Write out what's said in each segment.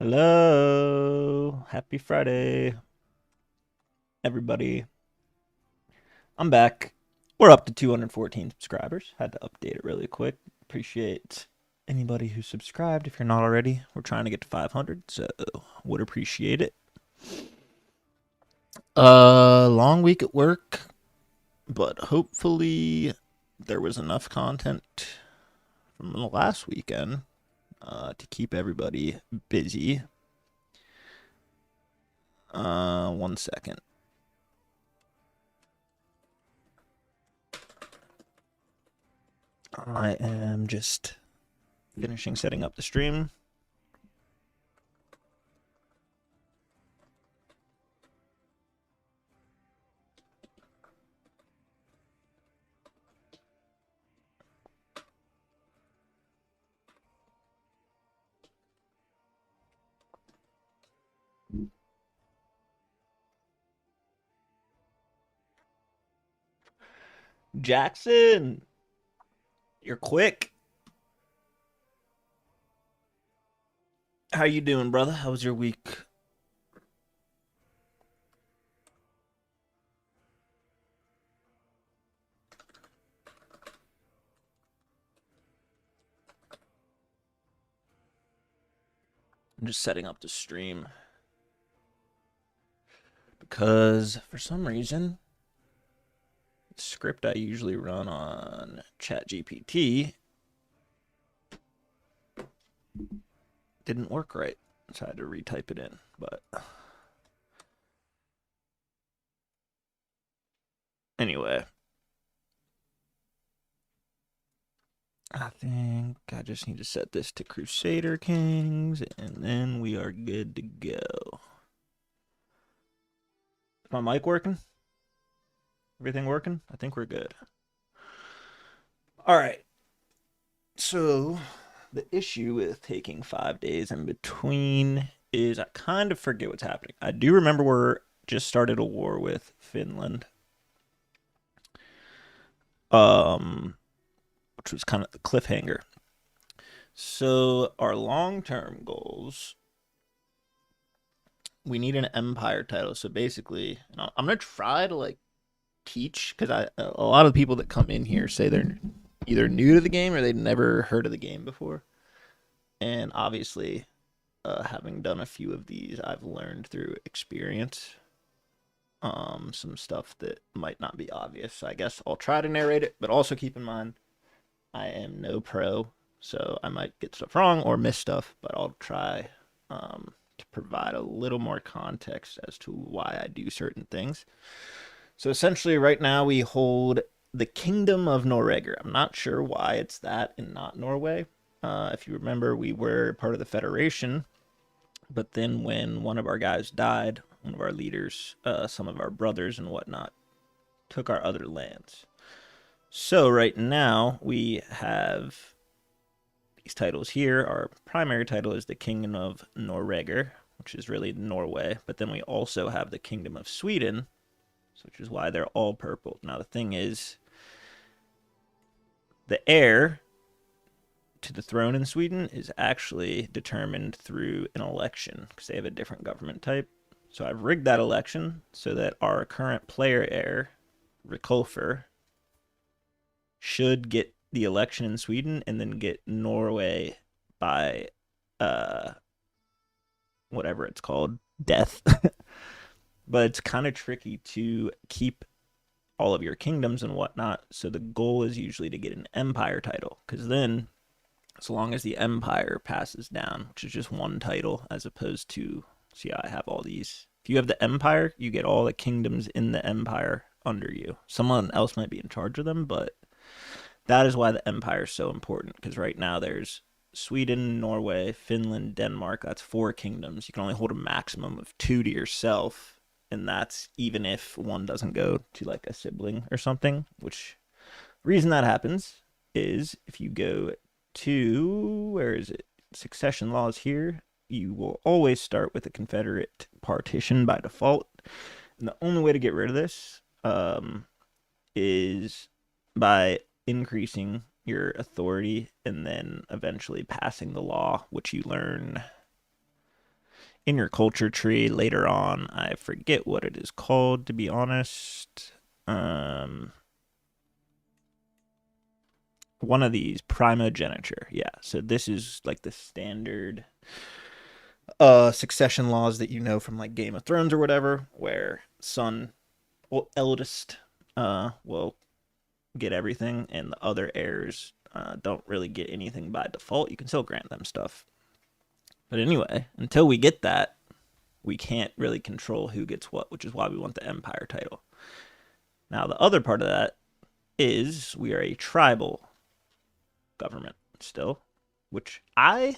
Hello. Happy Friday, everybody. I'm back. We're up to 214 subscribers. Had to update it really quick. Appreciate anybody who subscribed. If you're not already, we're trying to get to 500, so would appreciate it. Long week at work, but hopefully there was enough content from the last weekend to keep everybody busy. 1 second. I am just finishing setting up the stream. Jackson, you're quick. How you doing, brother? How was your week? I'm just setting up the stream because for some reason the script I usually run on ChatGPT didn't work right. So I had to retype it in, but anyway, I think I just need to set this to Crusader Kings and then we are good to go. Is my mic working? Everything working? I think we're good. All right. So the issue with taking 5 days in between is I kind of forget what's happening. I do remember we're just started a war with Finland. Which was kind of the cliffhanger. So our long-term goals, we need an empire title. So basically, I'm gonna try to like teach because a lot of the people that come in here say they're either new to the game or they've never heard of the game before. And obviously, having done a few of these, I've learned through experience some stuff that might not be obvious. So I guess I'll try to narrate it, but also keep in mind I am no pro, so I might get stuff wrong or miss stuff, but I'll try to provide a little more context as to why I do certain things. So essentially, right now we hold the Kingdom of Noregr. I'm not sure why it's that and not Norway. If you remember, we were part of the Federation, but then when one of our guys died, one of our leaders, some of our brothers and whatnot, took our other lands. So right now we have these titles here. Our primary title is the King of Noregr, which is really Norway, but then we also have the Kingdom of Sweden, which is why they're all purple. Now the thing is, the heir to the throne in Sweden is actually determined through an election because they have a different government type. So I've rigged that election so that our current player heir, Rikolfer, should get the election in Sweden and then get Norway by whatever it's called, death. But it's kind of tricky to keep all of your kingdoms and whatnot. So the goal is usually to get an empire title because then as long as the empire passes down, which is just one title as opposed to, see, I have all these. If you have the empire, you get all the kingdoms in the empire under you. Someone else might be in charge of them, but that is why the empire is so important because right now there's Sweden, Norway, Finland, Denmark. That's 4 kingdoms. You can only hold a maximum of 2 to yourself, and that's even if one doesn't go to like a sibling or something. Which reason that happens is if you go to, where is it, succession laws here, you will always start with a Confederate partition by default. And the only way to get rid of this is by increasing your authority and then eventually passing the law, which you learn in your culture tree later on. I forget what it is called, to be honest. One of these, primogeniture. Yeah, so this is like the standard succession laws that you know from like Game of Thrones or whatever, where son, well, eldest will get everything and the other heirs don't really get anything by default. You can still grant them stuff. But anyway, until we get that, we can't really control who gets what, which is why we want the empire title. Now, the other part of that is we are a tribal government still, which I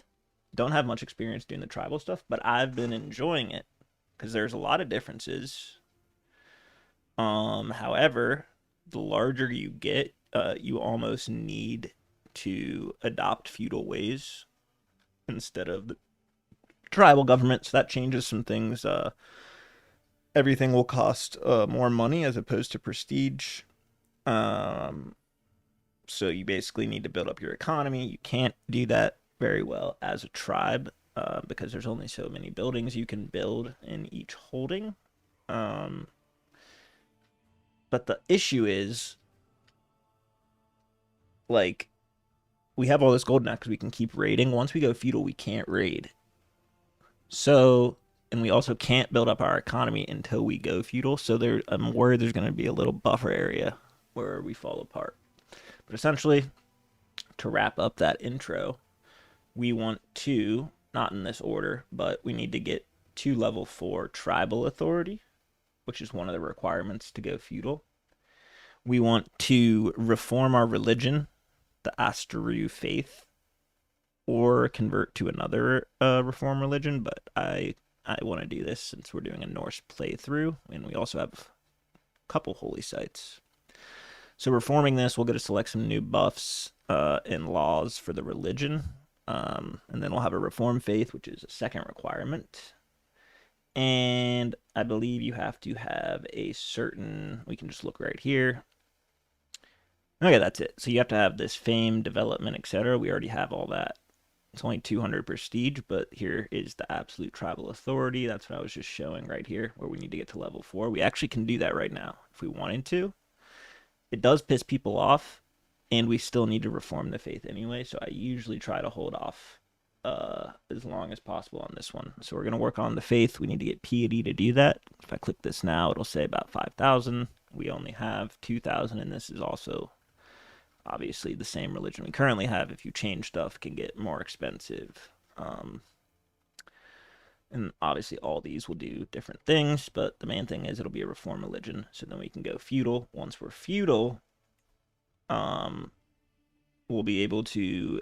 don't have much experience doing the tribal stuff, but I've been enjoying it because there's a lot of differences. However, the larger you get, you almost need to adopt feudal ways instead of the tribal government. So that changes some things. Everything will cost more money as opposed to prestige. So you basically need to build up your economy. You can't do that very well as a tribe because there's only so many buildings you can build in each holding. But the issue is, like, we have all this gold now because we can keep raiding. Once we go feudal, we can't raid. So, and we also can't build up our economy until we go feudal. So I'm worried there's going to be a little buffer area where we fall apart. But essentially, to wrap up that intro, we want to, not in this order, but we need to get to level 4 tribal authority, which is one of the requirements to go feudal. We want to reform our religion, the Ásatrú faith, or convert to another reform religion, but I want to do this since we're doing a Norse playthrough, and we also have a couple holy sites. So reforming this, we'll get to select some new buffs and laws for the religion, and then we'll have a reform faith, which is a second requirement. And I believe you have to have a certain, we can just look right here. Okay, that's it. So you have to have this fame, development, etc. We already have all that. It's only 200 prestige, but here is the absolute tribal authority. That's what I was just showing right here, where we need to get to level 4. We actually can do that right now if we wanted to. It does piss people off, and we still need to reform the faith anyway, so I usually try to hold off as long as possible on this one. So we're going to work on the faith. We need to get piety to do that. If I click this now, it'll say about 5,000. We only have 2,000, and this is also obviously the same religion we currently have. If you change stuff, it can get more expensive. And obviously all these will do different things, but the main thing is it'll be a reform religion. So then we can go feudal. Once we're feudal, we'll be able to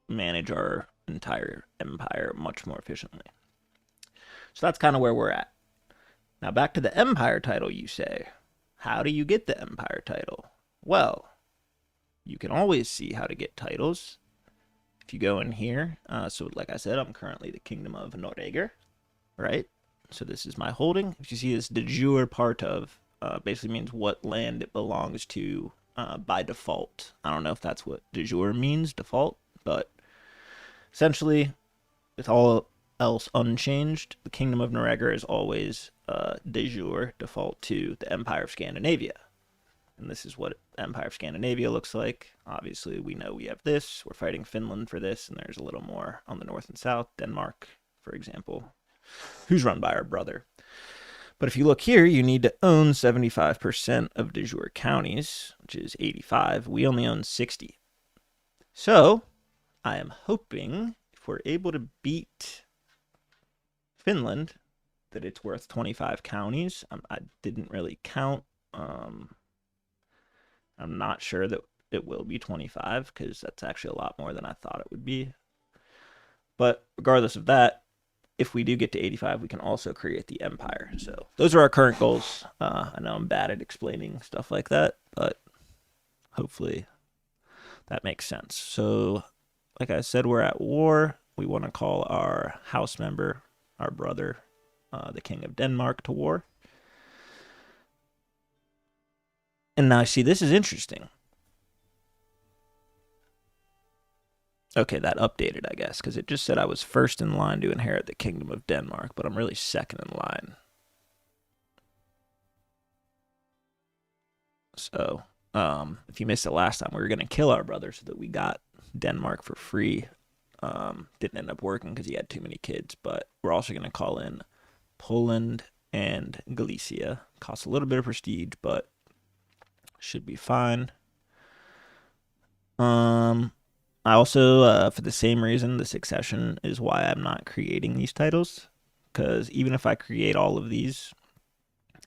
manage our entire empire much more efficiently. So that's kind of where we're at. Now back to the empire title, you say. How do you get the empire title? Well, you can always see how to get titles if you go in here. So like I said, I'm currently the Kingdom of Noregr, right? So this is my holding. If you see this de jure part of, basically means what land it belongs to by default. I don't know if that's what de jure means, default, but essentially, with all else unchanged, the Kingdom of Noregr is always de jure default to the Empire of Scandinavia. And this is what Empire of Scandinavia looks like. Obviously, we know we have this. We're fighting Finland for this, and there's a little more on the north and south. Denmark, for example, who's run by our brother. But if you look here, you need to own 75% of de jure counties, which is 85. We only own 60. So I am hoping if we're able to beat Finland, that it's worth 25 counties. I didn't really count. I'm not sure that it will be 25 because that's actually a lot more than I thought it would be. But regardless of that, if we do get to 85, we can also create the empire. So those are our current goals. I know I'm bad at explaining stuff like that, but hopefully that makes sense. So like I said, we're at war. We want to call our house member, our brother, the King of Denmark, to war. And now, see, this is interesting. Okay, that updated, I guess, because it just said I was first in line to inherit the Kingdom of Denmark, but I'm really second in line. So, if you missed it last time, we were going to kill our brother so that we got Denmark for free. Didn't end up working because he had too many kids, but we're also going to call in Poland and Galicia. Costs a little bit of prestige, but should be fine. I also, for the same reason, the succession is why I'm not creating these titles. Because even if I create all of these,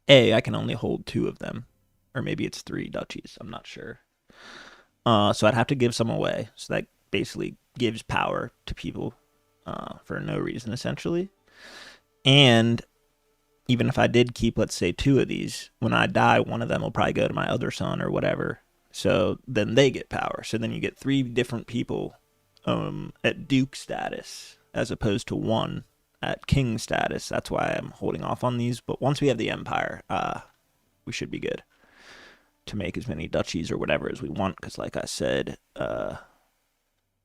I can only hold 2 of them. Or maybe it's 3 duchies. I'm not sure. So I'd have to give some away. So that basically gives power to people for no reason, essentially. And even if I did keep, let's say, 2 of these, when I die, one of them will probably go to my other son or whatever. So then they get power. So then you get 3 different people at duke status as opposed to 1 at king status. That's why I'm holding off on these. But once we have the empire, we should be good to make as many duchies or whatever as we want. Because like I said,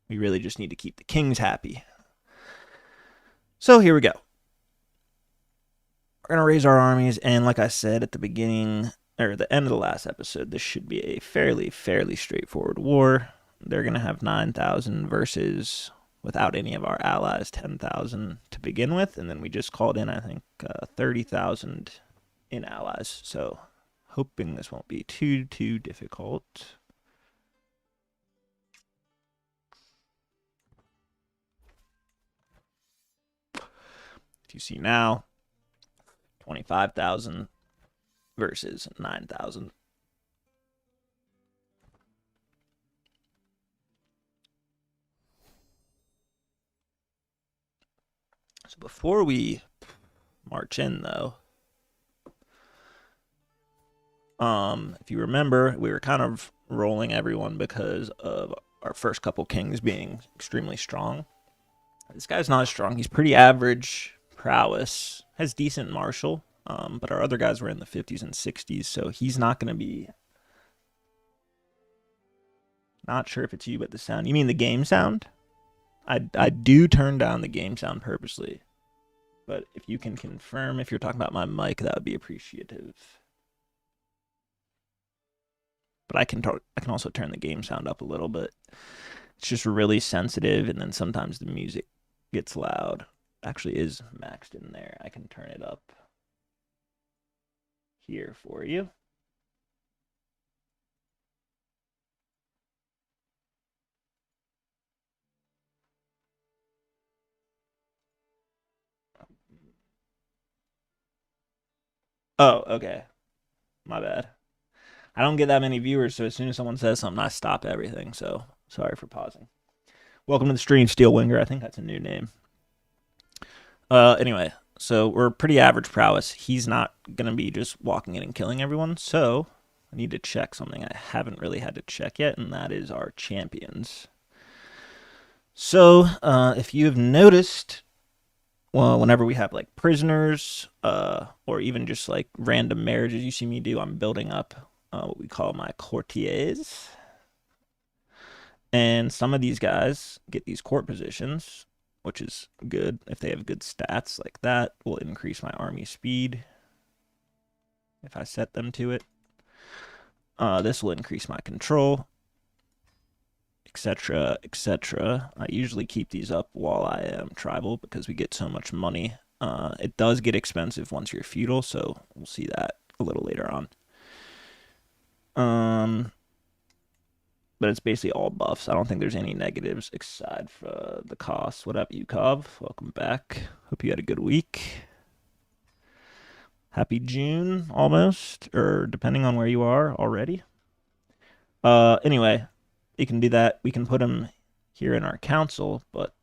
we really just need to keep the kings happy. So here we go. We're going to raise our armies. And like I said at the beginning, or the end of the last episode, this should be a fairly straightforward war. They're going to have 9,000 versus, without any of our allies, 10,000 to begin with. And then we just called in, I think, 30,000 in allies. So hoping this won't be too difficult. If you see now, 25,000 versus 9,000. So before we march in, though, if you remember, we were kind of rolling everyone because of our first couple kings being extremely strong. This guy's not as strong. He's pretty average prowess, has decent martial, but our other guys were in the 50s and 60s, so he's not going to be... Not sure if it's you, but the sound. You mean the game sound? I do turn down the game sound purposely. But if you can confirm if you're talking about my mic, that would be appreciative. But I can also turn the game sound up a little bit. It's just really sensitive, and then sometimes the music gets loud. Actually is maxed in there. I can turn it up here for you. Oh, okay. My bad. I don't get that many viewers, so as soon as someone says something, I stop everything. So sorry for pausing. Welcome to the stream, Steelwinger. I think that's a new name. Anyway, so we're pretty average prowess. He's not going to be just walking in and killing everyone. So I need to check something I haven't really had to check yet, and that is our champions. So if you have noticed, well, whenever we have like prisoners or even just like random marriages you see me do, I'm building up what we call my courtiers. And some of these guys get these court positions, which is good. If they have good stats like that, will increase my army speed if I set them to it. This will increase my control, etc., etc. I usually keep these up while I am tribal because we get so much money. It does get expensive once you're feudal, so we'll see that a little later on. But it's basically all buffs. I don't think there's any negatives aside for the cost. What up, Yukov? Welcome back. Hope you had a good week. Happy June, almost, or depending on where you are already. Anyway, you can do that. We can put them here in our council, but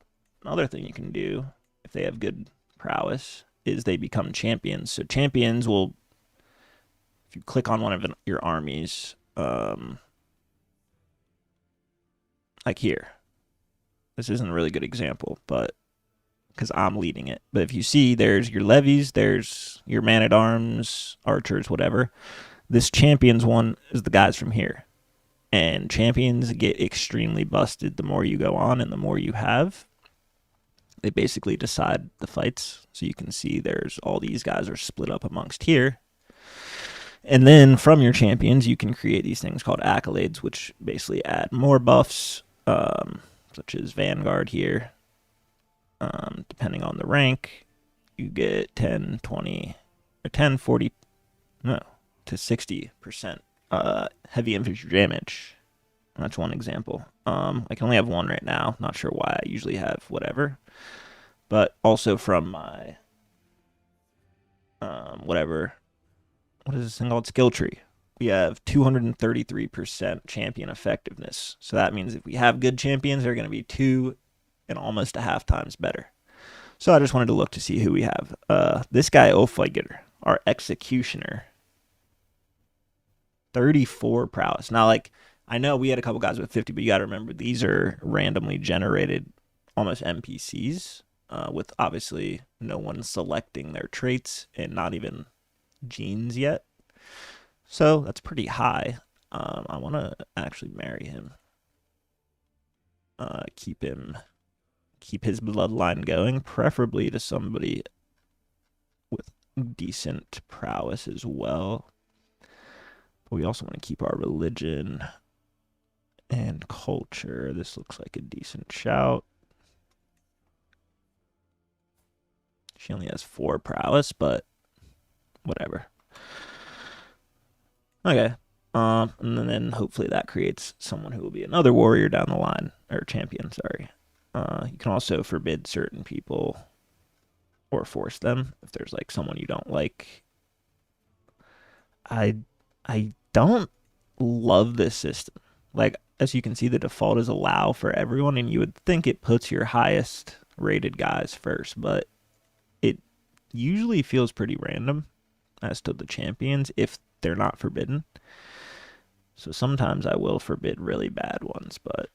another thing you can do, if they have good prowess, is they become champions. So champions will, if you click on one of your armies, like here. This isn't a really good example, but because I'm leading it. But if you see, there's your levies, there's your man-at-arms, archers, whatever. This champions one is the guys from here. And champions get extremely busted the more you go on and the more you have. They basically decide the fights. So you can see there's all these guys are split up amongst here. And then from your champions, you can create these things called accolades, which basically add more buffs, such as Vanguard here. Depending on the rank, you get 10, 20, or 10, 40, no, to 60% heavy infantry damage. That's one example. I can only have one right now. Not sure why. I usually have whatever. But also from my whatever, what is this thing called? Skill tree. We have 233% champion effectiveness. So that means if we have good champions, they're going to be 2 and almost a half times better. So I just wanted to look to see who we have. This guy, HOI4, our executioner. 34 prowess. Now, like, I know we had a couple guys with 50, but you got to remember these are randomly generated almost NPCs with obviously no one selecting their traits and not even genes yet. So that's pretty high. I want to actually marry him. Keep his bloodline going, preferably to somebody with decent prowess as well. But we also want to keep our religion and culture. This looks like a decent shout. She only has 4 prowess, but whatever. Okay. And then hopefully that creates someone who will be another warrior down the line, or champion, sorry. You can also forbid certain people or force them if there's like someone you don't like. I don't love this system. Like, as you can see, the default is allow for everyone, and you would think it puts your highest rated guys first, but it usually feels pretty random as to the champions if they're not forbidden. So sometimes I will forbid really bad ones, but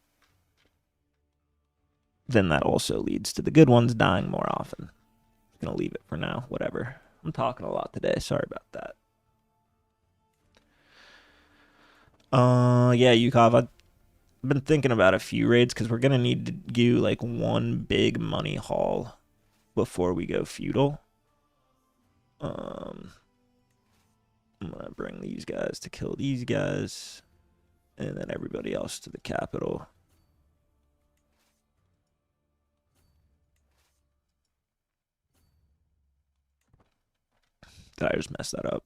then that also leads to the good ones dying more often. I'm going to leave it for now, whatever. I'm talking a lot today. Sorry about that. Yeah, Yukov, I've been thinking about a few raids because we're going to need to do like one big money haul before we go feudal. I'm going to bring these guys to kill these guys, and then everybody else to the capital. Did I just mess that up?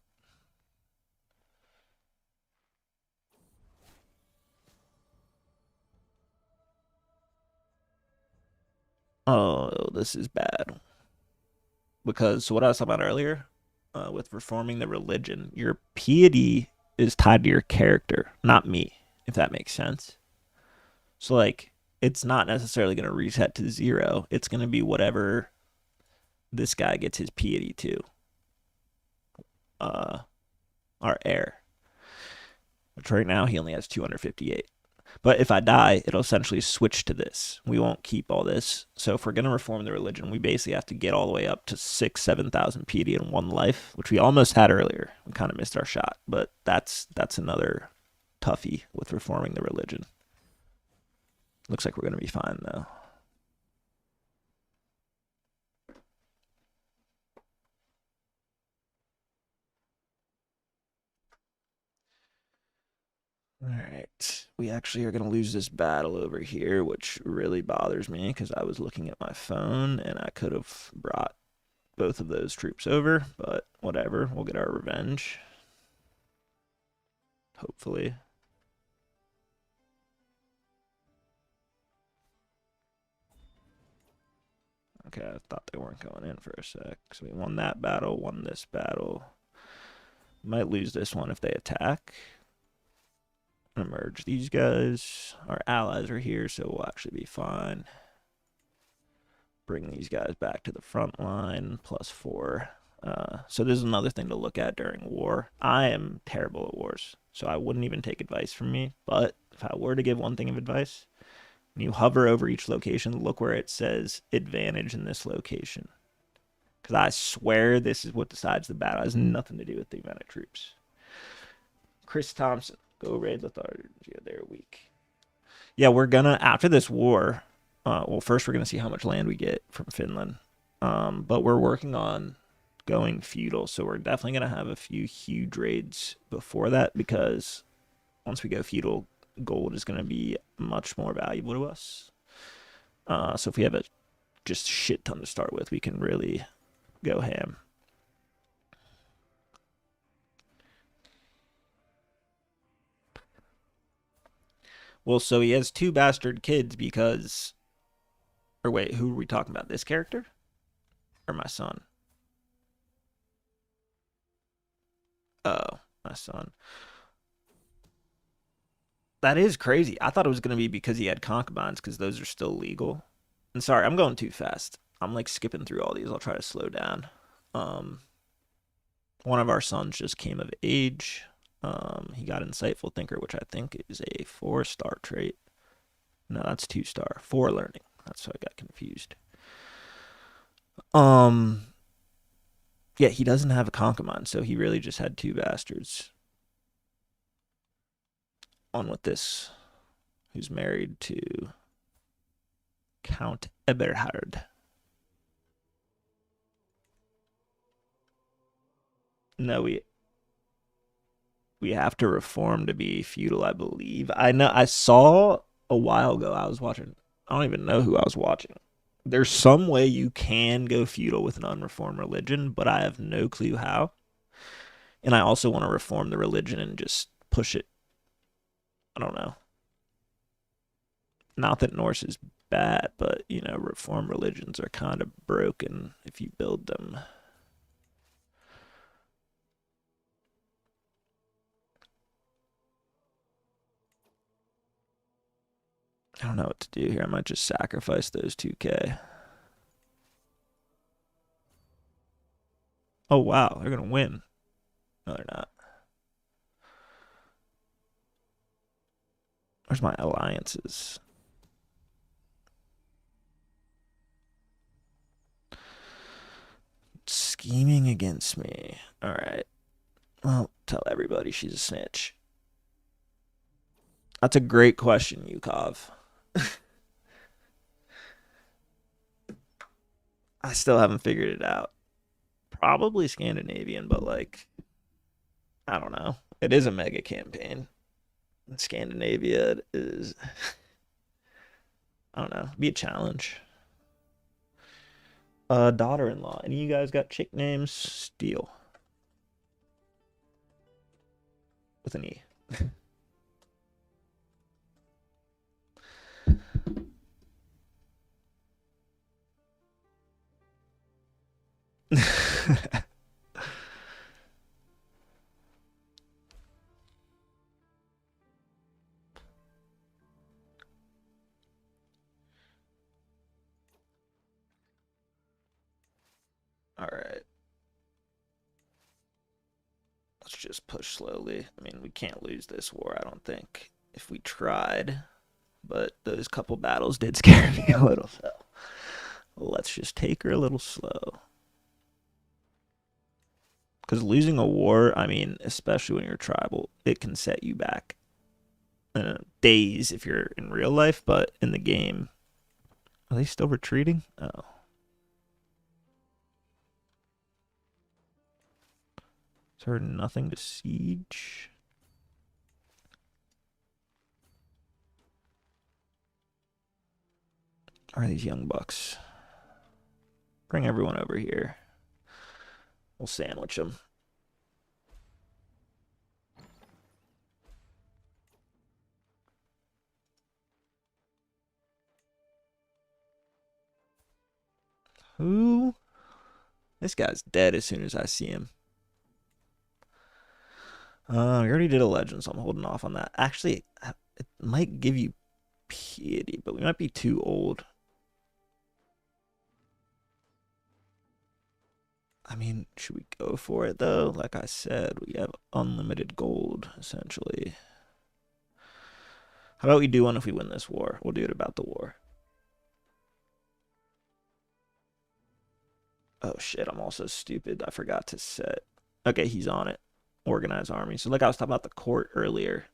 Oh, this is bad. Because what I was talking about earlier, with reforming the religion, your piety is tied to your character, not me, if that makes sense. So, like, it's not necessarily going to reset to 0. It's going to be whatever this guy gets his piety to. Our heir. Which right now he only has 258. But if I die, it'll essentially switch to this. We won't keep all this. So if we're going to reform the religion, we basically have to get all the way up to 7,000 piety in one life, which we almost had earlier. We kind of missed our shot, but that's another toughie with reforming the religion. Looks like we're going to be fine, though. All right. We actually are going to lose this battle over here, which really bothers me because I was looking at my phone and I could have brought both of those troops over, but whatever. We'll get our revenge. Hopefully. Okay, I thought they weren't going in for a sec. So we won that battle, won this battle. Might lose this one if they attack. Merge these guys. Our allies are here, so we'll actually be fine. Bring these guys back to the front line, +4. So this is another thing to look at during war. I am terrible at wars, so I wouldn't even take advice from me. But if I were to give one thing of advice, when you hover over each location, look where it says advantage in this location. Because I swear this is what decides the battle. It has nothing to do with the amount of troops. Chris Thompson. Go raid Lithargia. They're weak. Yeah, we're gonna after this war. Well, first we're gonna see how much land we get from Finland. But we're working on going feudal, so we're definitely gonna have a few huge raids before that because once we go feudal, gold is gonna be much more valuable to us. So if we have a just shit ton to start with, we can really go ham. Well, so he has two bastard kids because. Or wait, who are we talking about? This character? Or my son? Oh, my son. That is crazy. I thought it was going to be because he had concubines because those are still legal. And sorry, I'm going too fast. I'm like skipping through all these. I'll try to slow down. Um, One of our sons just came of age. He got Insightful Thinker, which I think is a 4-star trait. No, that's 2-star. 4 learning. That's why I got confused. Yeah, he doesn't have a concubine, so he really just had 2 bastards. On with this, who's married to Count Eberhard. No, we have to reform to be feudal, I believe. I know I saw a while ago. I was watching. I don't even know who I was watching. There's some way you can go feudal with an unreformed religion, but I have no clue how. And I also want to reform the religion and just push it. I don't know. Not that Norse is bad, but you know, reformed religions are kind of broken if you build them. I don't know what to do here. I might just sacrifice those 2K. Oh, wow. They're going to win. No, they're not. Where's my alliances? Scheming against me. All right. Well, tell everybody she's a snitch. That's a great question, Yukov. I still haven't figured it out. Probably Scandinavian, but like, I don't know. It is a mega campaign. Scandinavia is, I don't know, be a challenge. Daughter-in-law. Any of you guys got chick names? Steel. With an E. All right. Let's just push slowly. I mean, we can't lose this war, I don't think, if we tried. But those couple battles did scare me a little, so let's just take her a little slow. Because losing a war, I mean, especially when you're tribal, it can set you back days if you're in real life, but in the game, are they still retreating? Oh. Is there nothing to siege? Are these young bucks? Bring everyone over here. We'll sandwich them. Who? This guy's dead as soon as I see him. We already did a legend, so I'm holding off on that. Actually, it might give you piety, but we might be too old. I mean, should we go for it though? Like I said, we have unlimited gold, essentially. How about we do one if we win this war? We'll do it about the war. Oh shit, I'm also stupid. I forgot to set. Okay, he's on it. Organize army. So like I was talking about the court earlier.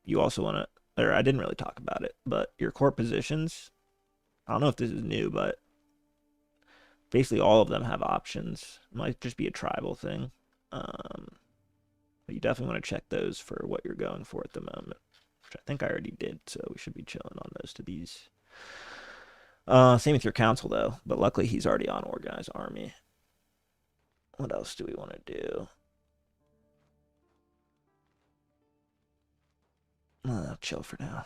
You also want to, or I didn't really talk about it, but your core positions, I don't know if this is new, but basically all of them have options. It might just be a tribal thing. But you definitely want to check those for what you're going for at the moment, which I think I already did, so we should be chilling on those to these. Same with your council, though, but luckily he's already on organized army. What else do we want to do? Chill for now.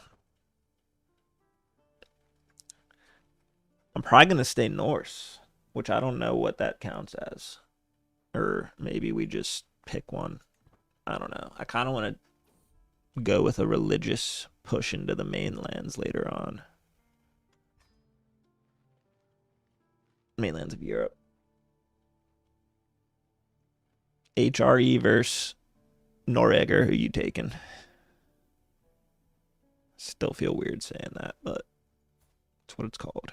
I'm probably going to stay Norse, which I don't know what that counts as. Or maybe we just pick one. I don't know. I kind of want to go with a religious push into the mainlands later on. Mainlands of Europe. HRE versus Noregr, who you taking? Still feel weird saying that, but it's what it's called.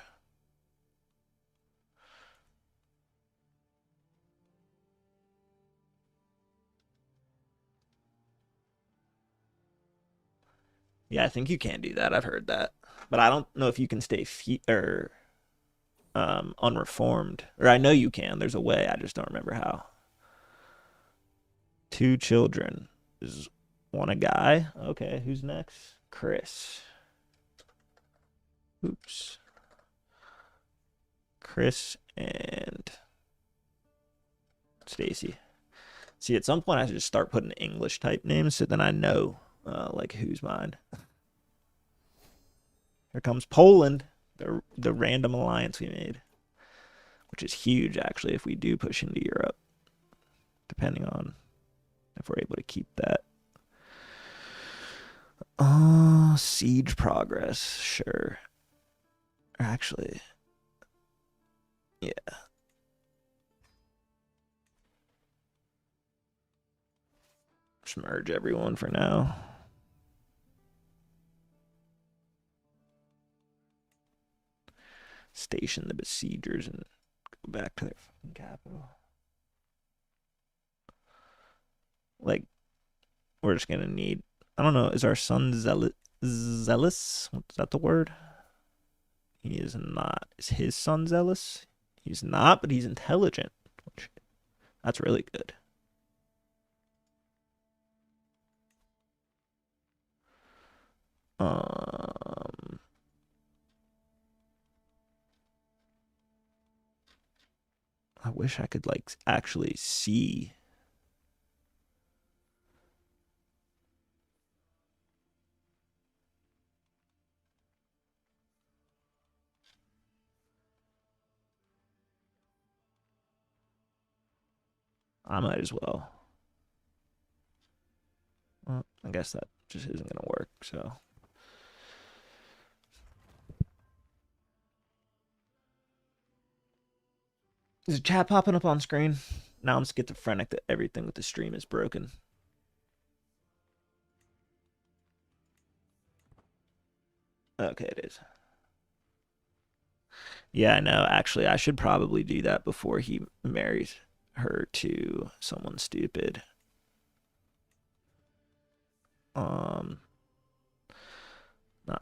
Yeah, I think you can do that. I've heard that, but I don't know if you can stay unreformed. Or I know you can. There's a way. I just don't remember how. 2 children. Is one a guy? Okay, who's next? Chris. Oops. Chris and Stacy. See, at some point I should just start putting English type names so then I know like who's mine. Here comes Poland, the random alliance we made, which is huge actually if we do push into Europe, depending on if we're able to keep that. Siege progress, sure. Actually, yeah. Just merge everyone for now. Station the besiegers and go back to their fucking capital. Like, we're just gonna need. I don't know. Is our son zealous? Is that the word? He is not. Is his son zealous? He's not, but he's intelligent. That's really good. I wish I could like actually see. I might as well. Well, I guess that just isn't gonna work. So. Is a chat popping up on screen? Now I'm schizophrenic that everything with the stream is broken. Okay, it is. Yeah, I know. Actually, I should probably do that before he marries her to someone stupid. Not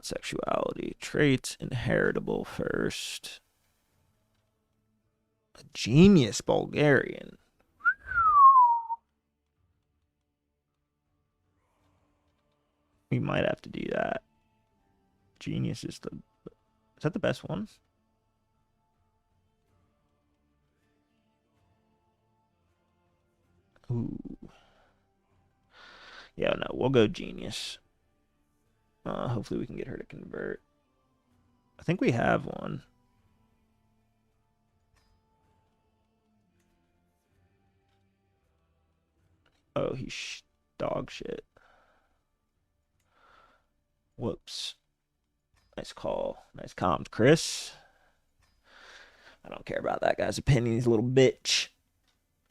sexuality. Traits inheritable first. A genius Bulgarian. We might have to do that. Genius is the. Is that the best one? Ooh. Yeah, no, we'll go genius. Hopefully we can get her to convert. I think we have one. Oh, he's dog shit. Whoops. Nice call. Nice comms, Chris. I don't care about that guy's opinion. He's a little bitch.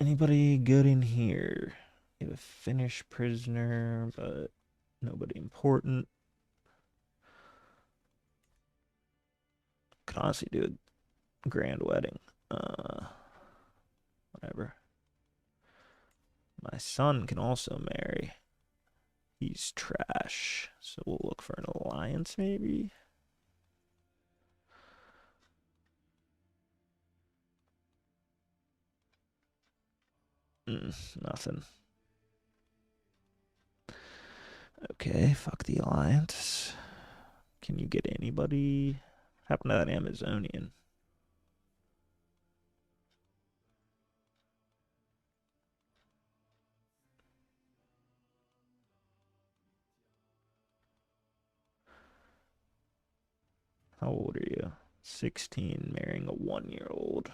Anybody good in here? We have a Finnish prisoner, but nobody important. Could honestly do a grand wedding. Whatever. My son can also marry. He's He's trash. So we'll look for an alliance, maybe. Nothing. Okay, fuck the alliance. Can you get anybody? What happened to that Amazonian? How old are you? 16, marrying a 1-year-old.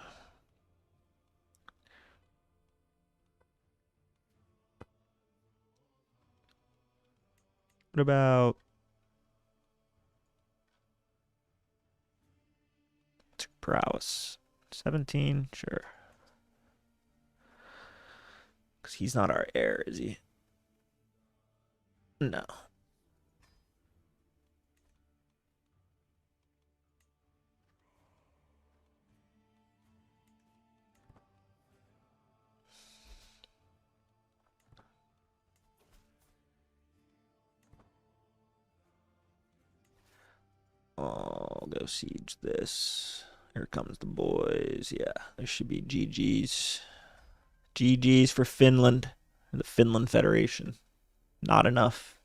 What about prowess? 17, sure. Because he's not our heir, is he? No. I'll go siege this. Here comes the boys. Yeah, there should be GG's. GG's for Finland. The Finland Federation. Not enough.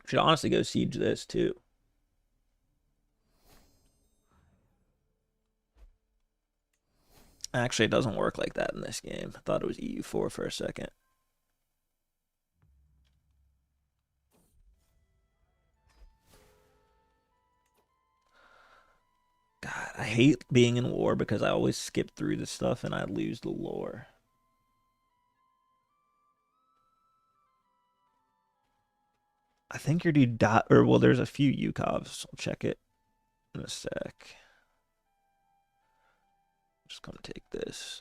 Should honestly go siege this too. Actually, it doesn't work like that in this game. I thought it was EU4 for a second. God, I hate being in war because I always skip through the stuff and I lose the lore. I think your dude died, or well, there's a few Yukovs. I'll check it in a sec. Just come take this.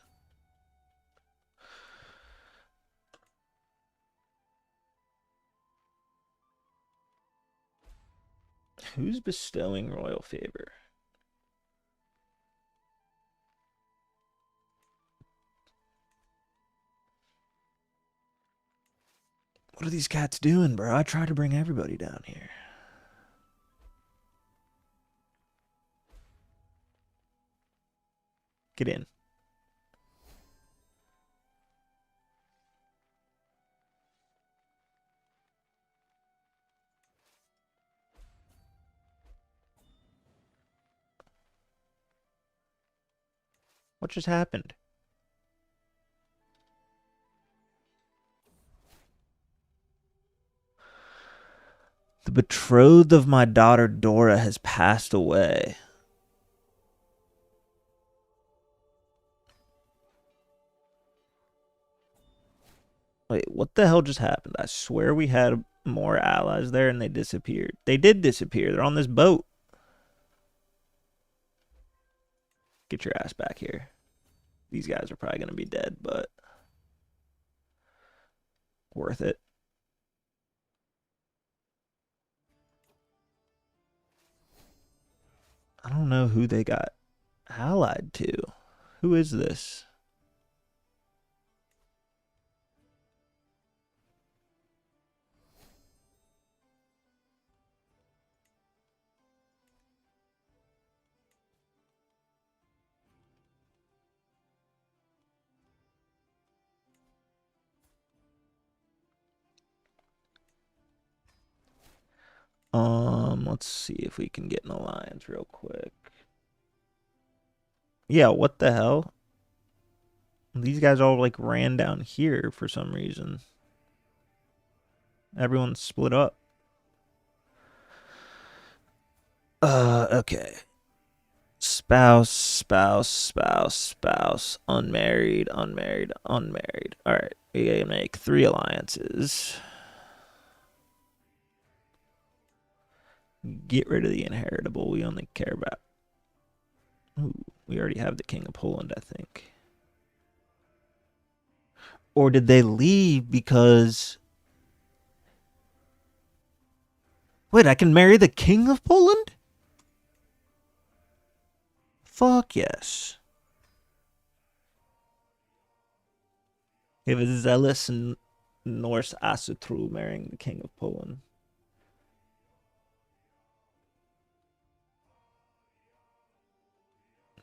Who's bestowing royal favor? What are these cats doing, bro? I try to bring everybody down here. Get in. What just happened? The betrothed of my daughter Dora has passed away. Wait, what the hell just happened? I swear we had more allies there and they disappeared. They did disappear. They're on this boat. Get your ass back here. These guys are probably going to be dead, but worth it. I don't know who they got allied to. Who is this? Let's see if we can get an alliance real quick. Yeah, what the hell? These guys all like ran down here for some reason. Everyone's split up. Okay. Spouse, unmarried. All right, we gotta make 3 alliances. Get rid of the inheritable. We only care about. Ooh, we already have the King of Poland, I think. Or did they leave because... Wait, I can marry the King of Poland? Fuck yes. We have a zealous Norse Ásatrú marrying the King of Poland.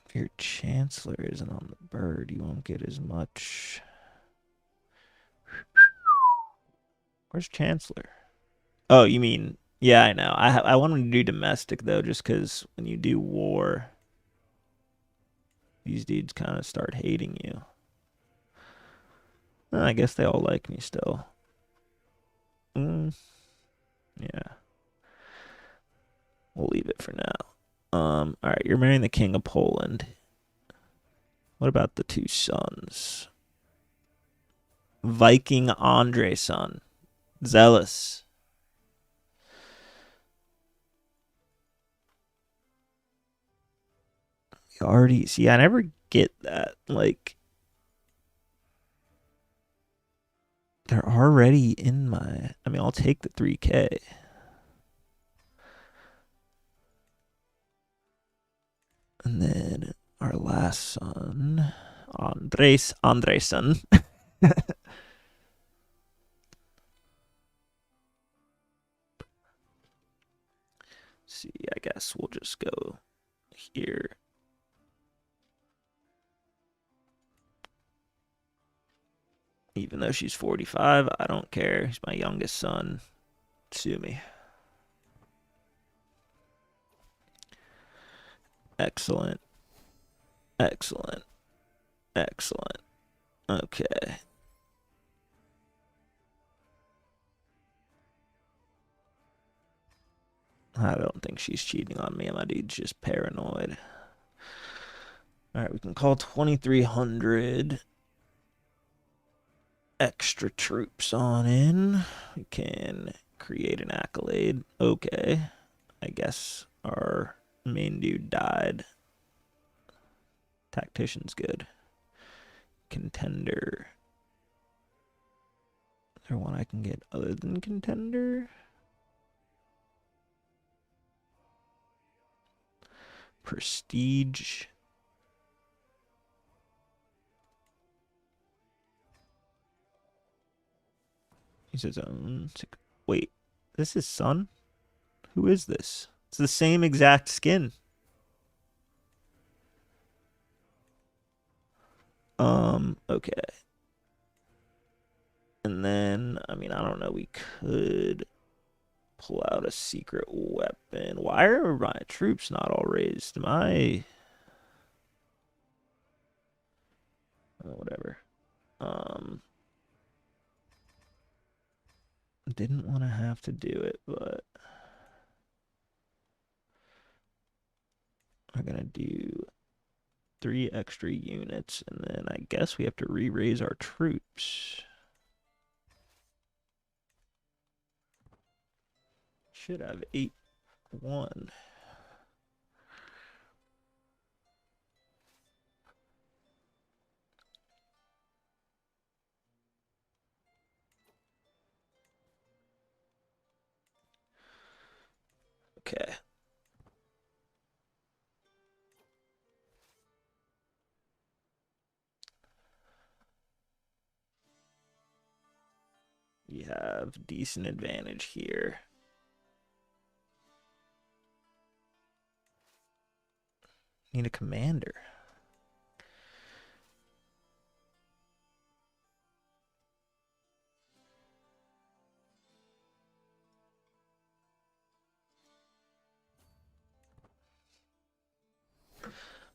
If your chancellor isn't on the bird, you won't get as much. Where's chancellor? Oh, you mean, yeah, I know. I want him to do domestic though, just because when you do war, these dudes kind of start hating you. Well, I guess they all like me still. Yeah. We'll leave it for now. All right, you're marrying the King of Poland. What about the two sons? Viking Andre son. Zealous. You already see, I never get that. Like, they're already in my. I mean, I'll take the 3K. And then our last son, Andreson. See, I guess we'll just go here. Even though she's 45, I don't care. He's my youngest son. Sue me. Excellent. Excellent. Excellent. Okay. I don't think she's cheating on me. My dude's just paranoid. All right, we can call 2,300 extra troops on in. We can create an accolade. Okay. I guess our main dude died. Tactician's good. Contender. Is there one I can get other than contender? Prestige. He's his own. Wait, this is son? Who is this? It's the same exact skin. Okay. And then, I mean, I don't know, we could pull out a secret weapon. Why are my troops not all raised? Whatever. Didn't want to have to do it, but we're gonna do 3 extra units, and then I guess we have to re-raise our troops. Should have 8-1. Okay. We have decent advantage here. Need a commander.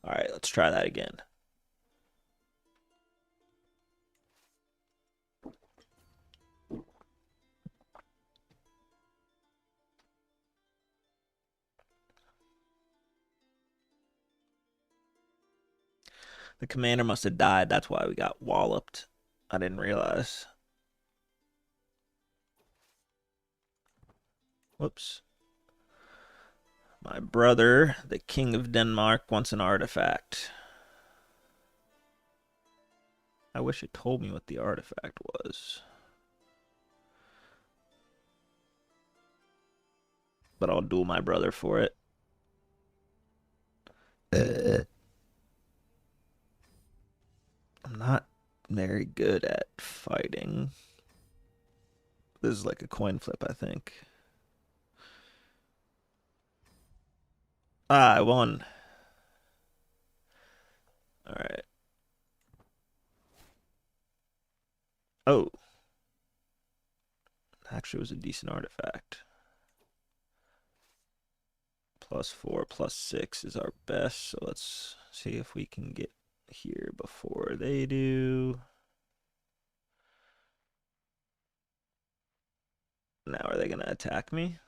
All right, let's try that again. The commander must have died. That's why we got walloped. I didn't realize. Whoops. My brother, the King of Denmark, wants an artifact. I wish it told me what the artifact was. But I'll duel my brother for it. I'm not very good at fighting. This is like a coin flip, I think. Ah, I won. All right. Oh. Actually, it was a decent artifact. +4, +6 is our best. So let's see if we can get here before they do. Now, are they going to attack me?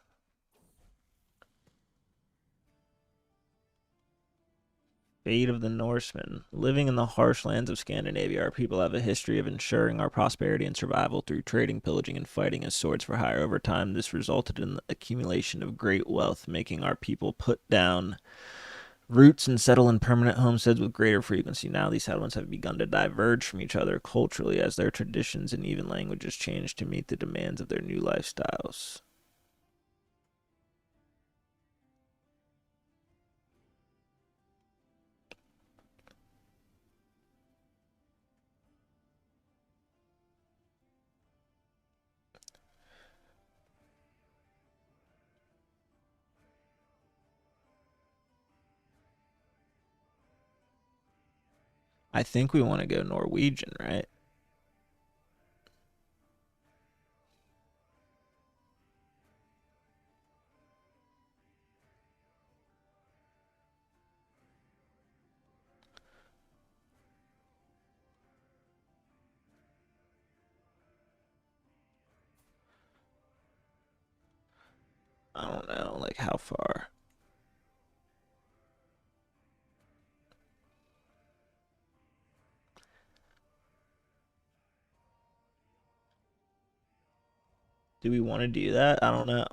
Fate of the Norsemen. Living in the harsh lands of Scandinavia, our people have a history of ensuring our prosperity and survival through trading, pillaging, and fighting as swords for hire. Over time, this resulted in the accumulation of great wealth, making our people put down roots and settle in permanent homesteads with greater frequency. Now these settlements have begun to diverge from each other culturally as their traditions and even languages change to meet the demands of their new lifestyles. I think we want to go Norwegian, right? I don't know, like how far. Do we want to do that? I don't know.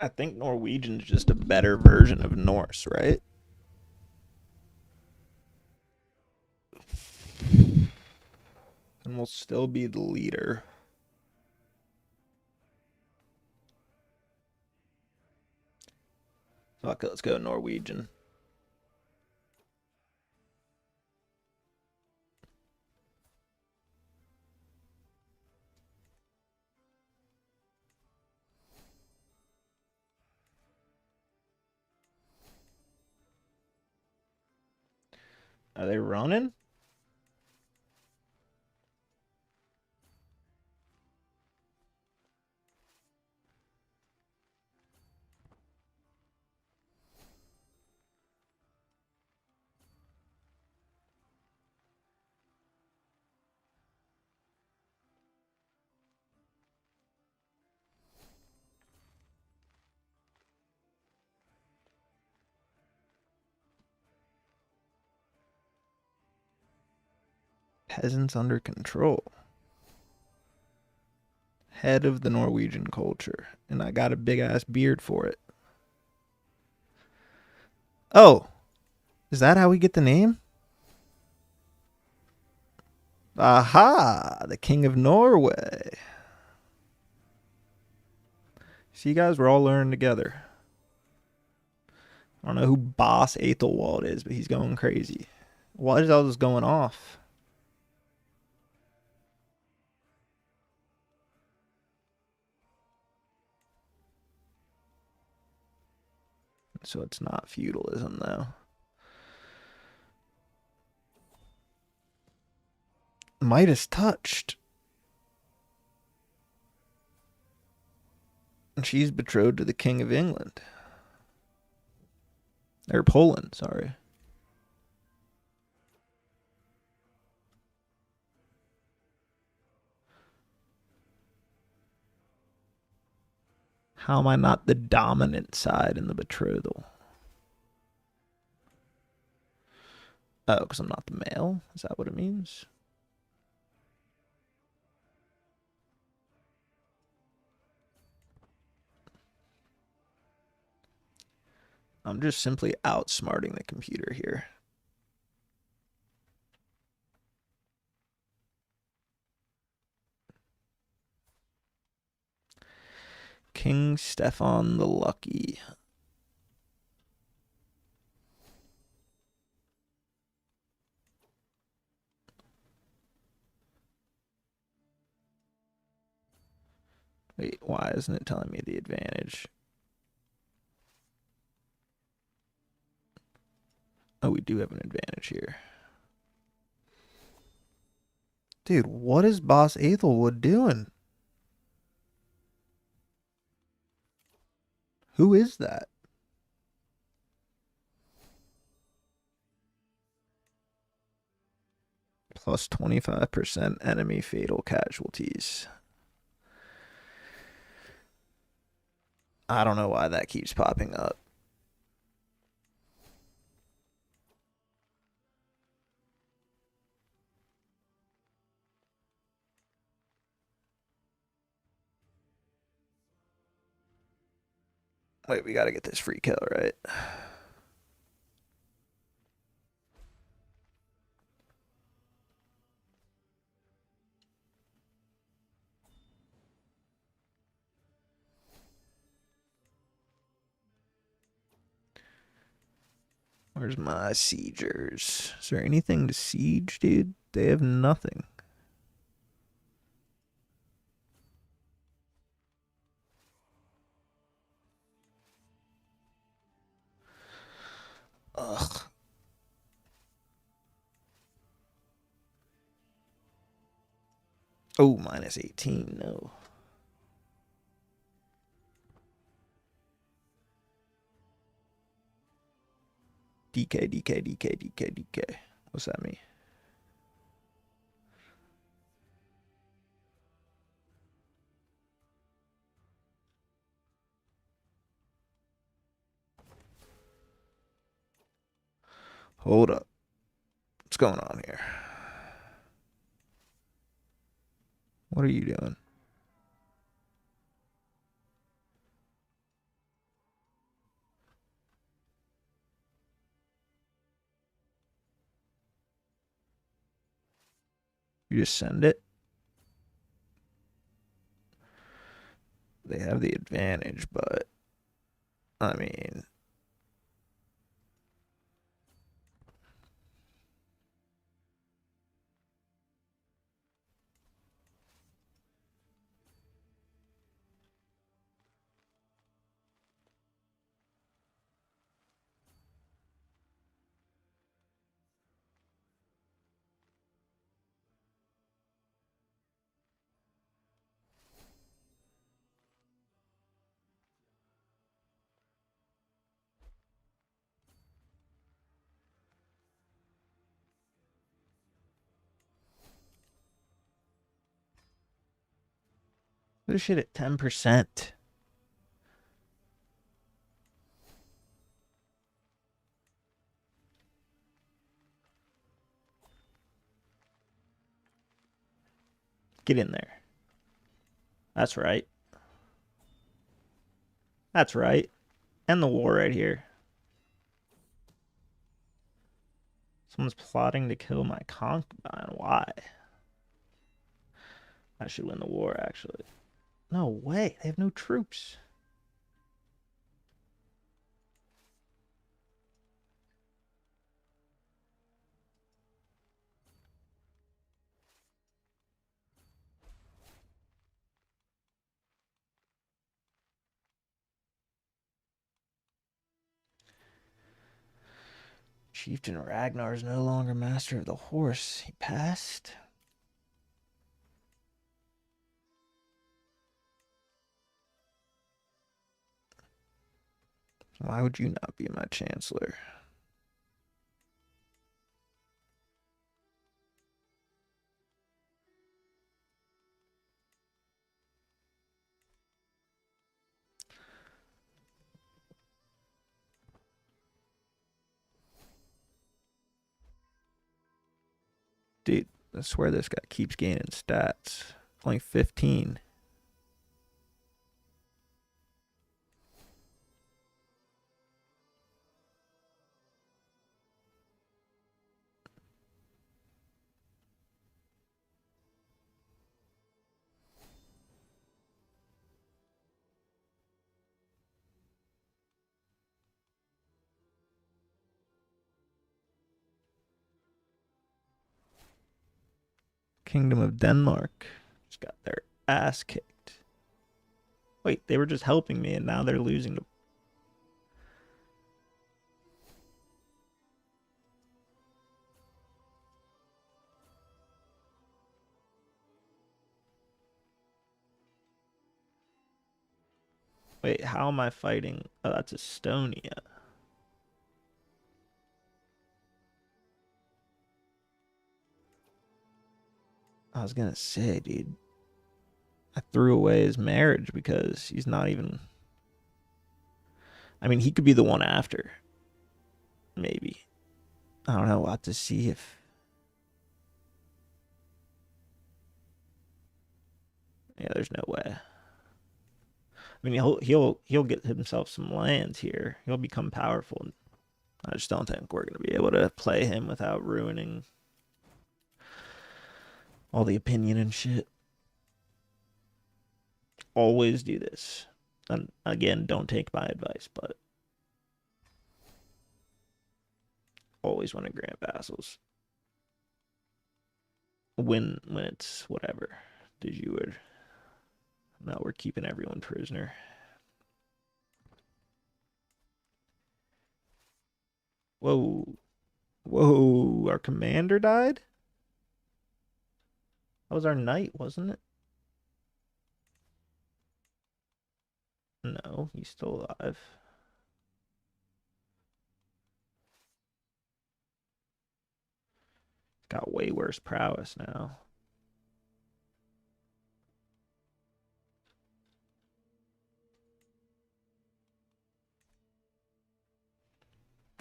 I think Norwegian's just a better version of Norse, right? And we'll still be the leader. Fuck it, let's go Norwegian. Are they running? Peasants under control. Head of the Norwegian culture. And I got a big ass beard for it. Oh, is that how we get the name? Aha, the King of Norway. See, guys, we're all learning together. I don't know who Boss Aethelwald is, but he's going crazy. What is all this going off? So it's not feudalism, though. Midas touched. And she's betrothed to the King of England. Or Poland, sorry. How am I not the dominant side in the betrothal? Oh, because I'm not the male? Is that what it means? I'm just simply outsmarting the computer here. King Stefan the Lucky. Wait, why isn't it telling me the advantage? Oh, we do have an advantage here. Dude, what is Boss Aethelwood doing? Who is that? Plus 25% enemy fatal casualties. I don't know why that keeps popping up. Wait, we gotta get this free kill, right? Where's my siegers? Is there anything to siege, dude? They have nothing. Ugh. Oh, minus 18, no. DK, DK, DK, DK, DK. What's that mean? Hold up. What's going on here? What are you doing? You just send it? They have the advantage, but I mean, this shit at 10%. Get in there. That's right. That's right. End the war right here. Someone's plotting to kill my concubine. Why? I should win the war, actually. No way. They have no troops. Chieftain Ragnar is no longer master of the horse. He passed. Why would you not be my chancellor? Dude, I swear this guy keeps gaining stats. Only 15. Kingdom of Denmark just got their ass kicked. Wait, they were just helping me and now they're losing to... Wait, how am I fighting? Oh, that's Estonia. I was gonna say, dude, I threw away his marriage because he's not even... I mean, he could be the one after. Maybe. I don't know. We'll have to see if... Yeah, there's no way. I mean, he'll get himself some lands here. He'll become powerful. I just don't think we're gonna be able to play him without ruining all the opinion and shit. Always do this. And again, don't take my advice, but always want to grant vassals. When it's whatever. Did you would. No, we're keeping everyone prisoner. Whoa. Whoa, our commander died? That was our knight, wasn't it? No, he's still alive. Got way worse prowess now.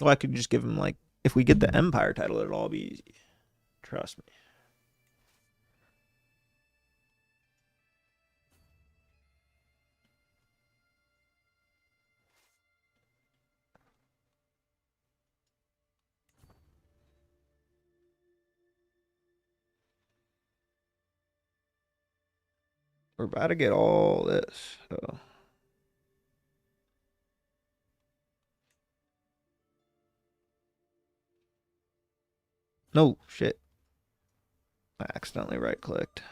Well, I could just give him, like, if we get the Empire title, it'll all be easy. Trust me. We're about to get all this, so. No, shit. I accidentally right-clicked.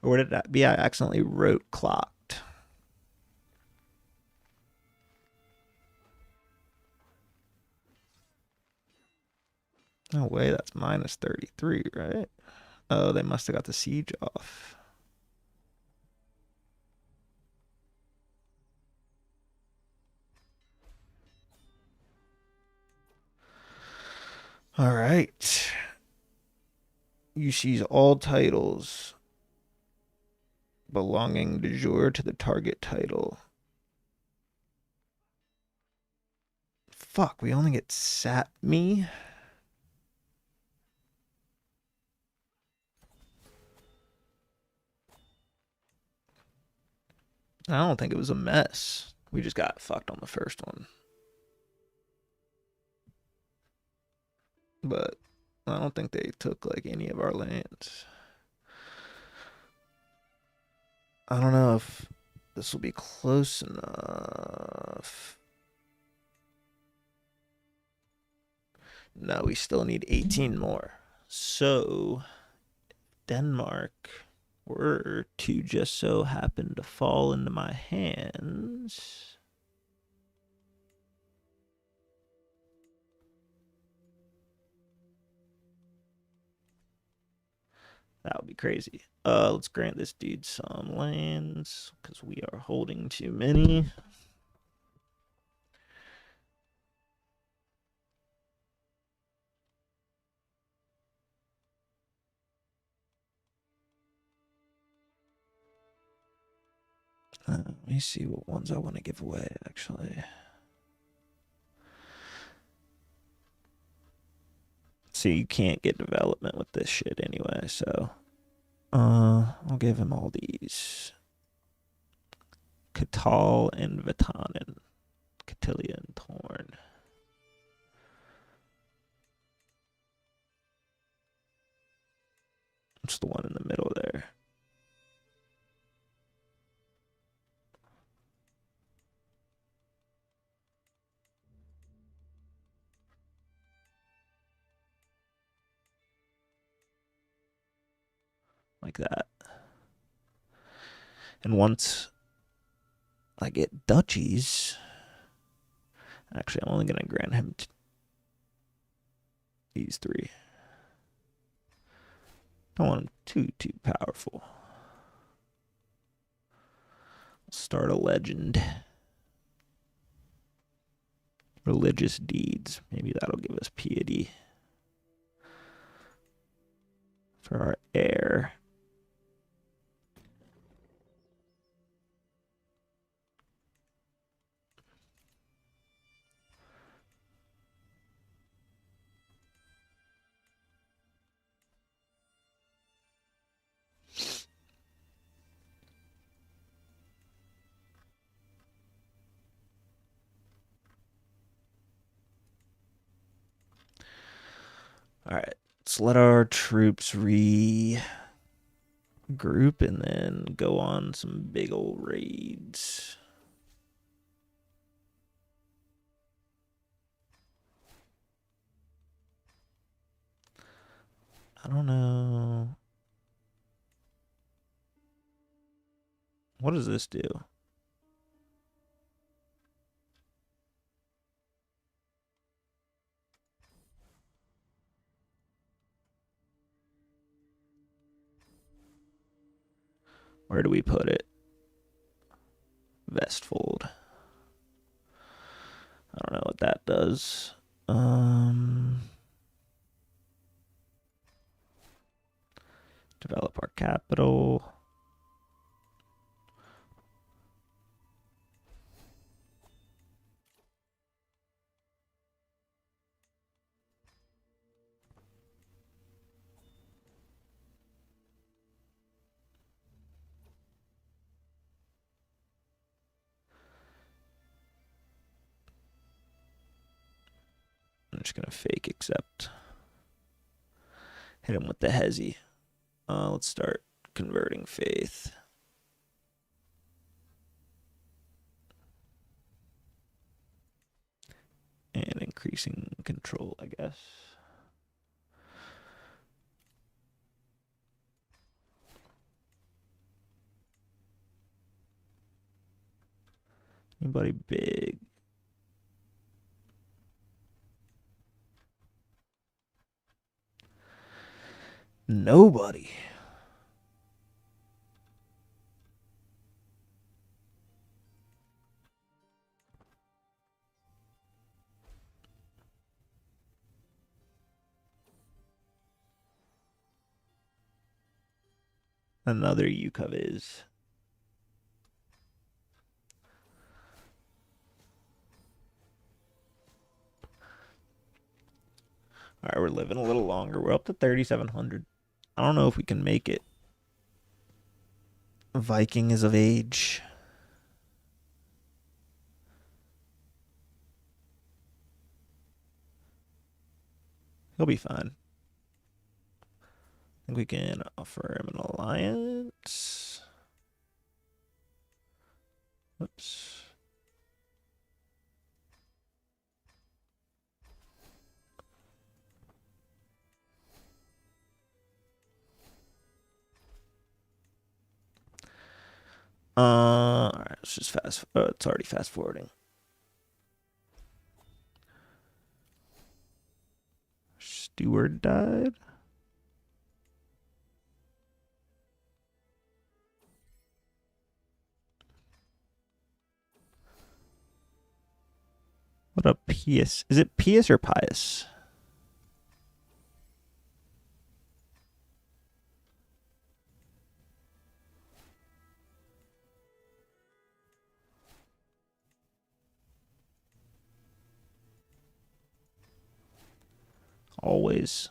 Or would it be I accidentally wrote clocked? No way, that's minus 33, right? Oh, they must have got the siege off. All right. You seize all titles belonging de jure to the target title. Fuck, we only get Sapmi. I don't think it was a mess. We just got fucked on the first one. But I don't think they took like any of our lands. I don't know if this will be close enough. No, we still need 18 more. So Denmark were to just so happen to fall into my hands. That would be crazy. Let's grant this dude some lands because we are holding too many. Let me see what ones I want to give away, actually. See, you can't get development with this shit anyway, so I'll give him all these. Catal and Vitanen. Catilia and Torn. It's the one in the middle there. like that. And once I get duchies, actually, I'm only going to grant him these 3. Don't want him too powerful. Start a legend. Religious deeds. Maybe that'll give us piety for our heir. All right, let's let our troops regroup and then go on some big old raids. I don't know. What does this do? Where do we put it? Vestfold. I don't know what that does. Develop our capital. I'm just gonna fake accept. Hit him with the hezi. Let's start converting faith. And increasing control, I guess. Anybody big? Nobody. Another Yukov is. All right, we're living a little longer. We're up to 3,700. I don't know if we can make it. Viking is of age. He'll be fine. I think we can offer him an alliance. Whoops. All right, let's just fast. It's already fast forwarding. Steward died. What a pious. Is it pious or pious? Always.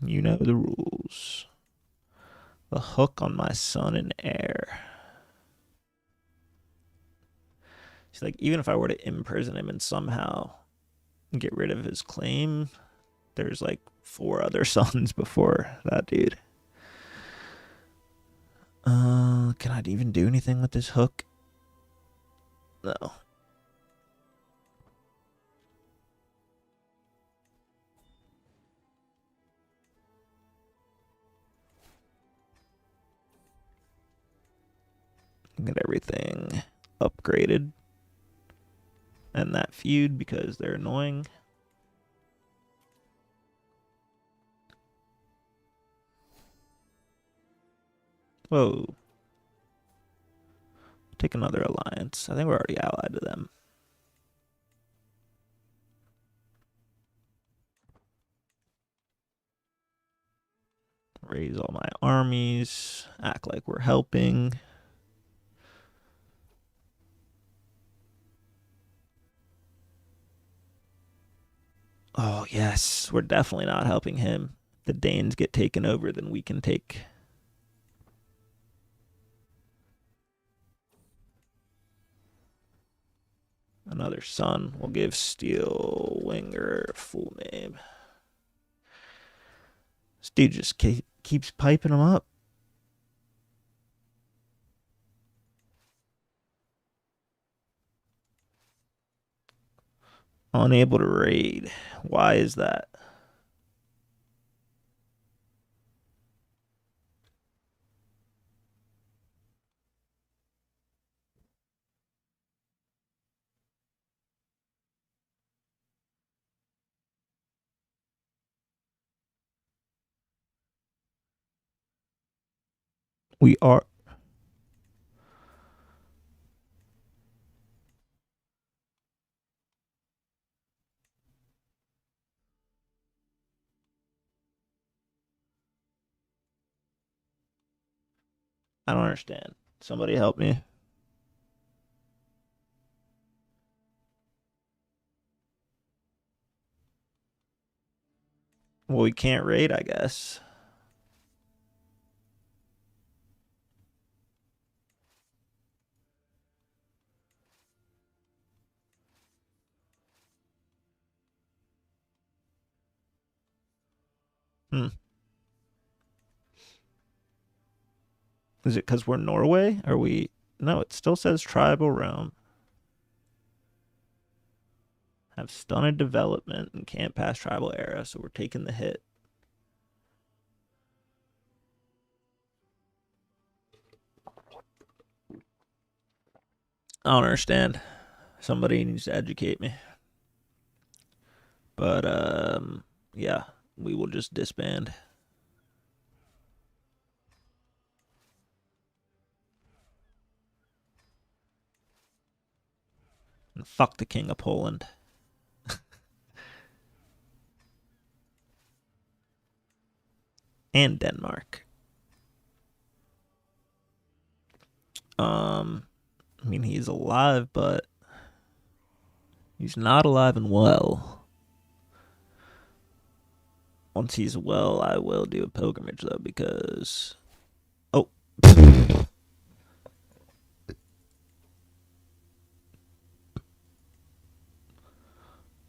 You know the rules. The hook on my son and heir. She's like, even if I were to imprison him and somehow get rid of his claim, there's like 4 other sons before that dude. Can I even do anything with this hook? No. Get everything upgraded. And that feud because they're annoying. Whoa. Take another alliance. I think we're already allied to them. Raise all my armies. Act like we're helping. Oh, yes. We're definitely not helping him. If the Danes get taken over, then we can take... Another son. We'll give Steel Winger a full name. This dude just keeps piping them up. Unable to raid. Why is that? We are... I don't understand. Somebody help me. Well, we can't raid, I guess. Hmm. Is it because we're Norway? Are we... No, it still says tribal realm. Have stunted development and can't pass tribal era, so we're taking the hit. I don't understand. Somebody needs to educate me. But, yeah, we will just disband. And fuck the King of Poland. And Denmark. I mean, he's alive, but he's not alive and well. Once he's well, I will do a pilgrimage, though, because... Oh.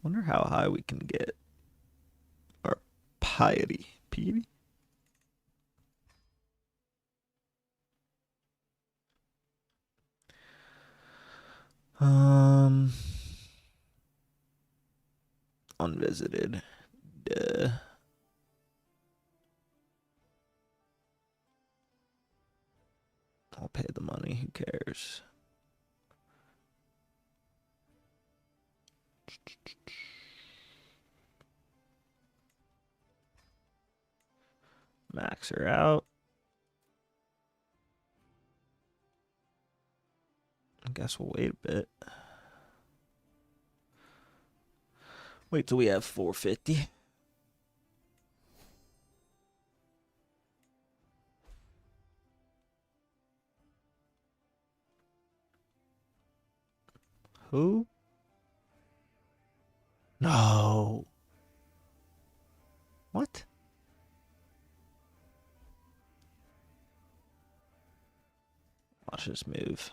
Wonder how high we can get our piety. Piety? Unvisited. Duh. I'll pay the money. Who cares? Max her out. I guess we'll wait a bit. Wait till we have 450. Who? No. What? Watch this move.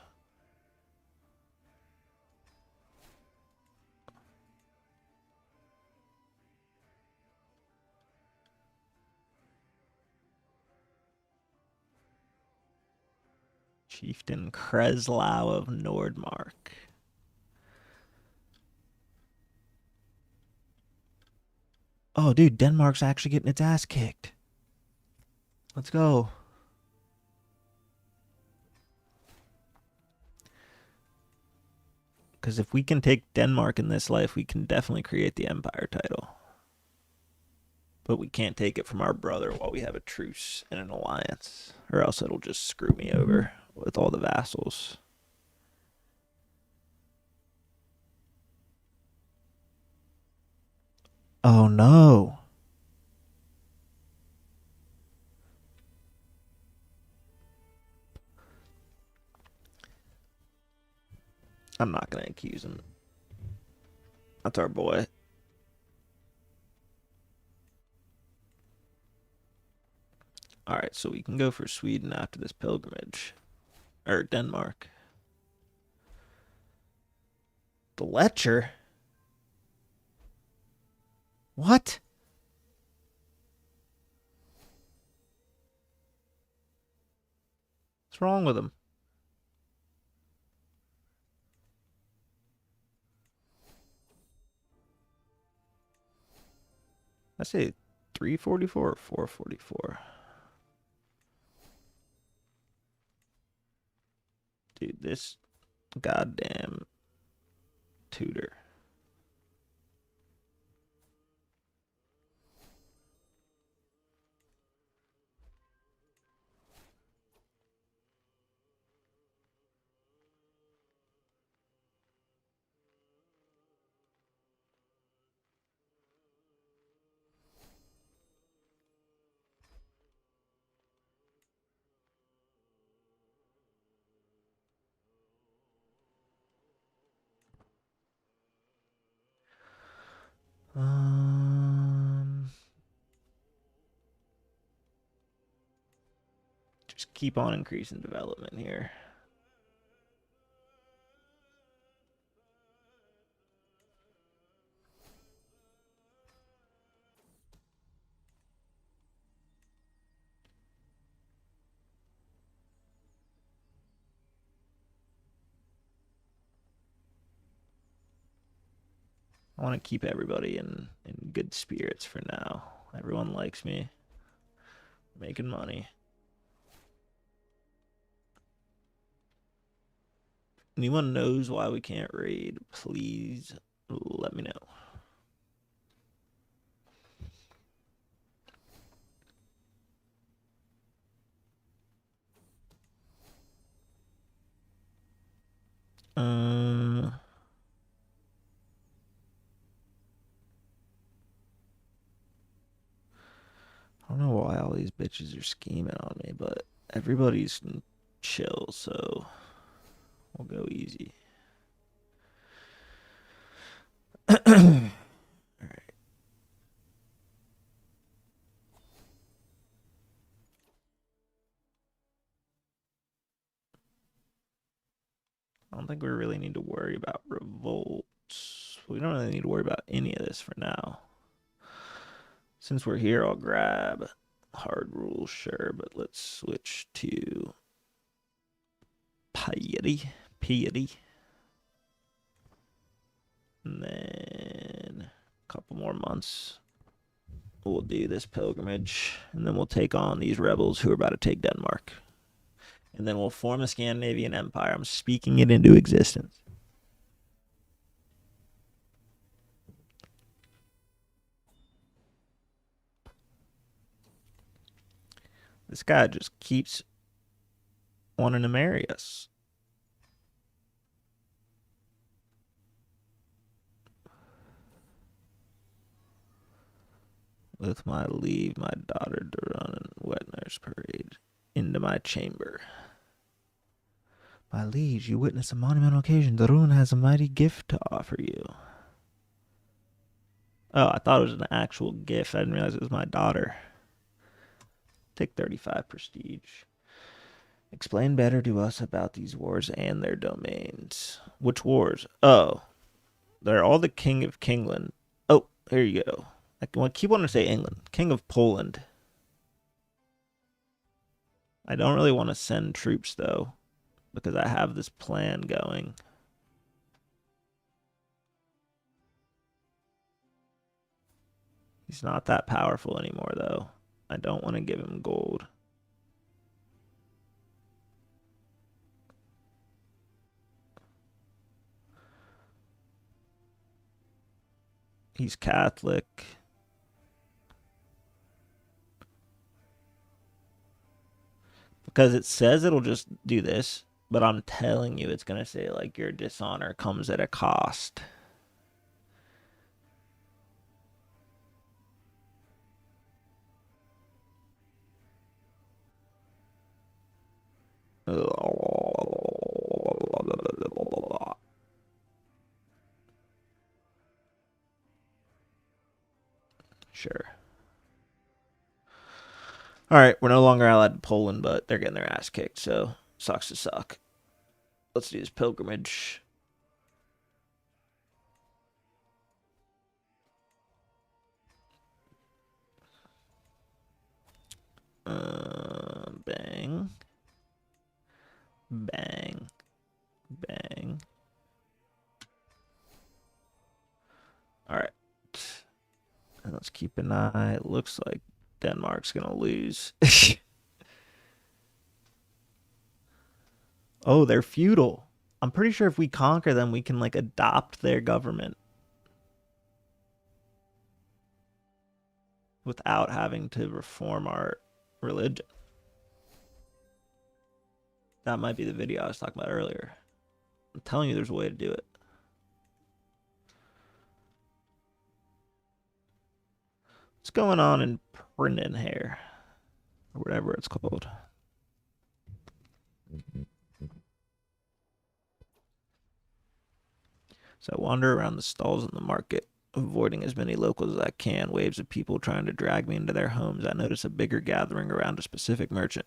Chieftain Kreslaw of Nordmark. Oh, dude, Denmark's actually getting its ass kicked. Let's go. Because if we can take Denmark in this life, we can definitely create the empire title. But we can't take it from our brother while we have a truce and an alliance. Or else it'll just screw me over with all the vassals. Oh no. I'm not going to accuse him. That's our boy. Alright, so we can go for Sweden after this pilgrimage. Or Denmark. The Letcher? What? What's wrong with him? I say 344 or 444. Dude, this goddamn tutor. Just keep on increasing development here. I want to keep everybody in good spirits for now. Everyone likes me. Making money. Anyone knows why we can't raid, please let me know. I don't know why all these bitches are scheming on me, but everybody's chill, so we'll go easy. All right. I don't think we really need to worry about revolts. We don't really need to worry about any of this for now. Since we're here, I'll grab hard rules, sure, but let's switch to piety. And then a couple more months, we'll do this pilgrimage, and then we'll take on these rebels who are about to take Denmark. And then we'll form a Scandinavian Empire. I'm speaking it into existence. This guy just keeps wanting to marry us. With my leave, my daughter to run a wet nurse parade into my chamber. My liege, you witness a monumental occasion. The rune has a mighty gift to offer you. Oh, I thought it was an actual gift. I didn't realize it was my daughter. Take 35 prestige. Explain better to us about these wars and their domains. Which wars? Oh, they're all the King of Kingland. Oh, here you go. I keep wanting to say England. King of Poland. I don't really want to send troops, though, because I have this plan going. He's not that powerful anymore, though. I don't want to give him gold. He's Catholic. Because it says it'll just do this, but I'm telling you, it's going to say, like, your dishonor comes at a cost. Sure. All right, we're no longer allied to Poland, but they're getting their ass kicked, so sucks to suck. Let's do this pilgrimage. Bang. Bang. Bang. All right. And let's keep an eye. It looks like Denmark's going to lose. Oh, they're feudal. I'm pretty sure if we conquer them, we can, like, adopt their government without having to reform our religion. That might be the video I was talking about earlier. I'm telling you, there's a way to do it. What's going on in Prinden here? Or whatever it's called. So I wander around the stalls in the market, avoiding as many locals as I can. Waves of people trying to drag me into their homes. I notice a bigger gathering around a specific merchant.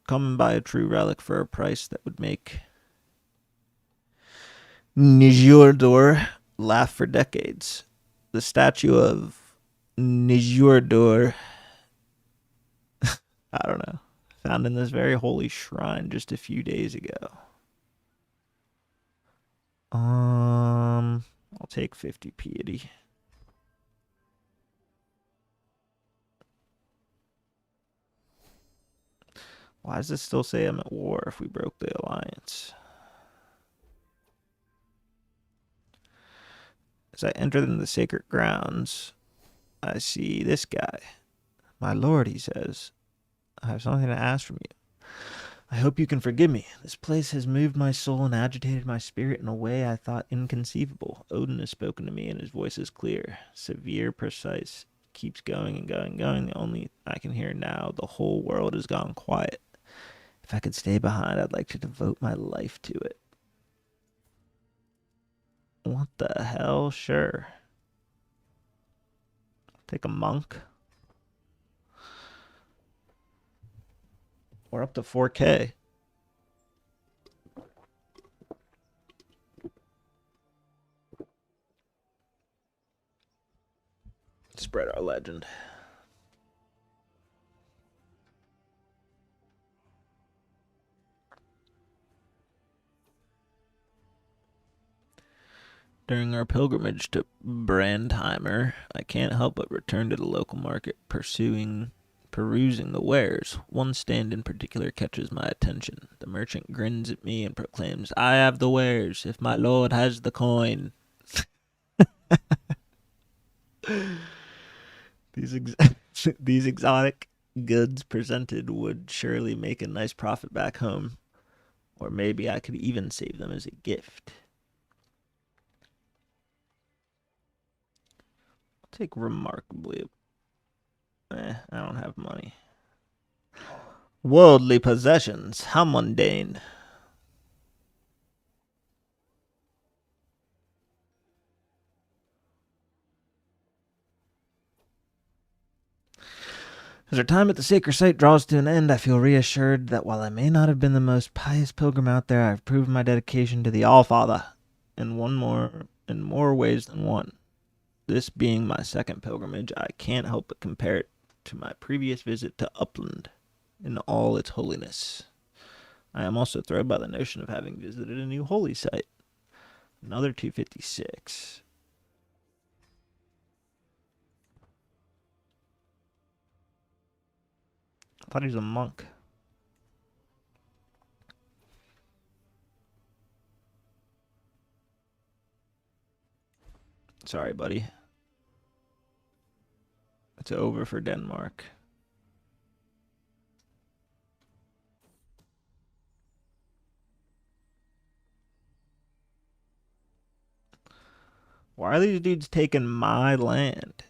Come and buy a true relic for a price that would make Noregr laugh for decades. The statue of Noregr, I don't know, found in this very holy shrine just a few days ago. I'll take 50 piety. Why does this still say I'm at war if we broke the alliance? As I enter in the sacred grounds, I see this guy. My lord, he says, I have something to ask from you. I hope you can forgive me. This place has moved my soul and agitated my spirit in a way I thought inconceivable. Odin has spoken to me, and his voice is clear, severe, precise. Keeps going and going and going. The only I can hear now, the whole world has gone quiet. If I could stay behind, I'd like to devote my life to it. What the hell? Sure. Take a monk. We're up to 4K. Spread our legend. During our pilgrimage to Brandheimer, I can't help but return to the local market, perusing the wares. One stand in particular catches my attention. The merchant grins at me and proclaims, I have the wares, if my lord has the coin. These exotic goods presented would surely make a nice profit back home. Or maybe I could even save them as a gift. I'll take remarkably. I don't have money. Worldly possessions. How mundane. As our time at the sacred site draws to an end, I feel reassured that while I may not have been the most pious pilgrim out there, I've proven my dedication to the Allfather in more ways than one. This being my second pilgrimage, I can't help but compare it to my previous visit to Upland in all its holiness. I am also thrilled by the notion of having visited a new holy site. Another 256. I thought he was a monk. Sorry, buddy. It's over for Denmark. Why are these dudes taking my land?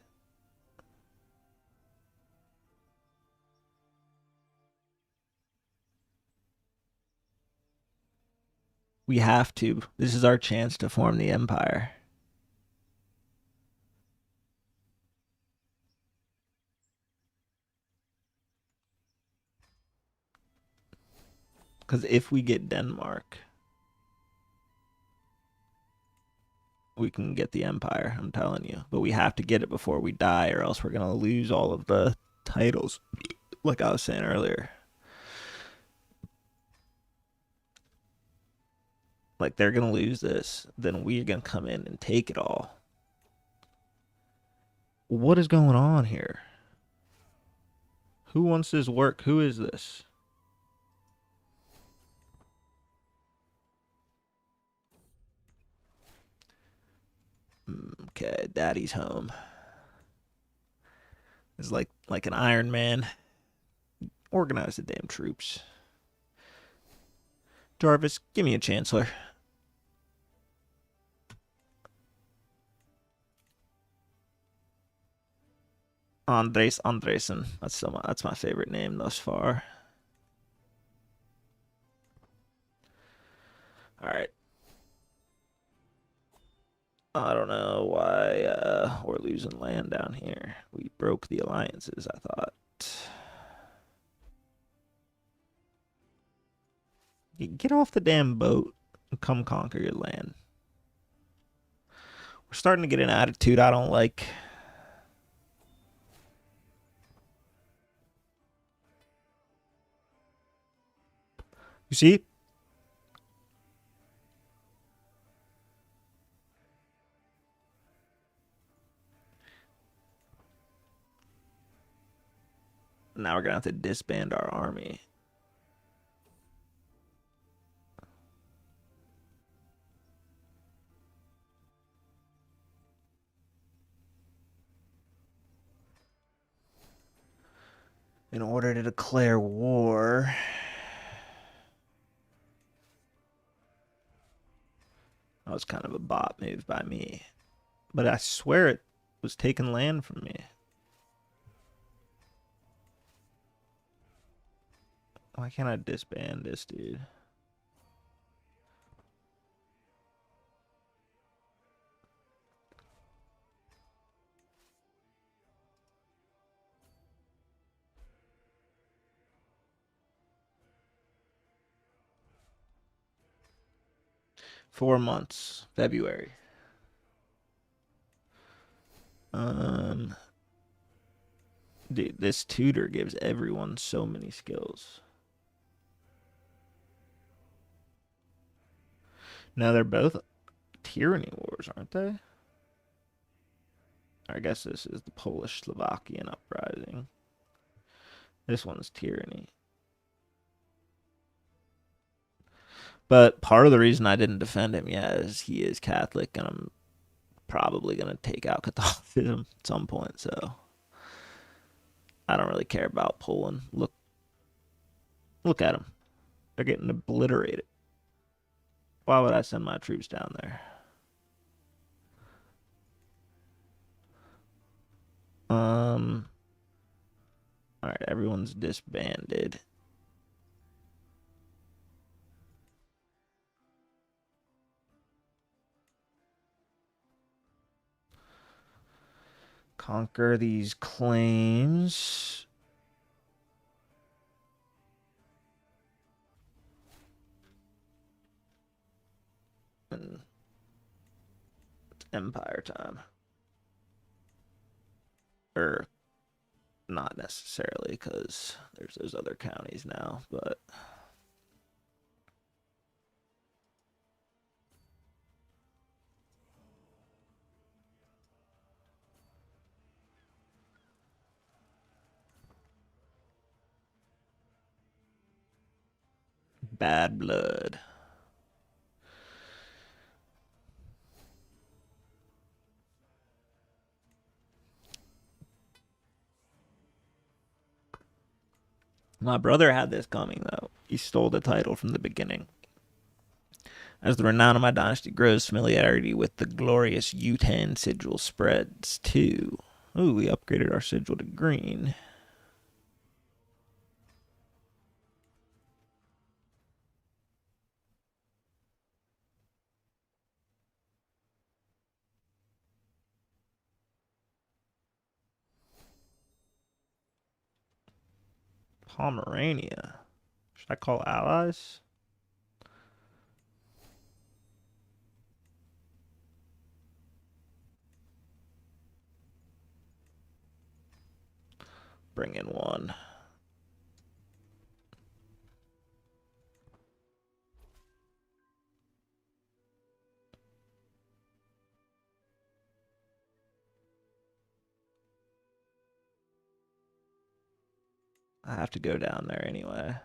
We have to. This is our chance to form the empire. Because if we get Denmark, we can get the empire, I'm telling you. But we have to get it before we die, or else we're going to lose all of the titles, like I was saying earlier. Like, they're going to lose this, then we're going to come in and take it all. What is going on here? Who wants this work? Who is this? Okay, daddy's home. It's like an Iron Man. Organize the damn troops. Jarvis, give me a chancellor. Andres Andresen. That's my favorite name thus far. All right. I don't know why we're losing land down here. We broke the alliances, I thought. Get off the damn boat and come conquer your land. We're starting to get an attitude I don't like. You see? Now we're going to have to disband our army. In order to declare war. That was kind of a bot move by me. But I swear it was taking land from me. Why can't I disband this dude? $4 months. February. Dude, this tutor gives everyone so many skills. Now they're both tyranny wars, aren't they? I guess this is the Polish-Slovakian uprising. This one's tyranny. But part of the reason I didn't defend him yet is he is Catholic, and I'm probably going to take out Catholicism at some point, so I don't really care about Poland. Look at them. They're getting obliterated. Why would I send my troops down there? All right, everyone's disbanded. Conquer these claims. And it's empire time. Or not necessarily, because there's those other counties now, but bad blood. My brother had this coming, though. He stole the title from the beginning. As the renown of my dynasty grows, familiarity with the glorious Utan sigil spreads, too. Ooh, we upgraded our sigil to green. Pomerania. Should I call allies? Bring in one. I have to go down there anyway.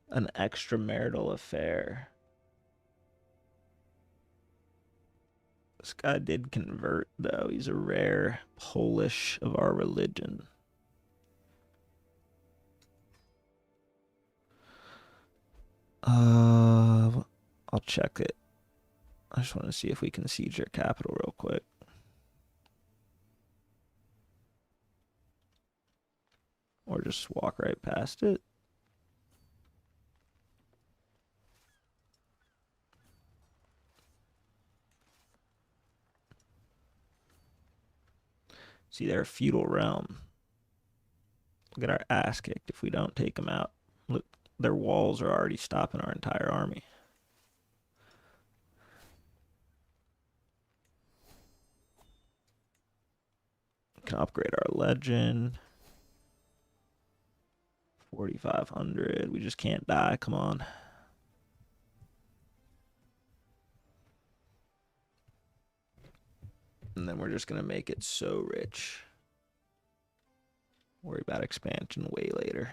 An extramarital affair. This guy did convert, though. He's a rare Polish of our religion. I'll check it. I just want to see if we can siege your capital real quick. Or just walk right past it. See, they're a feudal realm. We'll get our ass kicked if we don't take them out. Look, their walls are already stopping our entire army. We can upgrade our legend. 4,500. We just can't die. Come on. And then we're just going to make it so rich. Worry about expansion way later.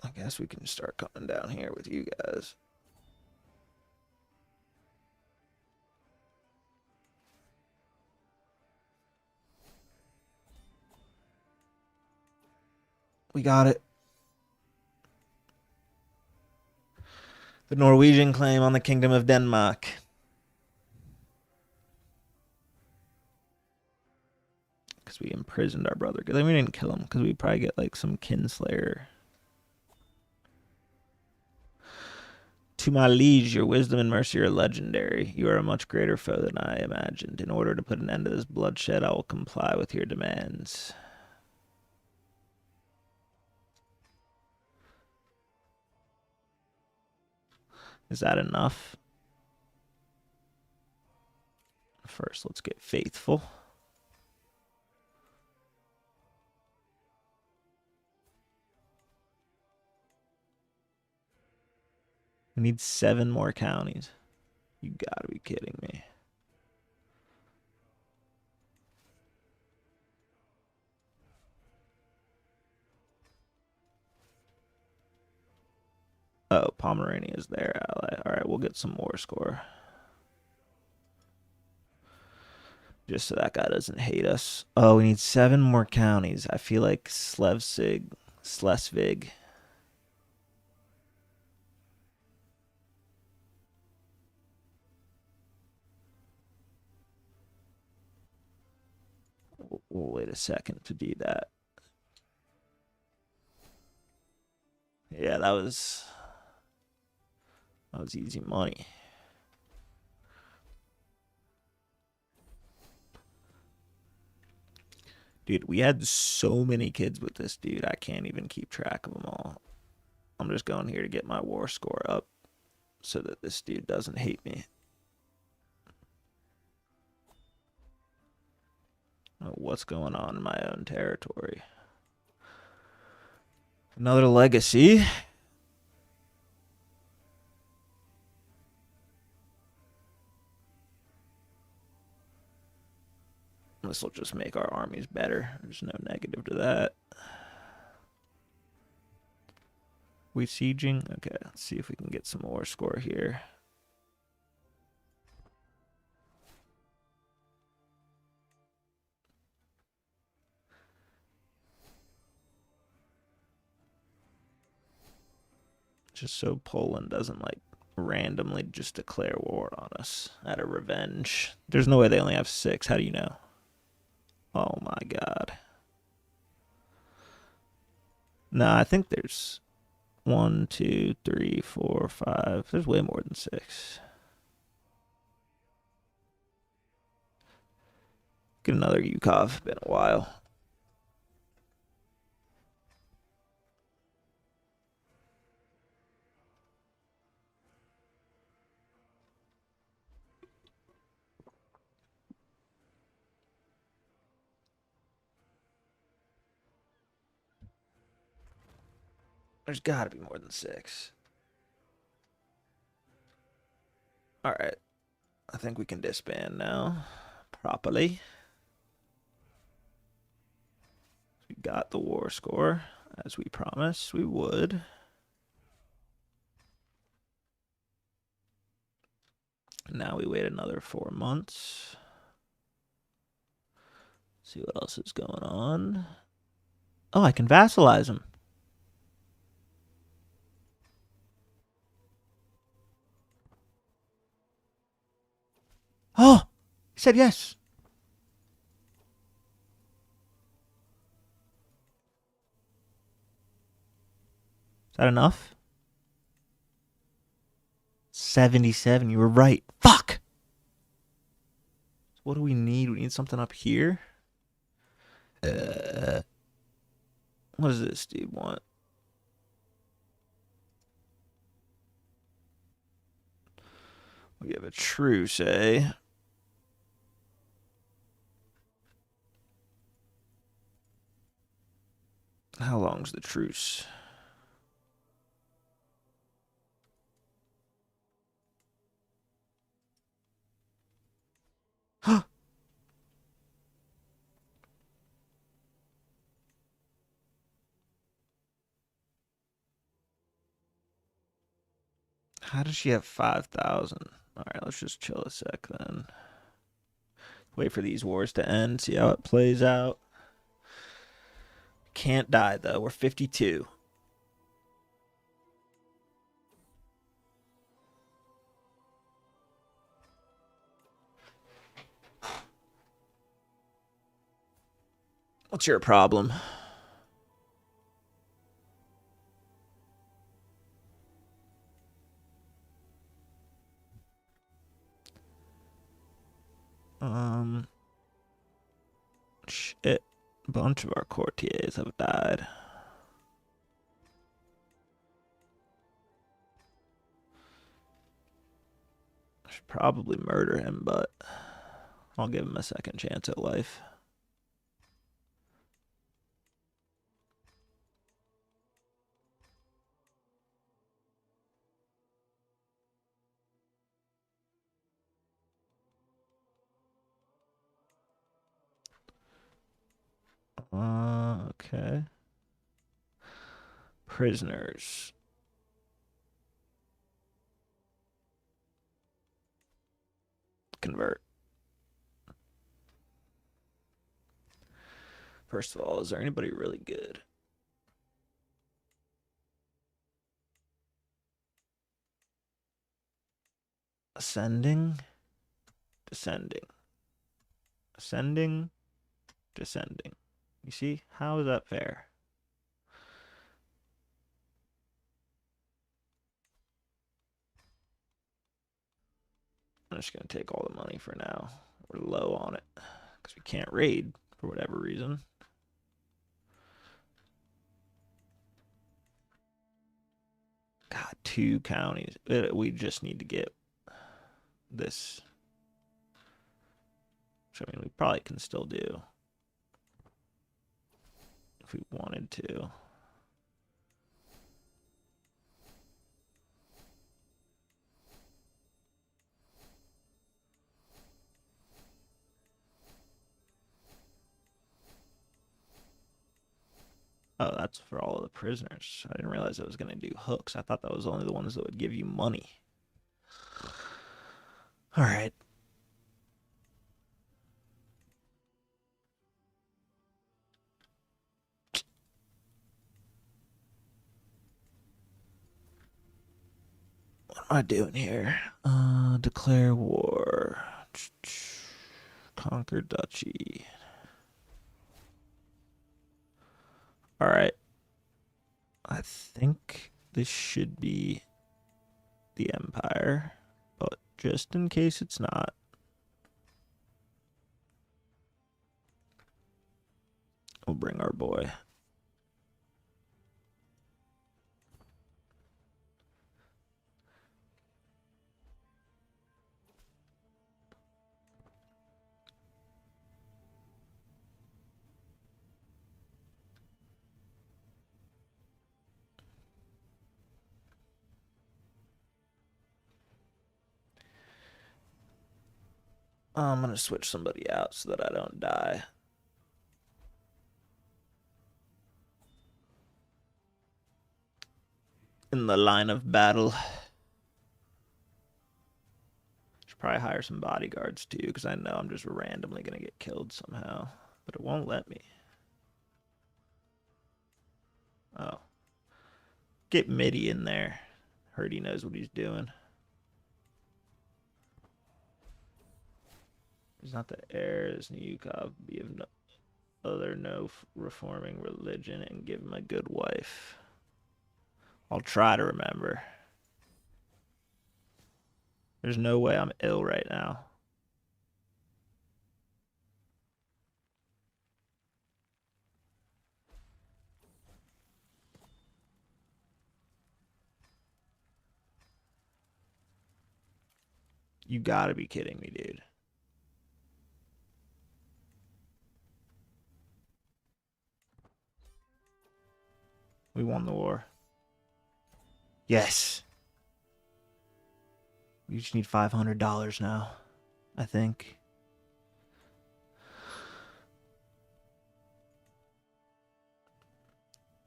I guess we can start coming down here with you guys. We got it. The Norwegian claim on the Kingdom of Denmark. Because we imprisoned our brother. Then we didn't kill him because we probably get like some kinslayer. To my liege, your wisdom and mercy are legendary. You are a much greater foe than I imagined. In order to put an end to this bloodshed, I will comply with your demands. Is that enough? First, let's get faithful. We need 7 more counties. You gotta be kidding me. Oh, Pomerania is their ally. All right, we'll get some more score. Just so that guy doesn't hate us. Oh, we need 7 more counties. I feel like Schleswig. We'll wait a second to do that. Yeah, that was easy money. Dude, we had so many kids with this dude. I can't even keep track of them all. I'm just going here to get my war score up so that this dude doesn't hate me. What's going on in my own territory? Another legacy. This will just make our armies better. There's no negative to that. We sieging? Okay, let's see if we can get some more score here. Just so Poland doesn't like randomly just declare war on us out of revenge. There's no way they only have 6. How do you know? Oh my god. No, I think there's 1, 2, 3, 4, 5. There's way more than 6. Get another Yukov. Been a while. There's got to be more than 6. All right. I think we can disband now properly. We got the war score as we promised we would. Now we wait another 4 months. See what else is going on. Oh, I can vassalize him. Oh, he said yes. Is that enough? 77. You were right. Fuck. What do we need? We need something up here. What does this dude want? We have a truce, eh? How long's the truce? Huh. How does she have 5,000? All right, let's just chill a sec then. Wait for these wars to end, see how it plays out. Can't die, though. We're 52. What's your problem? Shit. A bunch of our courtiers have died. I should probably murder him, but I'll give him a second chance at life. Okay. Prisoners. Convert. First of all, is there anybody really good? Ascending, descending, ascending, descending. You see? How is that fair? I'm just going to take all the money for now. We're low on it because we can't raid for whatever reason. God, 2 counties. We just need to get this. Which, I mean, we probably can still do. if we wanted to. Oh, that's for all of the prisoners. I didn't realize it was going to do hooks. I thought that was only the ones that would give you money. All right. What am I doing here? Declare war. Conquer duchy. All right. I think this should be the empire, but just in case it's not, we'll bring our boy. I'm going to switch somebody out so that I don't die. In the line of battle. Should probably hire some bodyguards too, because I know I'm just randomly going to get killed somehow. But it won't let me. Oh. Get Midi in there. Heard he knows what he's doing. He's not the heir, as Yukov be of no other no reforming religion, and give him a good wife. I'll try to remember. There's no way I'm ill right now. You gotta be kidding me, dude. We won the war. Yes. We just need $500 now, I think.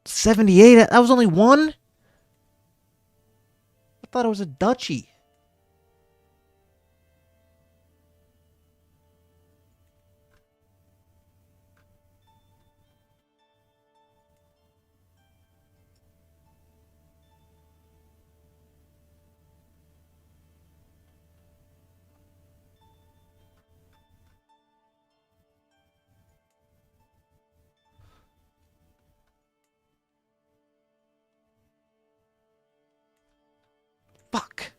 $78? That was only one? I thought it was a duchy. Fuck.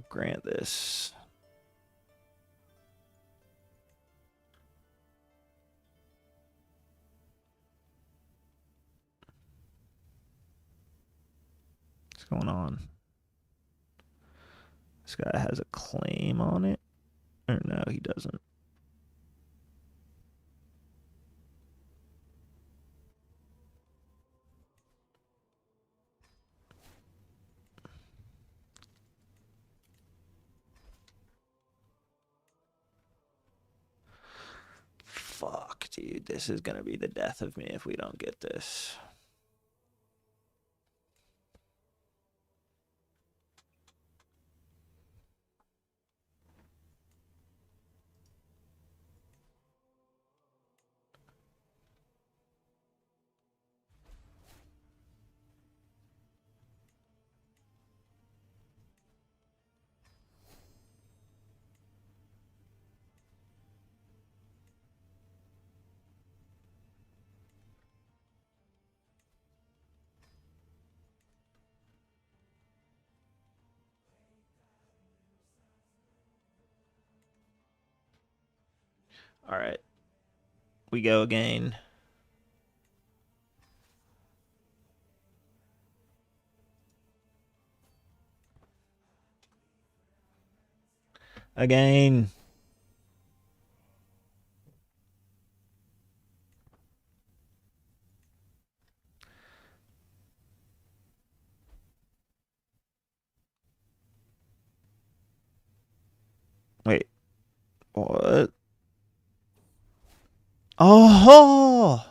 Grant this. What's going on? This guy has a claim on it? Or no, he doesn't. Fuck, dude. This is gonna be the death of me if we don't get this. All right. We go again. Again. Wait. What? Oh!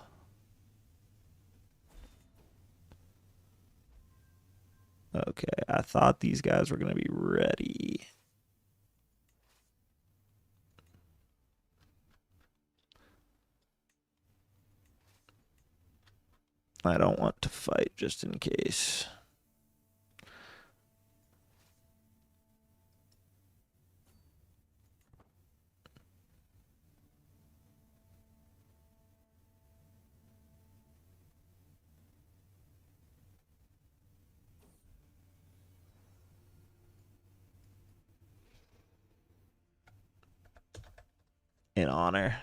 Okay, I thought these guys were going to be ready. I don't want to fight just in case. In honor.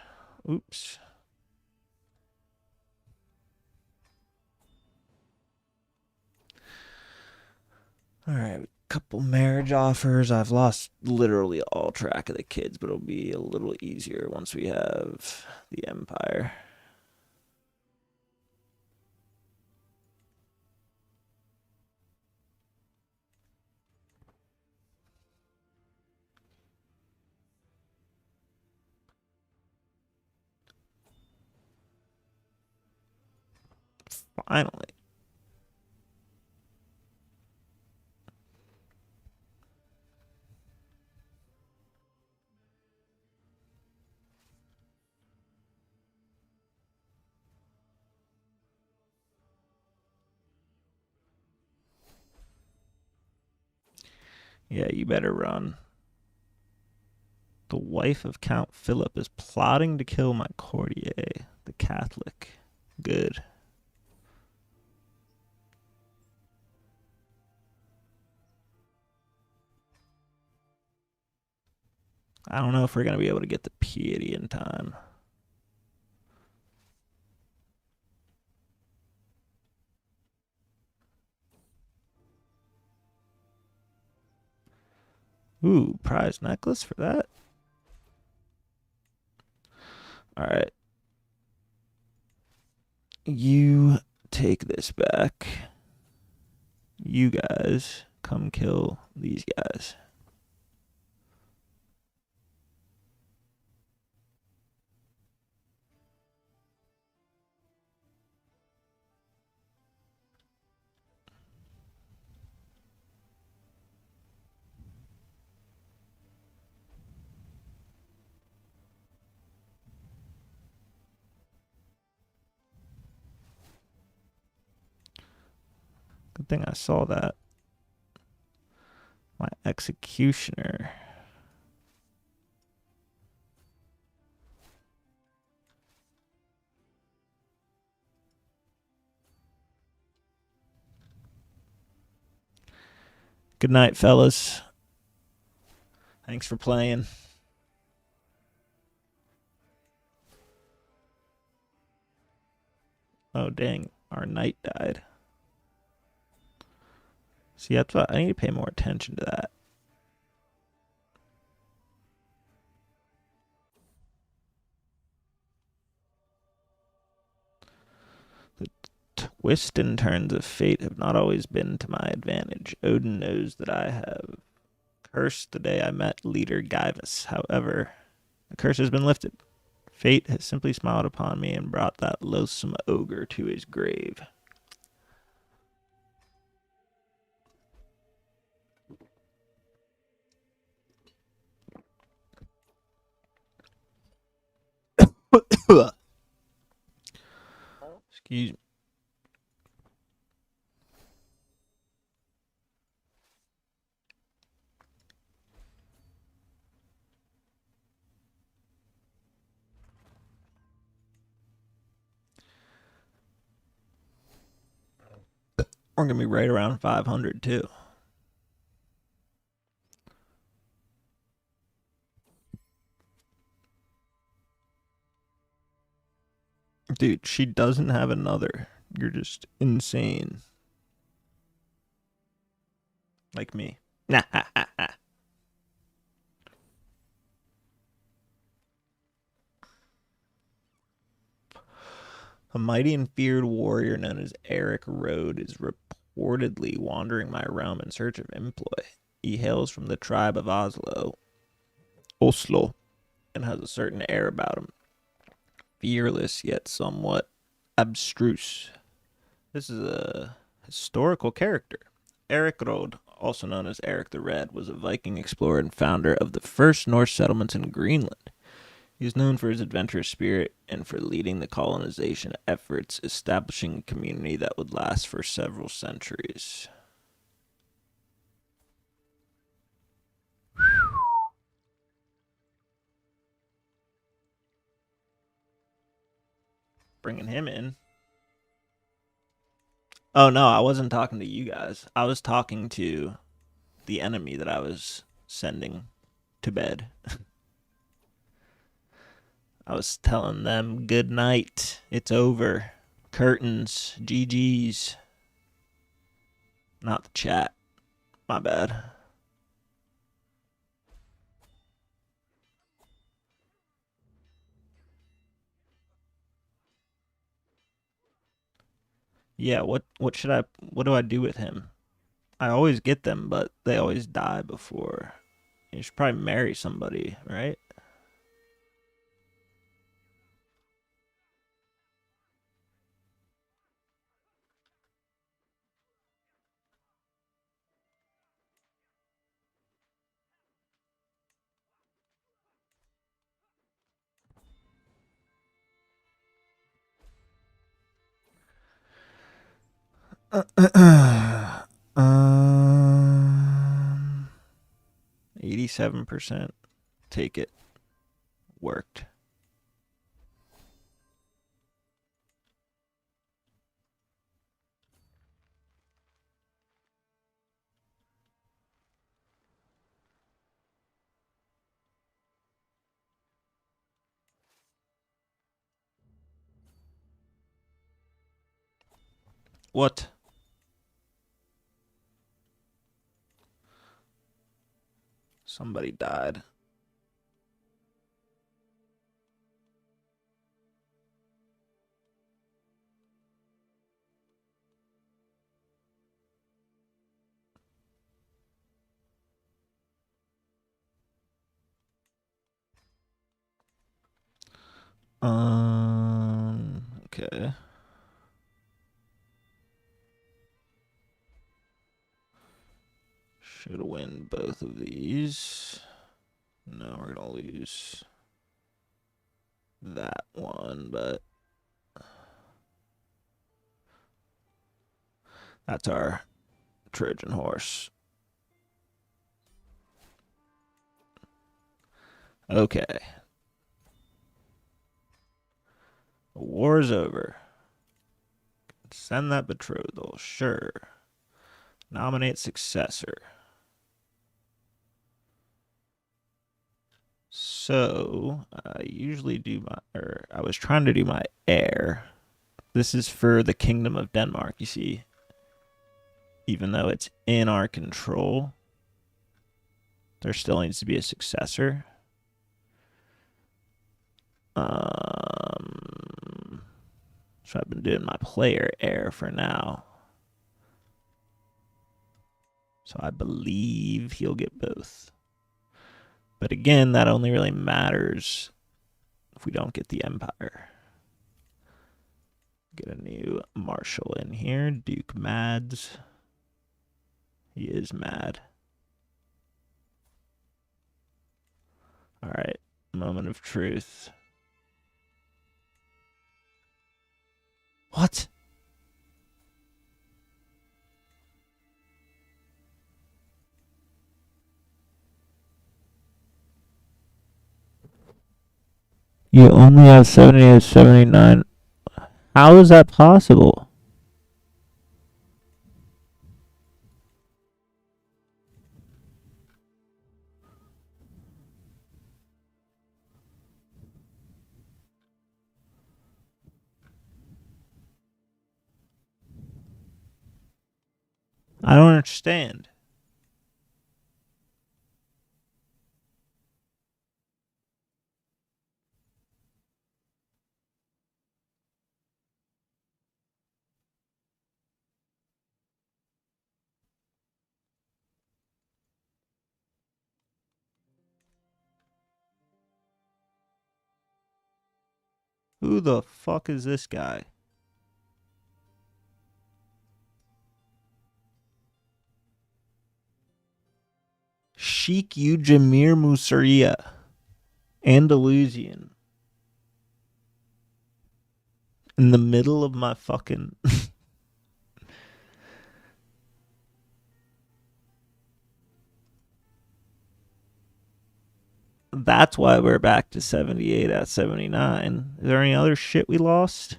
Oops. All right, couple marriage offers. I've lost literally all track of the kids, but it'll be a little easier once we have the empire. Finally. Yeah, you better run. The wife of Count Philip is plotting to kill my courtier, the Catholic. Good. I don't know if we're going to be able to get the piety in time. Ooh, prize necklace for that? All right. You take this back. You guys come kill these guys. Good thing I saw that. My executioner. Good night, fellas. Thanks for playing. Oh, dang. Our knight died. See, that's what I need to pay more attention to that. The twists and turns of fate have not always been to my advantage. Odin knows that I have cursed the day I met leader Gaius. However, the curse has been lifted. Fate has simply smiled upon me and brought that loathsome ogre to his grave. Excuse me. We're going to be right around 500 too. Dude, she doesn't have another. You're just insane. Like me. Nah. A mighty and feared warrior known as Eric Rode is reportedly wandering my realm in search of employ. He hails from the tribe of Oslo, and has a certain air about him. Fearless yet somewhat abstruse. This is a historical character. Eric Rode, also known as Eric the Red, was a Viking explorer and founder of the first Norse settlements in Greenland. He is known for his adventurous spirit and for leading the colonization efforts, establishing a community that would last for several centuries. Bringing him in. Oh no, I wasn't talking to you guys. I was talking to the enemy that I was sending to bed. I was telling them good night. It's over. Curtains. GG's. Not the chat. My bad. Yeah, what do I do with him? I always get them, but they always die before. You should probably marry somebody, right? um, 87%. Take it. Worked. What? Somebody died. Okay. Should win both of these. No, we're gonna lose that one, but that's our Trojan horse. Okay. The war is over. Send that betrothal. Sure. Nominate successor. So, I usually do I was trying to do my heir. This is for the Kingdom of Denmark, you see. Even though it's in our control, there still needs to be a successor. So I've been doing my player heir for now. So I believe he'll get both. But again, that only really matters if we don't get the Empire. Get a new Marshal in here. Duke Mads. He is mad. Alright. Moment of truth. What? You only have 78, 79. How is that possible? understand. Who the fuck is this guy? Sheikh Ujamir Musaria. Andalusian. In the middle of my fucking... That's why we're back to 78 at 79. Is there any other shit we lost?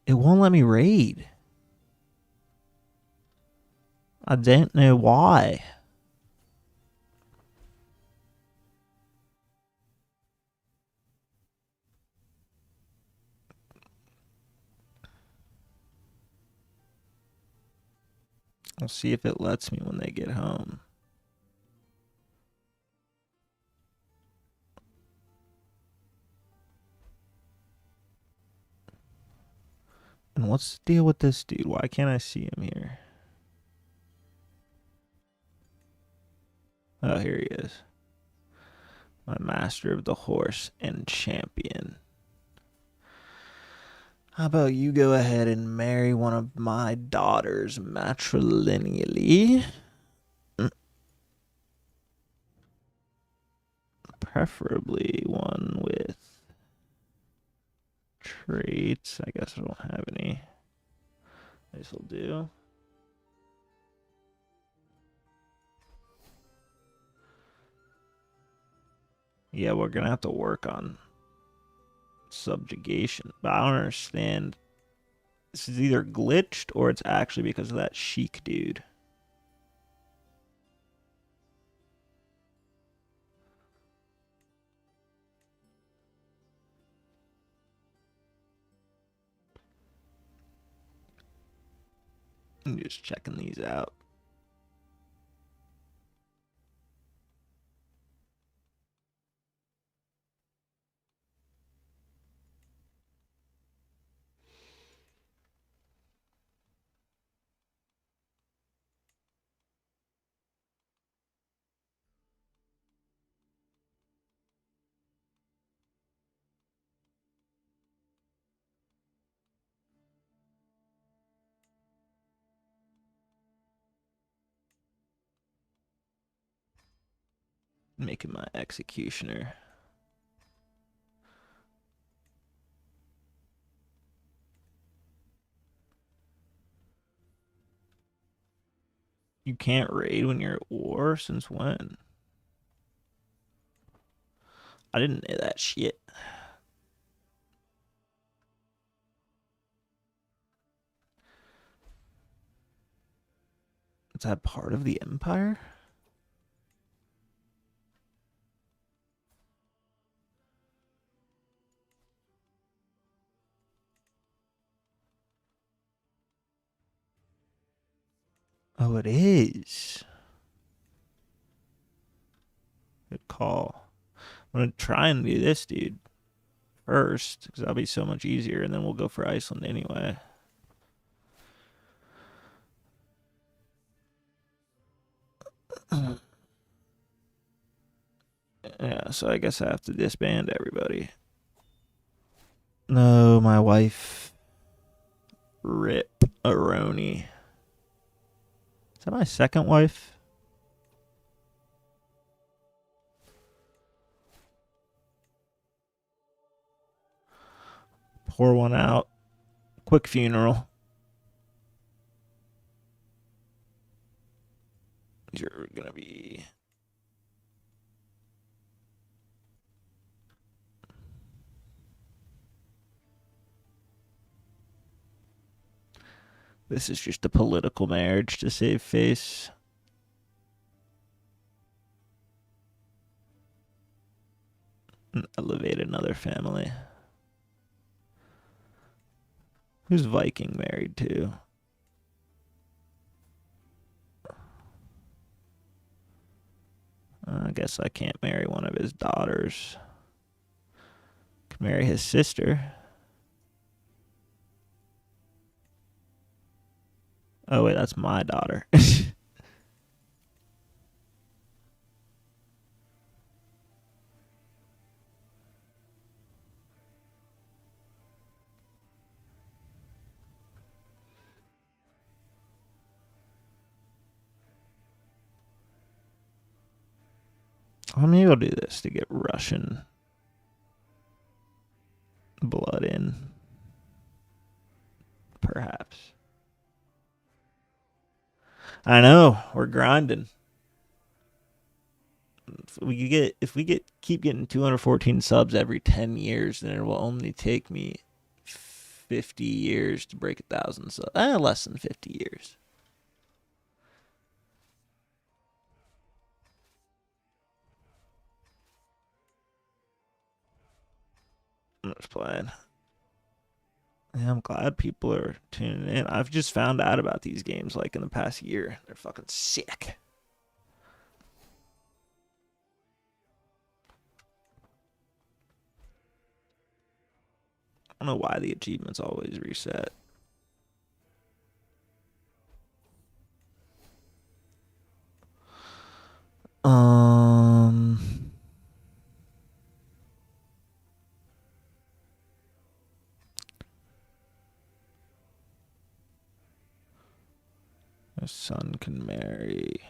It won't let me raid. I don't know why. I'll see if it lets me when they get home. And what's the deal with this dude? Why can't I see him here? Oh, here he is. My master of the horse and champion. How about you go ahead and marry one of my daughters matrilineally? Preferably one with traits. I guess I don't have any. This will do. Yeah, we're gonna have to work on subjugation, but I don't understand. This is either glitched or it's actually because of that Sheik dude. I'm just checking these out. Making my executioner. You can't raid when you're at war? Since when? I didn't know that shit. Is that part of the Empire? Oh, it is. Good call. I'm going to try and do this, dude, first, because that'll be so much easier, and then we'll go for Iceland anyway. Yeah, so I guess I have to disband everybody. No, my wife. Rip Aroni. Is that my second wife? Pour one out. Quick funeral. You're gonna be... This is just a political marriage to save face. And elevate another family. Who's Viking married to? I guess I can't marry one of his daughters. Can marry his sister. Oh, wait, that's my daughter. Maybe I'll do this to get Russian blood in. Perhaps. I know, we're grinding. If we keep getting 214 subs every 10 years, then it will only take me 50 years to break 1,000 subs. Less than 50 years. I'm just playing. Yeah, I'm glad people are tuning in. I've just found out about these games like in the past year. They're fucking sick. I don't know why the achievements always reset. My son can marry.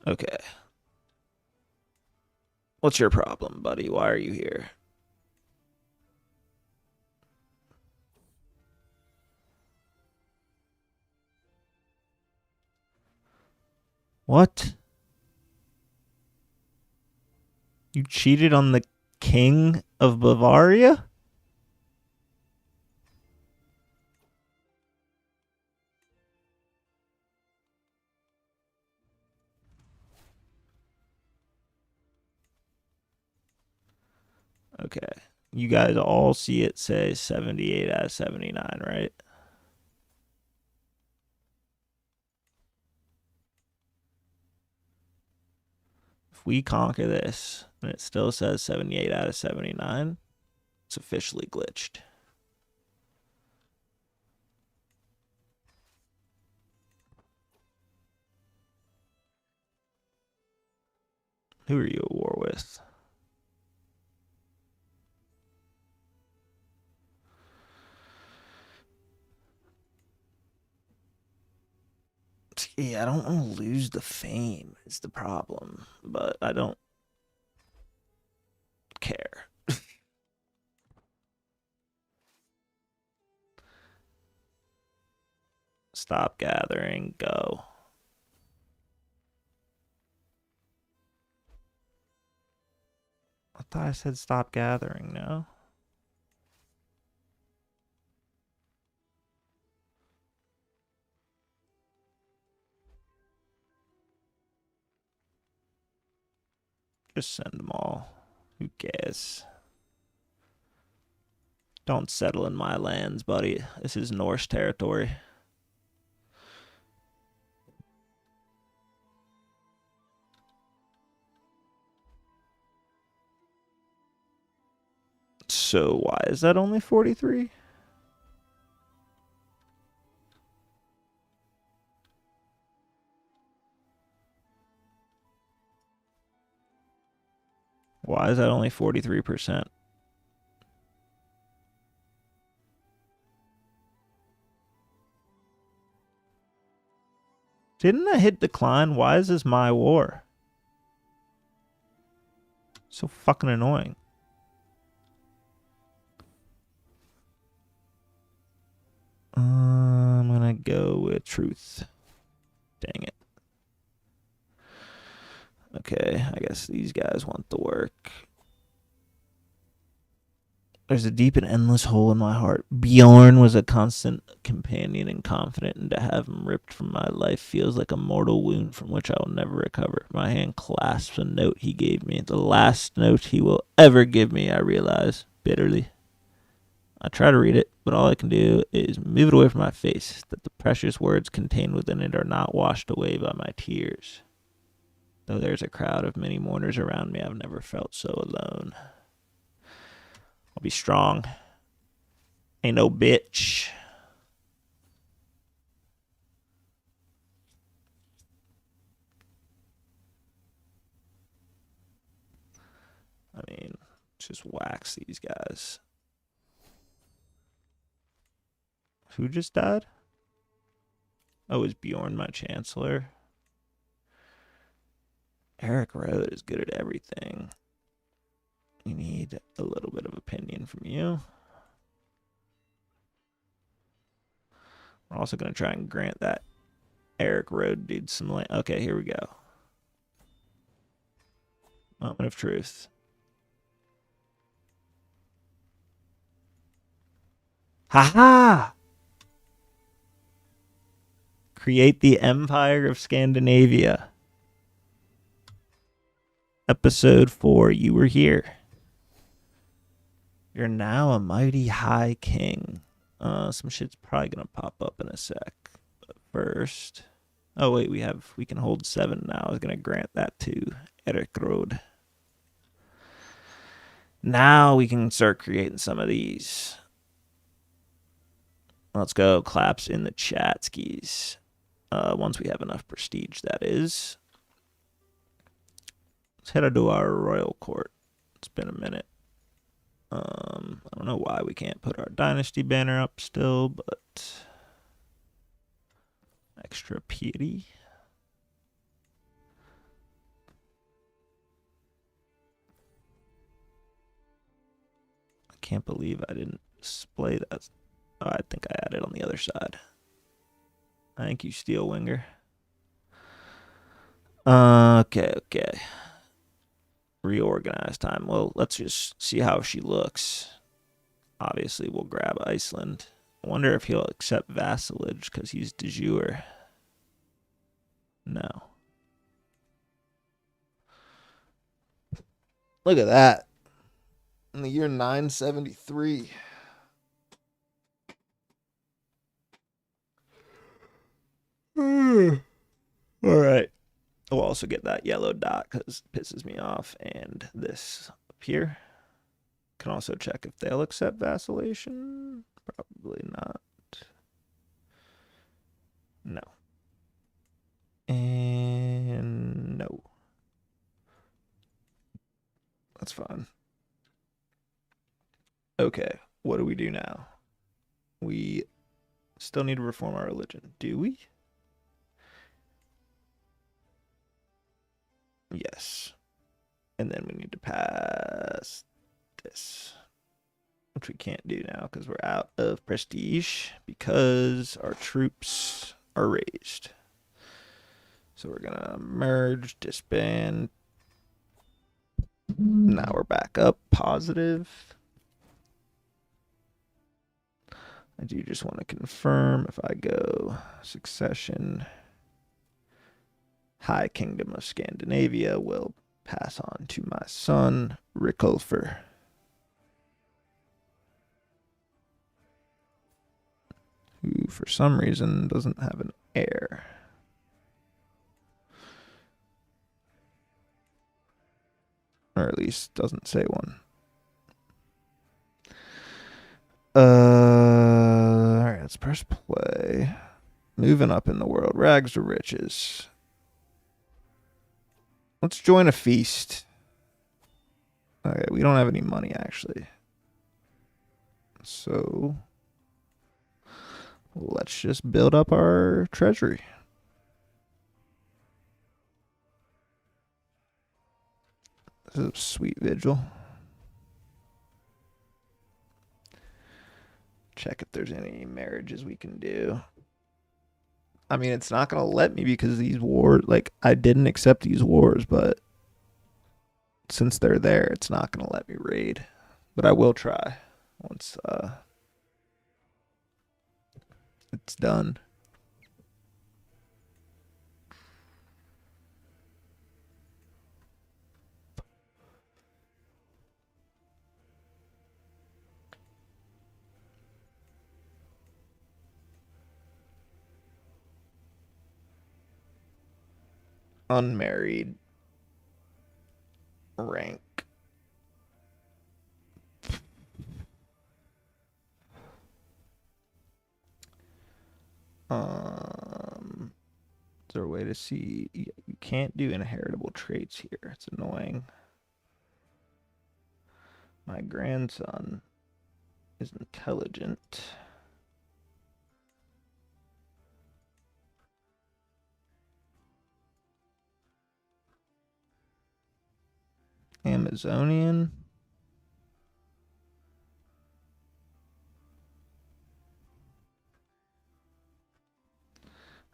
Okay. What's your problem, buddy? Why are you here? What? You cheated on the King of Bavaria? Okay. You guys all see it say 78 out of 79, right? If we conquer this and it still says 78 out of 79, it's officially glitched. Who are you at war with? Yeah, I don't want to lose the fame is the problem, but I don't care. Stop gathering, go. I thought I said stop gathering, no? Just send them all. Who cares? Don't settle in my lands, buddy. This is Norse territory. So why is that only 43? Why is that only 43%? Didn't I hit decline? Why is this my war? So fucking annoying. I'm gonna go with truth. Dang it. Okay, I guess these guys want the work. There's a deep and endless hole in my heart. Bjorn was a constant companion and confident, and to have him ripped from my life feels like a mortal wound from which I will never recover. My hand clasps a note he gave me, the last note he will ever give me, I realize, bitterly. I try to read it, but all I can do is move it away from my face, that the precious words contained within it are not washed away by my tears. Though there's a crowd of many mourners around me, I've never felt so alone. I'll be strong. Ain't no bitch. I mean, just wax these guys. Who just died? Oh, is Bjorn my chancellor? Eric Road is good at everything. We need a little bit of opinion from you. We're also going to try and grant that Eric Road dude some land. Okay, here we go. Moment of truth. Ha-ha! Create the Empire of Scandinavia. Episode 4, you were here. You're now a mighty high king. Some shit's probably gonna pop up in a sec. But first, oh wait, we can hold 7 now. I was gonna grant that to Eric Road. Now we can start creating some of these. Let's go. Claps in the chat skis. Once we have enough prestige, that is. Let's head to our royal court. It's been a minute. I don't know why we can't put our Dynasty banner up still, but extra piety. I can't believe I didn't display that. Oh, I think I added on the other side. Thank you, Steelwinger. Okay. Reorganize time. Well, let's just see how she looks. Obviously, we'll grab Iceland. I wonder if he'll accept vassalage because he's de jure. No. Look at that. In the year 973. All right. We'll also get that yellow dot because it pisses me off. And this up here. Can also check if they'll accept vacillation. Probably not. No. And no. That's fine. Okay, what do we do now? We still need to reform our religion. Do we? Yes. And then we need to pass this, which we can't do now because we're out of prestige because our troops are raised. So we're gonna merge, disband. Now we're back up positive. I do just want to confirm if I go succession, High Kingdom of Scandinavia will pass on to my son, Riculfer. Who, for some reason, doesn't have an heir. Or at least doesn't say one. Alright, let's press play. Moving up in the world. Rags to riches. Let's join a feast. Okay, we don't have any money, actually. So, let's just build up our treasury. This is a sweet vigil. Check if there's any marriages we can do. I mean, it's not going to let me because these wars, like, I didn't accept these wars, but since they're there, it's not going to let me raid. But I will try. once it's done. Unmarried rank. Is there a way to see? You can't do inheritable traits here. It's annoying. My grandson is intelligent. Amazonian.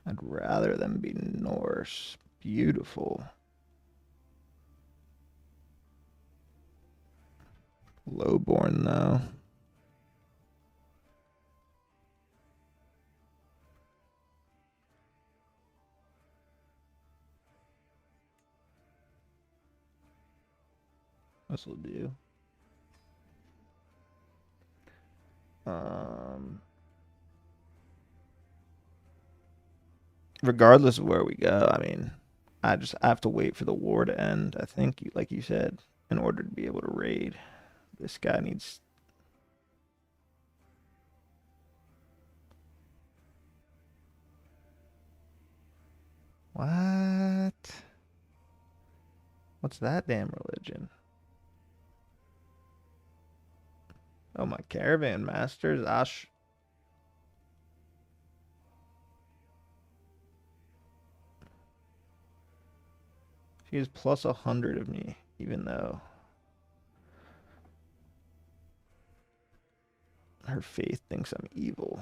I'd rather them be Norse. Beautiful. Lowborn, though. This will do. Regardless of where we go, I mean, I have to wait for the war to end. I think, like you said, in order to be able to raid, this guy needs. What? What's that damn religion? Oh, my caravan masters. She is plus 100 of me, even though her faith thinks I'm evil.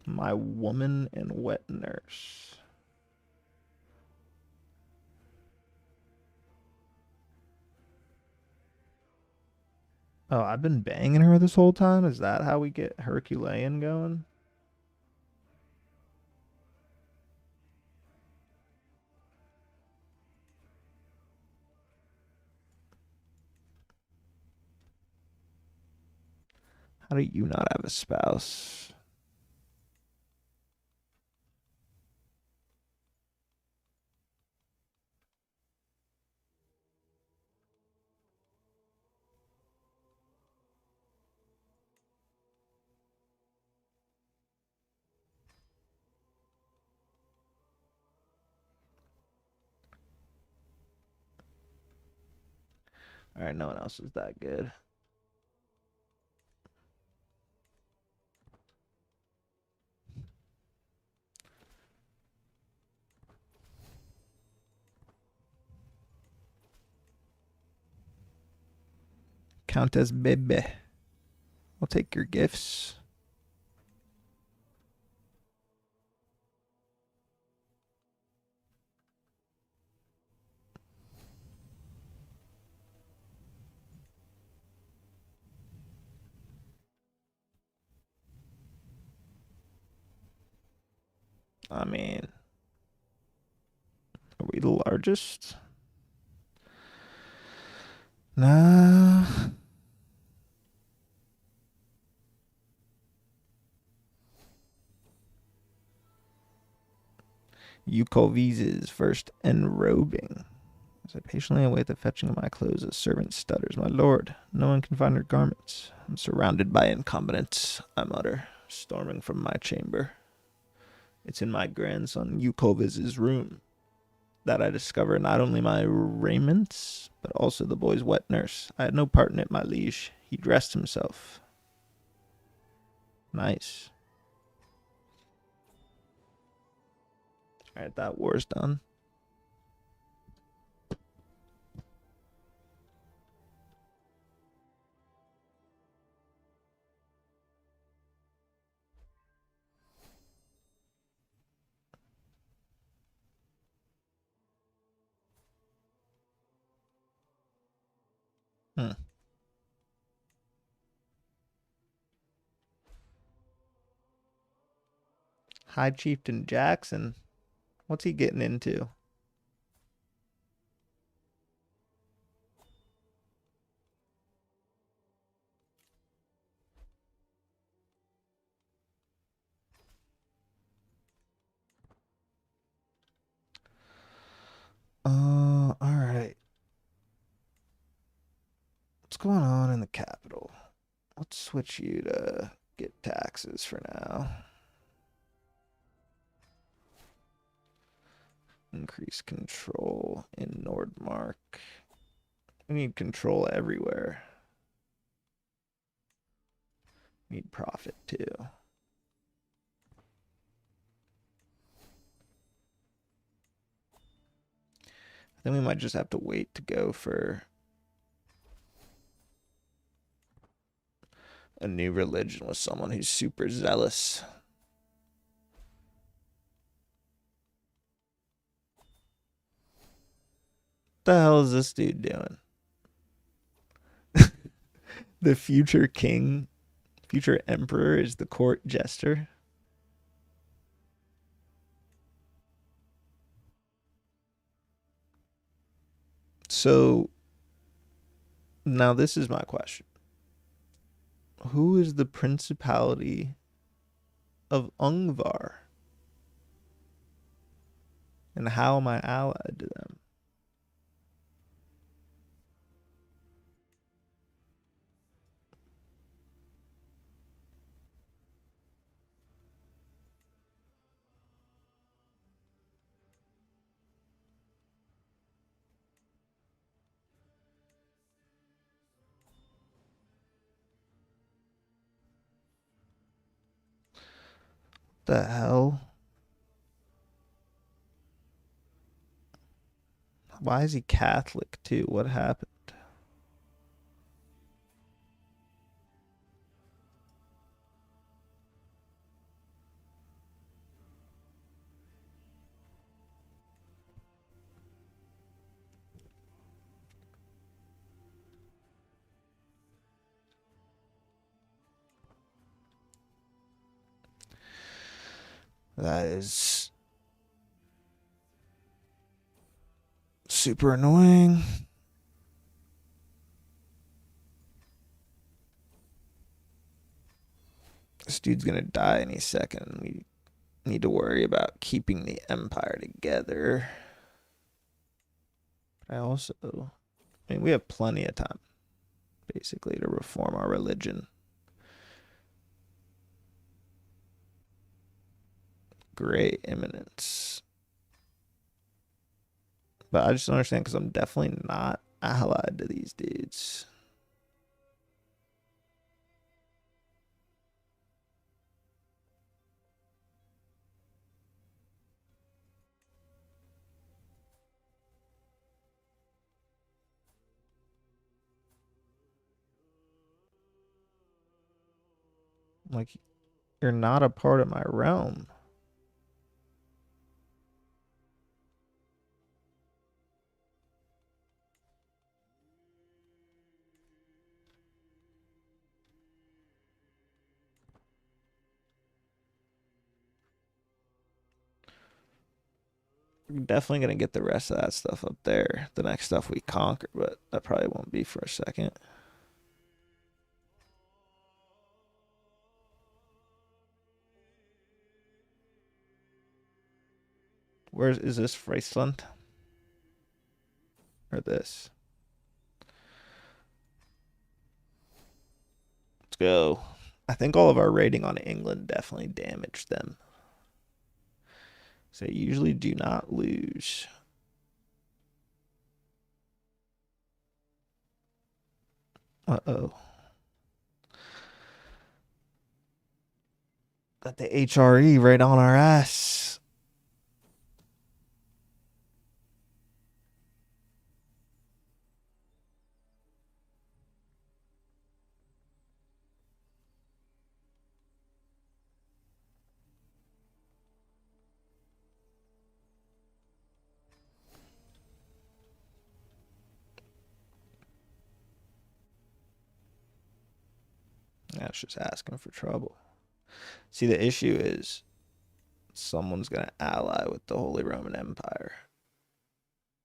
My woman and wet nurse. Oh, I've been banging her this whole time? Is that how we get Herculean going? How do you not have a spouse? All right, no one else is that good. Countess Bebe. I'll take your gifts. I mean, are we the largest? Nah. Yukovi's first enrobing. As I patiently await the fetching of my clothes, a servant stutters, "My lord, no one can find her garments. I'm surrounded by incompetents," I mutter, storming from my chamber. It's in my grandson Yukovi's room that I discover not only my raiments, but also the boy's wet nurse. I had no part in it, my liege. He dressed himself. Nice. Alright, that war's done. Hmm. High Chieftain Jackson. What's he getting into? All right. What's going on in the capital? Let's switch you to get taxes for now. Increase control in Nordmark. We need control everywhere. We need profit too. Then we might just have to wait to go for a new religion with someone who's super zealous. What the hell is this dude doing? The future king, future emperor is the court jester. So now this is my question. Who is the Principality of Ungvar? And how am I allied to them? The hell? Why is he Catholic too? What happened? That is super annoying. This dude's gonna die any second. We need to worry about keeping the empire together. I also, I mean, we have plenty of time, basically, to reform our religion. Great eminence. But I just don't understand because I'm definitely not allied to these dudes. Like, you're not a part of my realm. We're definitely going to get the rest of that stuff up there. The next stuff we conquer, but that probably won't be for a second. Where is this Friesland? Or this? Let's go. I think all of our raiding on England definitely damaged them. So they usually do not lose. Uh-oh. Got the HRE right on our ass. That's just asking for trouble. See, the issue is someone's going to ally with the Holy Roman Empire.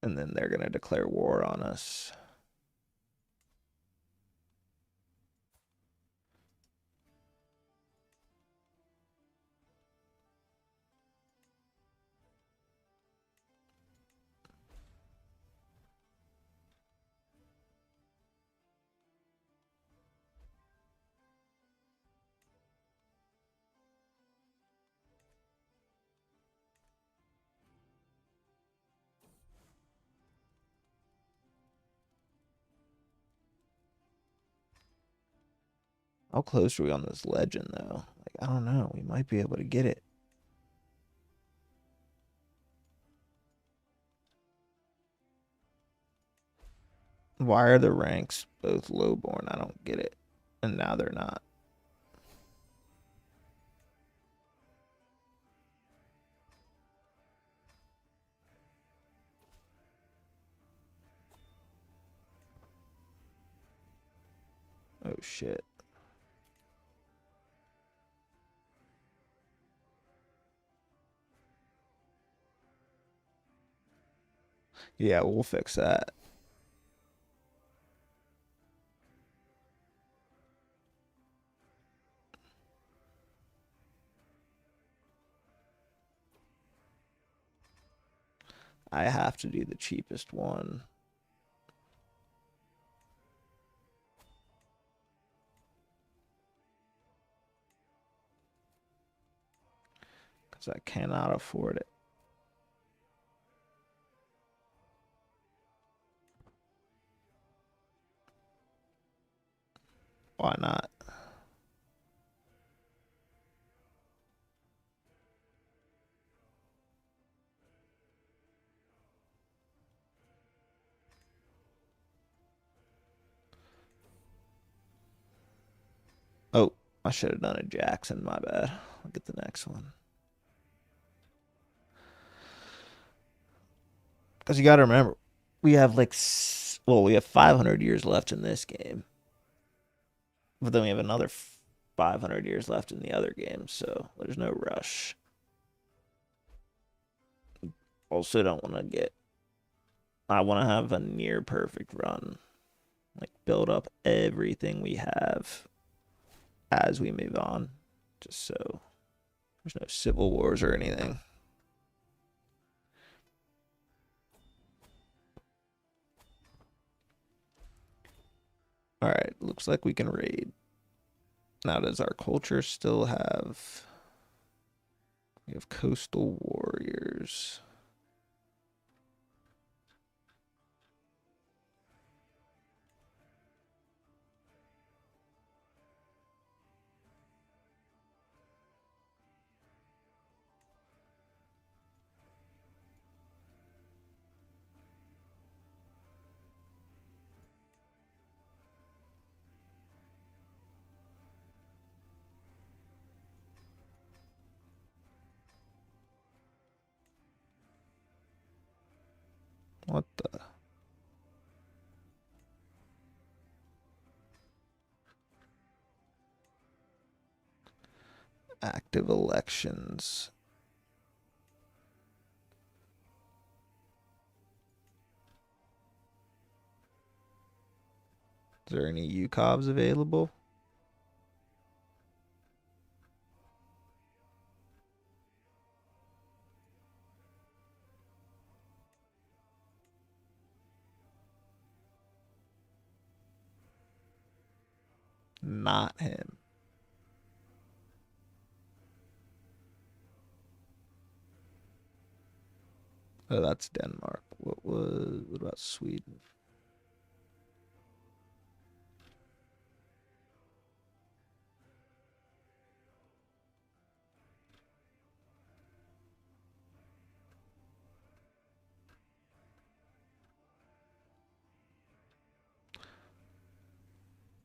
And then they're going to declare war on us. How close are we on this legend, though? Like, I don't know. We might be able to get it. Why are the ranks both lowborn? I don't get it. And now they're not. Oh, shit. Yeah, we'll fix that. I have to do the cheapest one. Because I cannot afford it. Why not? Oh, I should have done a Jackson. My bad. I'll get the next one. Because you got to remember, we have like, well, we have 500 years left in this game. But then we have another 500 years left in the other games, so there's no rush. Also, don't want to get. I want to have a near perfect run. Like, build up everything we have as we move on. Just so there's no civil wars or anything. Alright, looks like we can raid. Now, does our culture still have... We have coastal warriors. What the? Active elections. Is there any UCOVs available? Not him. Oh, that's Denmark. What about Sweden?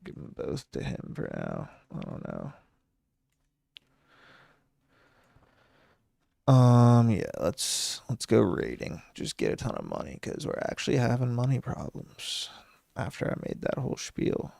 Give them both to him for now. I don't know. Yeah, let's go raiding. Just get a ton of money because we're actually having money problems after I made that whole spiel.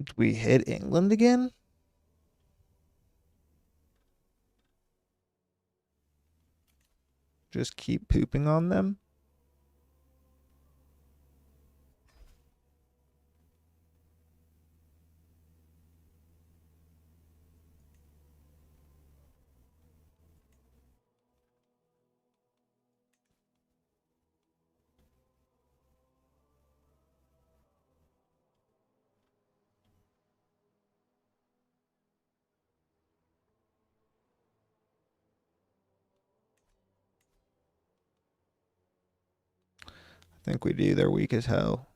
Did we hit England again? Just keep pooping on them? I think we do. They're weak as hell.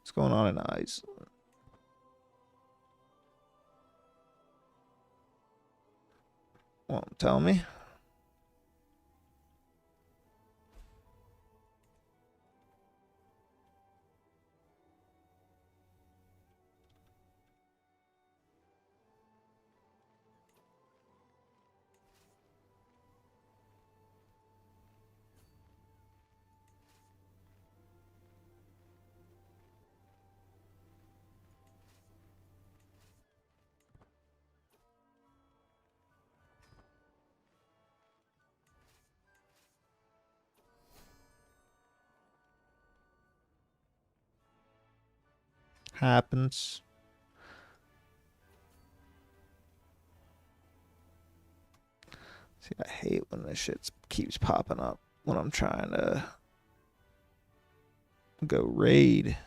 What's going on in Iceland? Won't tell me. Happens. See, I hate when this shit keeps popping up when I'm trying to go raid.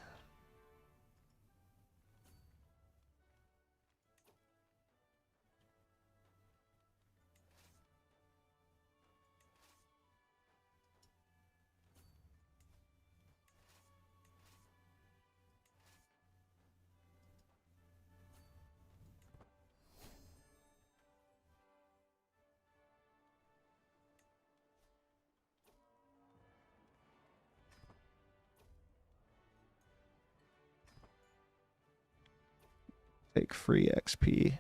Take free XP.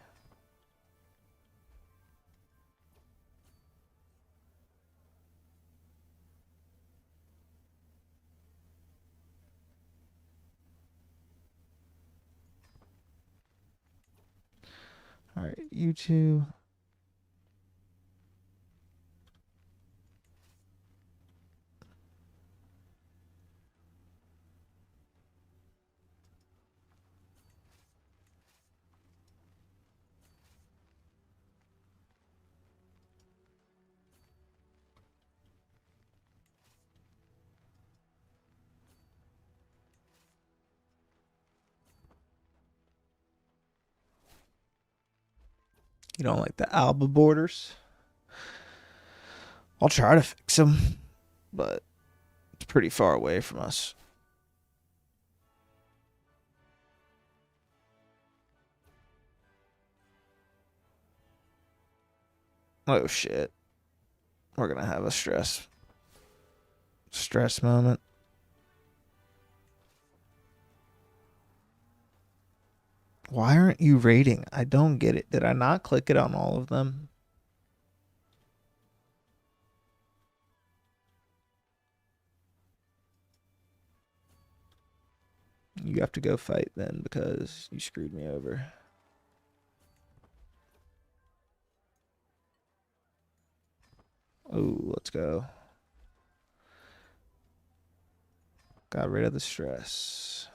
All right, you two. You don't like the Alba borders? I'll try to fix them, but it's pretty far away from us. Oh shit. We're gonna have a stress moment. Why aren't you rating? I don't get it. Did I not click it on all of them? You have to go fight then because you screwed me over. Oh, let's go. Got rid of the stress.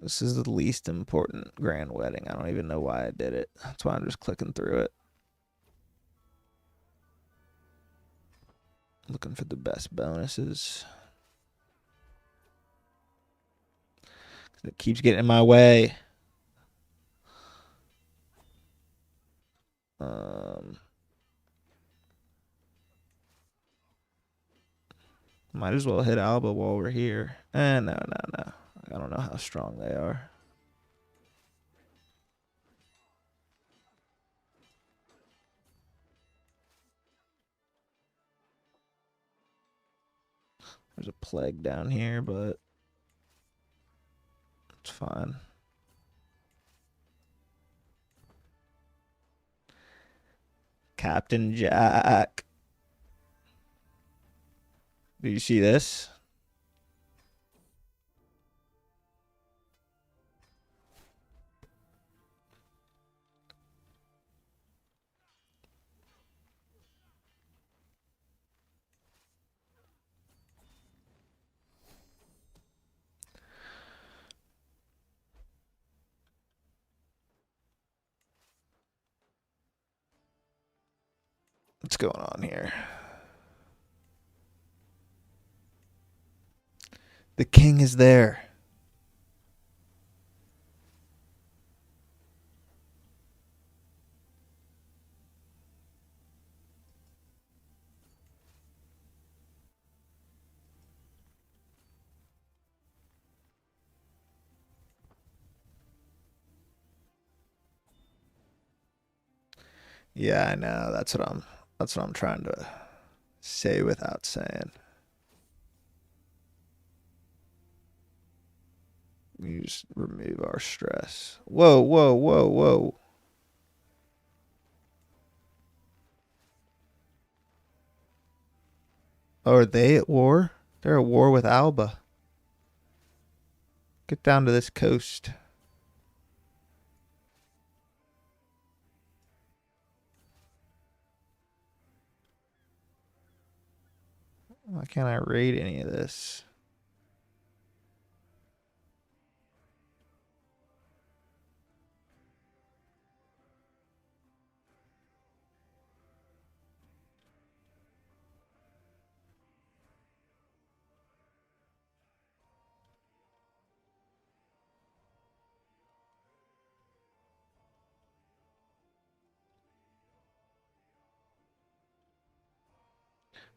This is the least important grand wedding. I don't even know why I did it. That's why I'm just clicking through it. Looking for the best bonuses. It keeps getting in my way. Might as well hit Alba while we're here. No. I don't know how strong they are. There's a plague down here, but it's fine. Captain Jack. Do you see this? What's going on here? The king is there. Yeah, I know. That's what I'm trying to say without saying. We just remove our stress. Whoa, whoa, whoa, whoa. Oh, are they at war? They're at war with Alba. Get down to this coast. Why can't I raid any of this?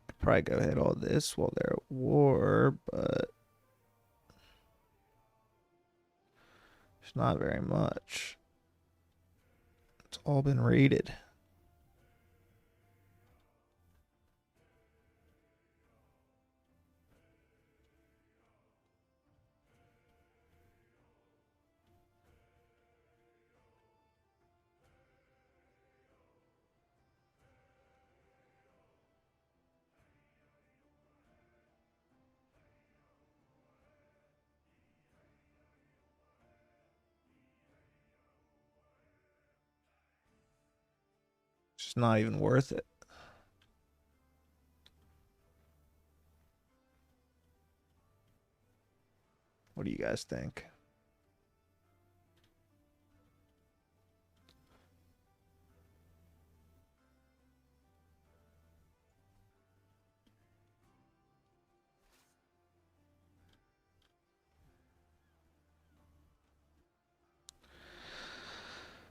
Could probably go hit all this while they're at war, but it's not very much. It's all been raided. It's not even worth it. What do you guys think?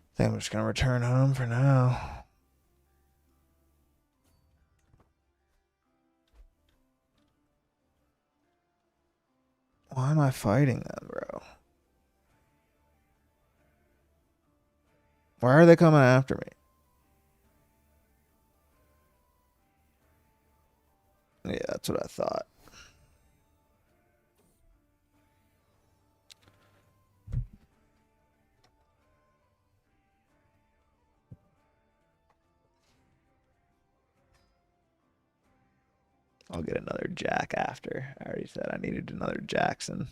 I think I'm just gonna return home for now. Why am I fighting them, bro? Why are they coming after me? Yeah, that's what I thought. I'll get another Jack after. I already said I needed another Jackson.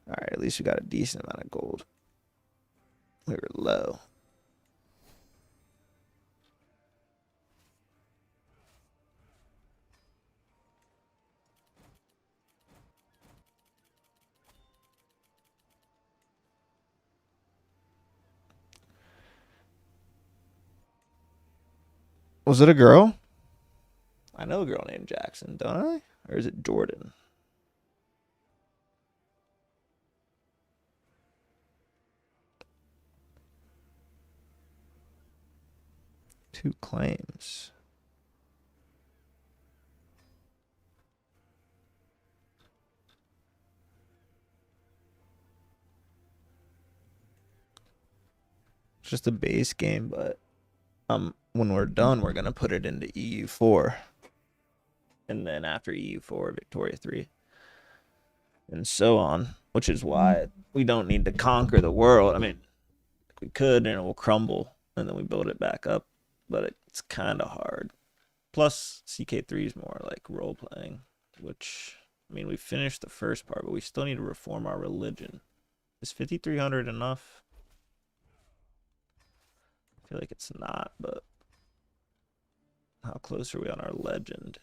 Alright, at least we got a decent amount of gold. We were low. Was it a girl? I know a girl named Jackson, don't I? Or is it Jordan? Two claims. It's just a base game, but when we're done, we're gonna put it into EU4. and then after EU4, Victoria 3, and so on, which is why we don't need to conquer the world. I mean, we could, and it will crumble, and then we build it back up, but it's kind of hard. Plus, CK3 is more like role-playing, which, I mean, we finished the first part, but we still need to reform our religion. Is 5,300 enough? I feel like it's not, but how close are we on our legend?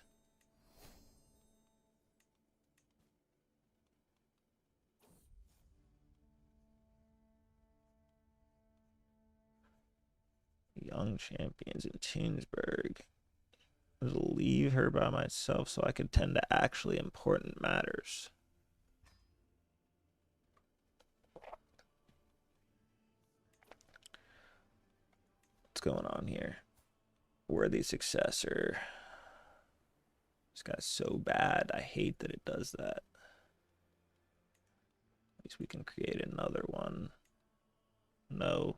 Young champions in Tunesburg. I'll leave her by myself so I could tend to actually important matters. What's going on here? Worthy successor. This guy's so bad. I hate that it does that. At least we can create another one. No.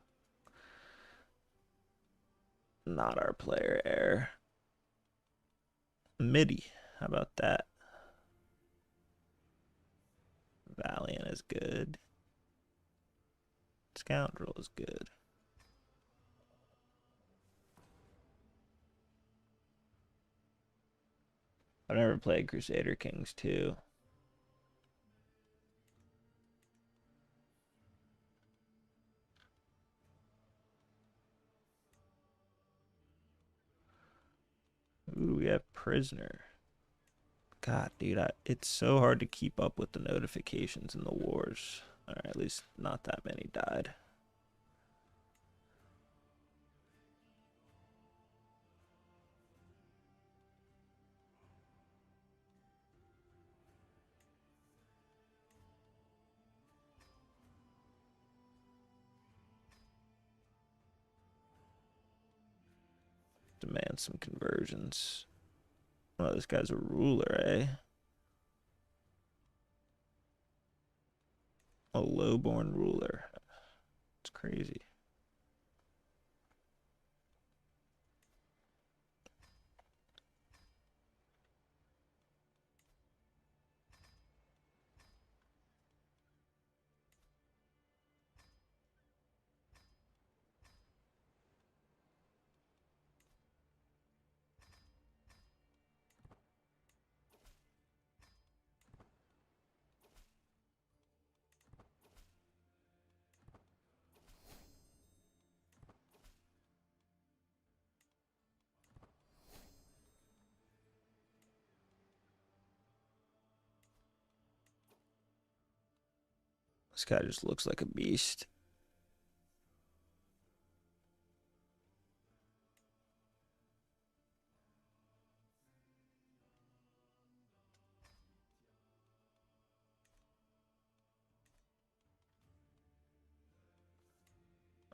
Not our player heir. MIDI. How about that? Valiant is good. Scoundrel is good. I've never played Crusader Kings 2. Ooh, we have prisoner. God, dude, it's so hard to keep up with the notifications in the wars. Alright, at least not that many died. Demand some conversions. Oh, this guy's a ruler, eh? A lowborn ruler. It's crazy. This guy just looks like a beast.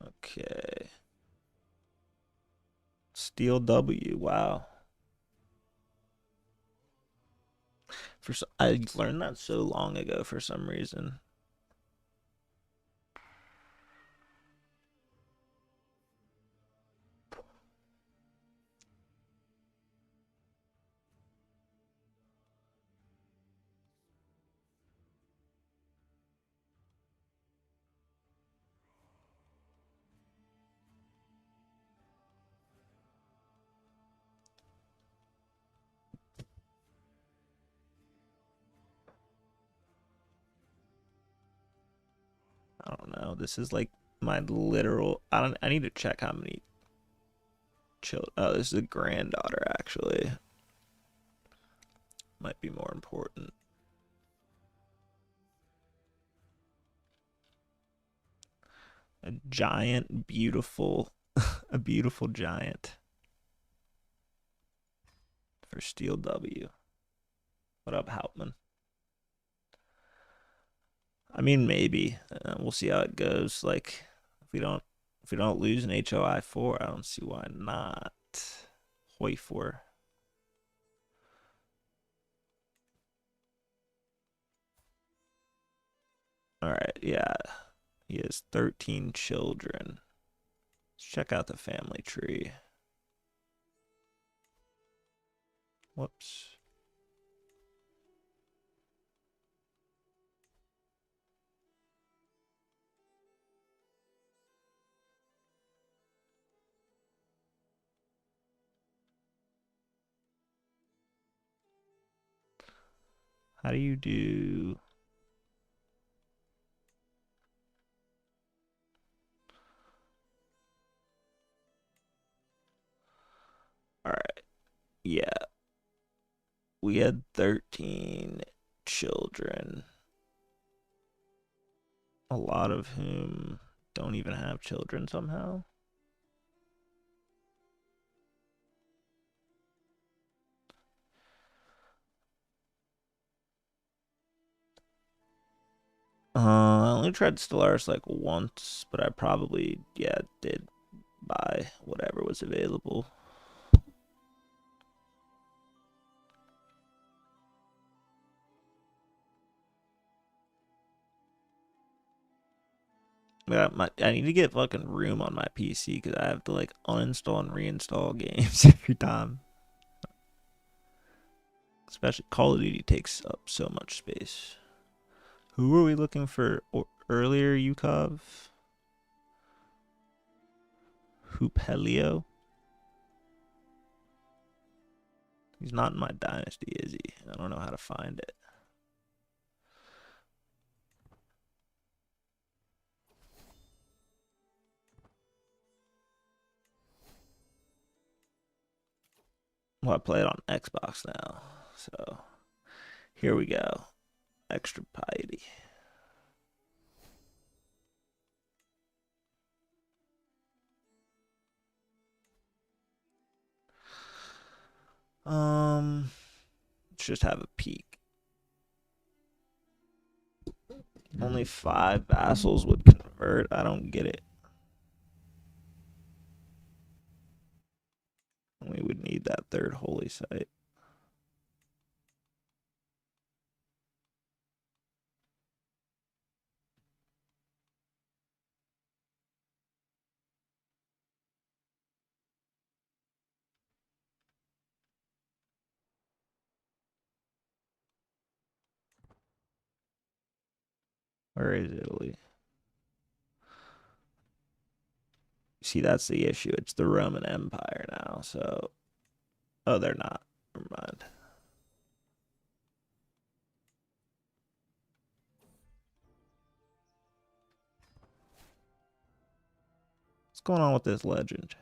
Okay. Steel W. Wow. I learned that so long ago for some reason. I don't know. This is like my literal. I need to check how many children. Oh, this is a granddaughter actually. Might be more important. A giant, beautiful, a beautiful giant for Steel W. What up, Hauptmann? I mean, maybe we'll see how it goes. Like, if we don't lose an HOI4, I don't see why not. HOI4. All right, yeah, he has 13 children. Let's check out the family tree. Whoops. How do you do... Alright, yeah. We had 13 children, a lot of whom don't even have children somehow. I only tried Stellaris like once, but I probably, yeah, did buy whatever was available. Yeah, I need to get fucking room on my PC because I have to like uninstall and reinstall games every time. Especially Call of Duty takes up so much space. Who were we looking for earlier, Yukov? Hoopelio? He's not in my dynasty, is he? I don't know how to find it. Well, I play it on Xbox now, so here we go. Extra piety. Let's just have a peek. Only 5 vassals would convert. I don't get it. We would need that 3rd holy site. Where is Italy? See, that's the issue. It's the Roman Empire now, so... Oh, they're not. Never mind. What's going on with this legend?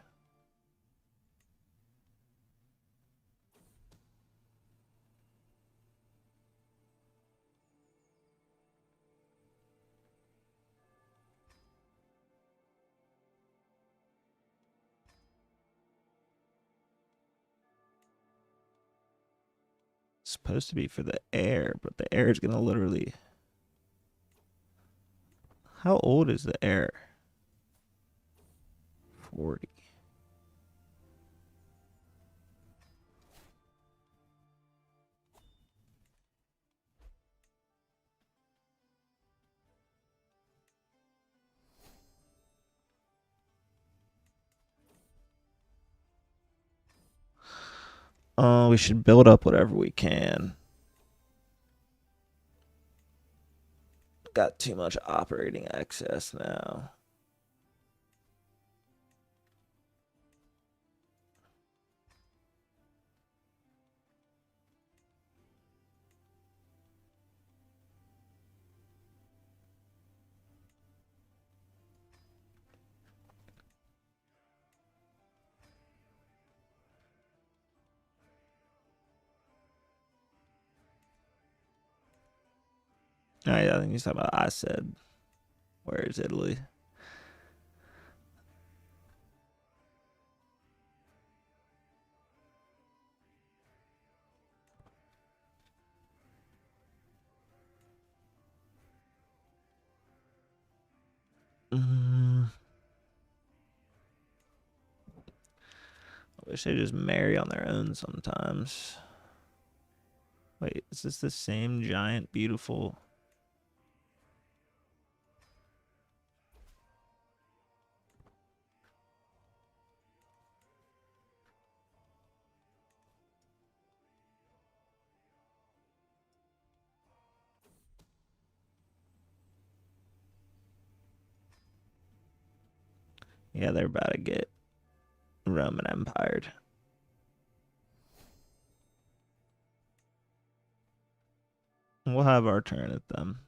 It's supposed to be for the heir, but the heir is going to literally... How old is the heir? 40. We should build up whatever we can. Got too much operating excess now. Oh, yeah, I think he's talking about I said. Where is Italy? I wish they just marry on their own sometimes. Wait, is this the same giant, beautiful... Yeah, they're about to get Roman Empired. We'll have our turn at them.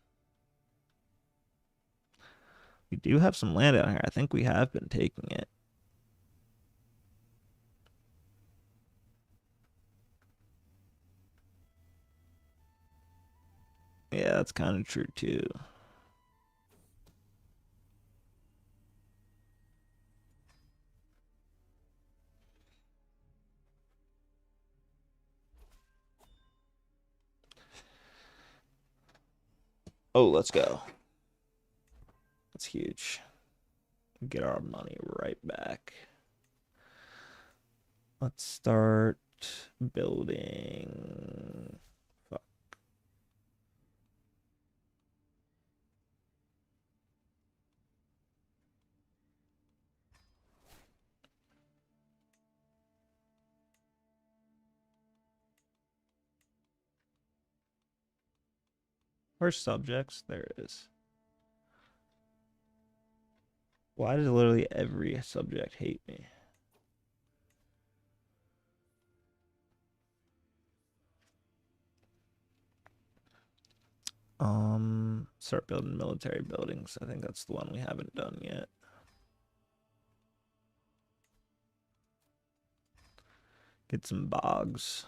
We do have some land out here. I think we have been taking it. Yeah, that's kind of true too. Oh, let's go. That's huge. Get our money right back. Let's start building. Fuck. Where's subjects? There it is. Why does literally every subject hate me? Start building military buildings. I think that's the one we haven't done yet. Get some bogs.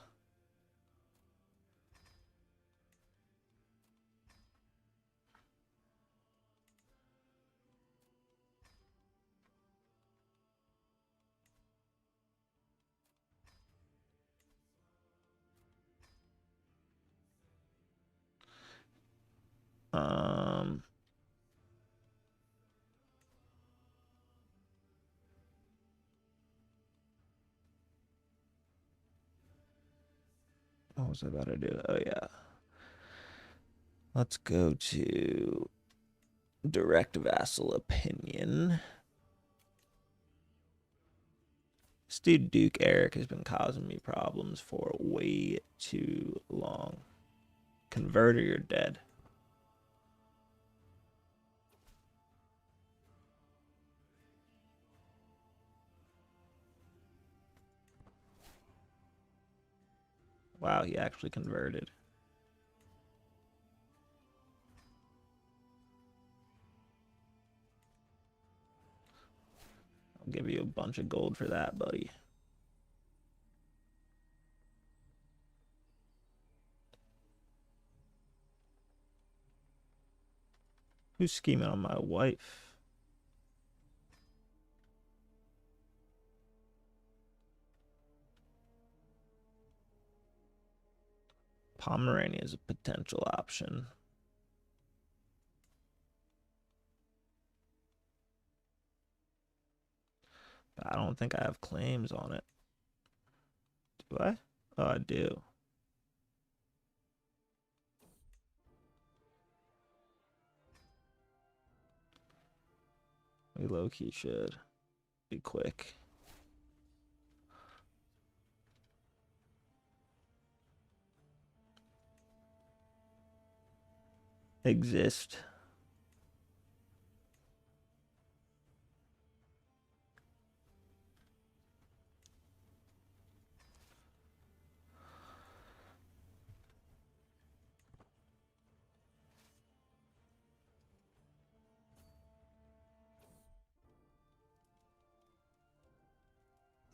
What was I about to do? Oh yeah. Let's go to direct vassal opinion. This dude Duke Eric has been causing me problems for way too long. Converter, you're dead. Wow, he actually converted. I'll give you a bunch of gold for that, buddy. Who's scheming on my wife? Pomerania is a potential option. But I don't think I have claims on it. Do I? Oh, I do. We low-key should be quick. Exist.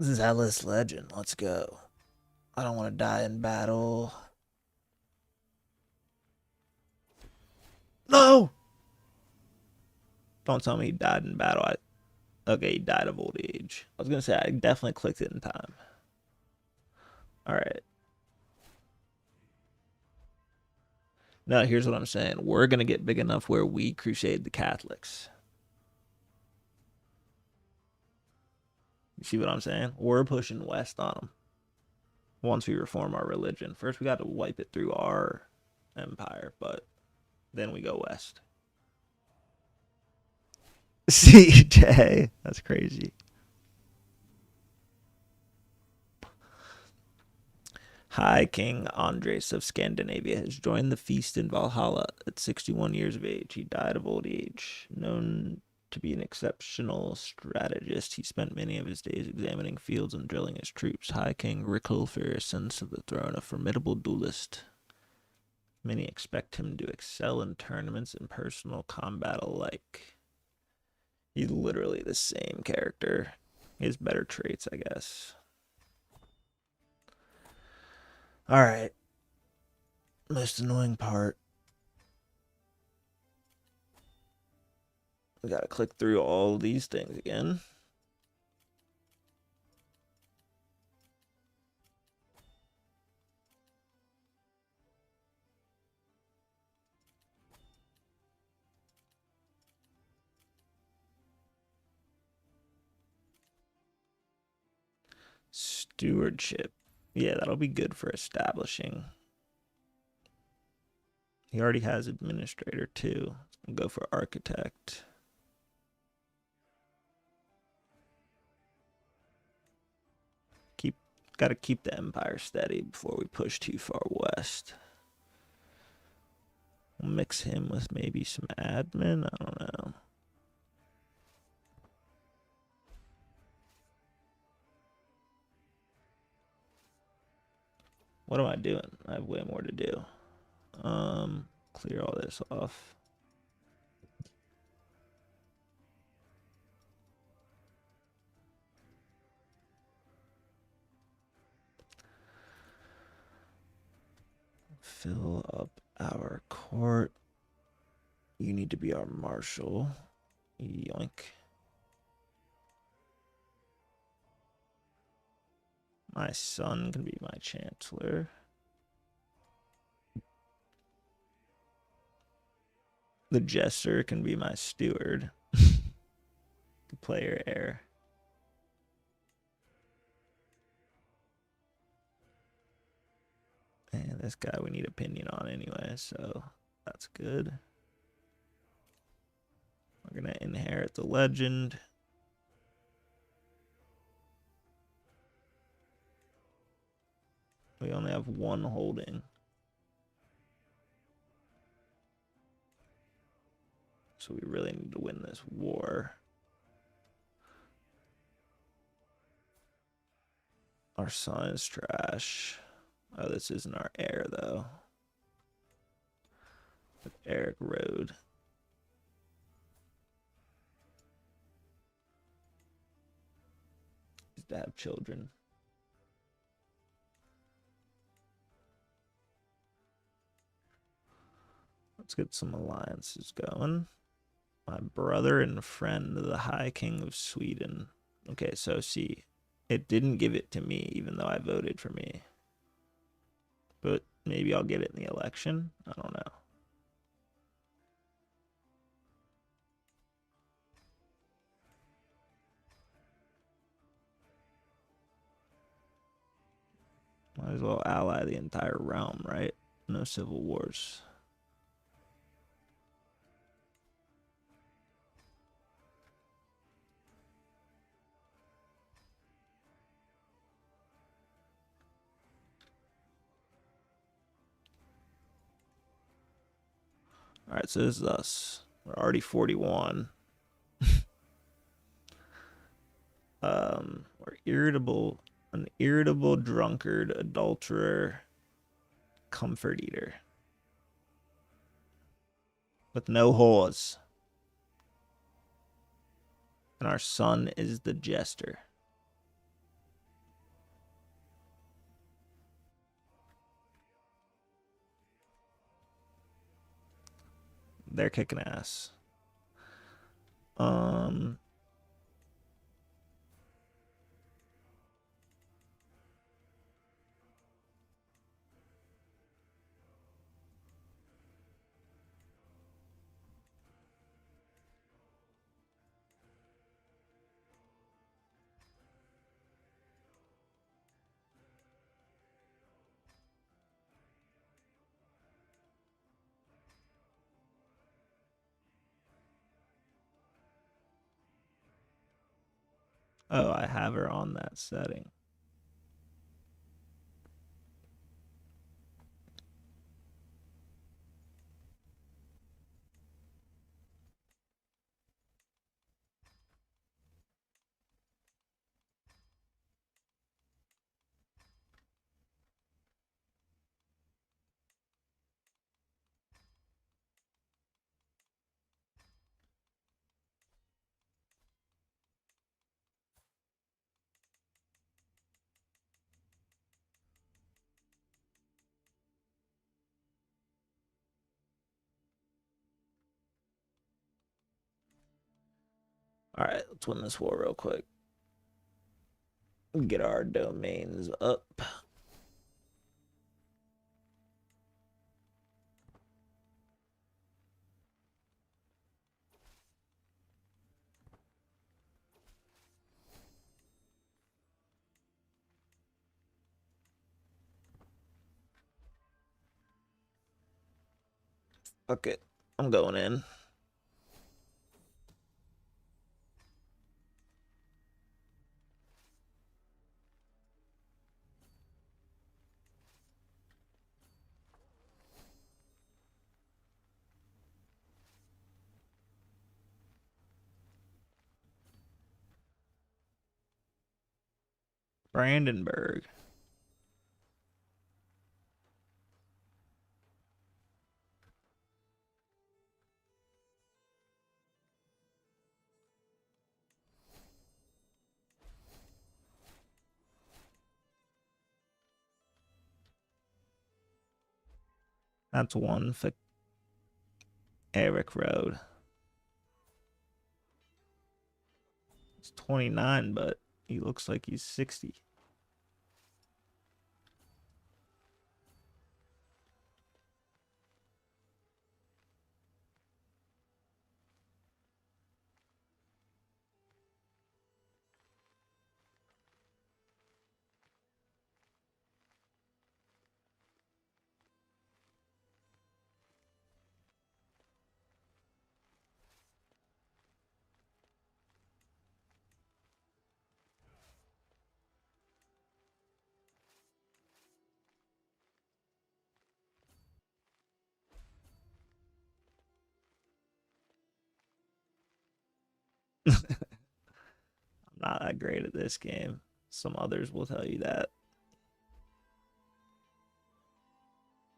Zealous legend. Let's go. I don't want to die in battle. No! Don't tell me he died in battle. Okay, he died of old age. I was going to say, I definitely clicked it in time. Alright. Now, here's what I'm saying. We're going to get big enough where we crusade the Catholics. You see what I'm saying? We're pushing west on them. Once we reform our religion. First, we got to wipe it through our empire, but then we go west. CJ. That's crazy. Hi, King Andres of Scandinavia has joined the feast in Valhalla at 61 years of age. He died of old age. Known to be an exceptional strategist, he spent many of his days examining fields and drilling his troops. High King Riculfur ascends to the throne, a formidable duelist. Many expect him to excel in tournaments and personal combat alike. He's literally the same character. He has better traits, I guess. Alright. Most annoying part. We gotta click through all these things again. Stewardship. Yeah, that'll be good for establishing. He already has administrator too. We'll go for architect. Got to keep the empire steady before we push too far west. We'll mix him with maybe some admin. I don't know. What am I doing? I have way more to do. Clear all this off. Fill up our court. You need to be our marshal. Yoink. My son can be my chancellor. The jester can be my steward. The player heir. And this guy we need opinion on anyway, so that's good. We're gonna inherit the legend. We only have one holding. So we really need to win this war. Our son is trash. Oh, this isn't our heir, though. But Eric Road. He's to have children. Let's get some alliances going. My brother and friend, the High King of Sweden. Okay, so see, it didn't give it to me, even though I voted for me. But maybe I'll get it in the election. I don't know. Might as well ally the entire realm, right? No civil wars. All right, so this is us. We're already 41. We're irritable, an irritable drunkard, adulterer, comfort eater. With no whores. And our son is the jester. They're kicking ass. Oh, I have her on that setting. All right, let's win this war real quick. Get our domains up. Okay, I'm going in. Brandenburg. That's one for Eric Road. It's 29, but he looks like he's 60. I'm not that great at this game. Some others will tell you that.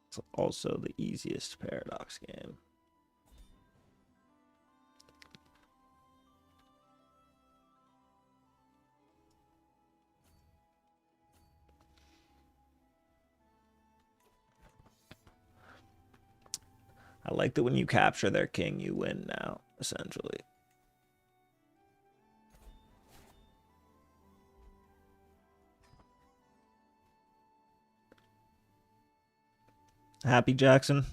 It's also the easiest paradox game. I like that when you capture their king, you win now, essentially. Happy, Jackson?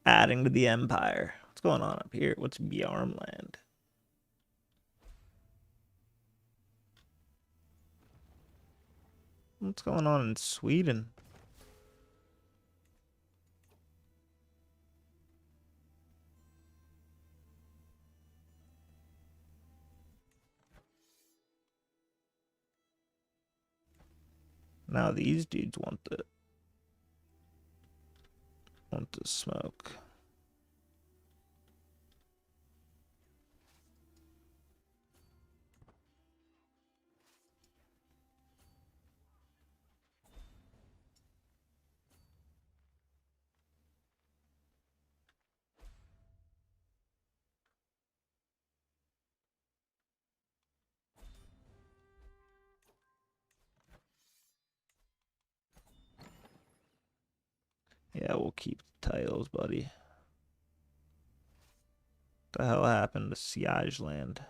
Adding to the empire. What's going on up here? What's Bjarmland? What's going on in Sweden? Now these dudes want the smoke. Yeah, we'll keep the titles, buddy. What the hell happened to Siege land?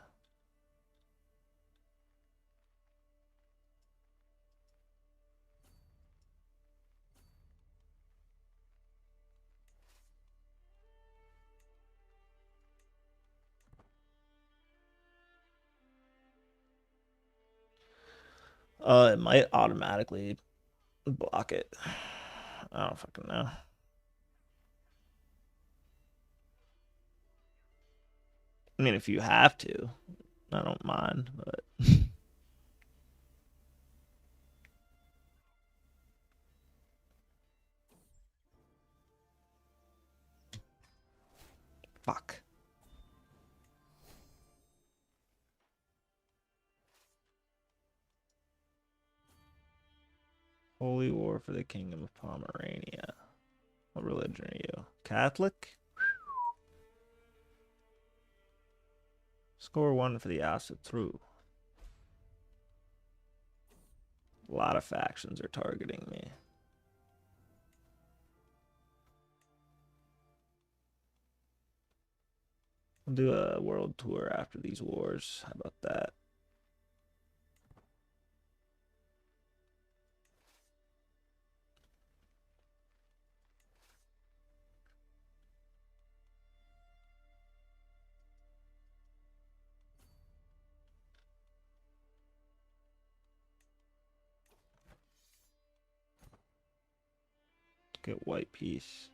It might automatically block it. I don't fucking know. I mean, if you have to, I don't mind, but fuck. Holy War for the Kingdom of Pomerania. What religion are you? Catholic? Score 1 for the Ásatrú. A lot of factions are targeting me. We'll do a world tour after these wars. How about that? Get white peace.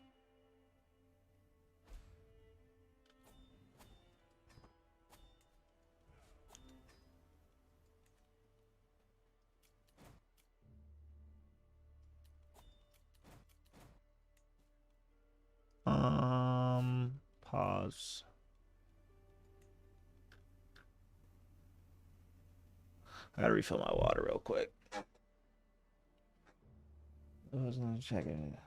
Pause. I gotta refill my water real quick. I was not checking it.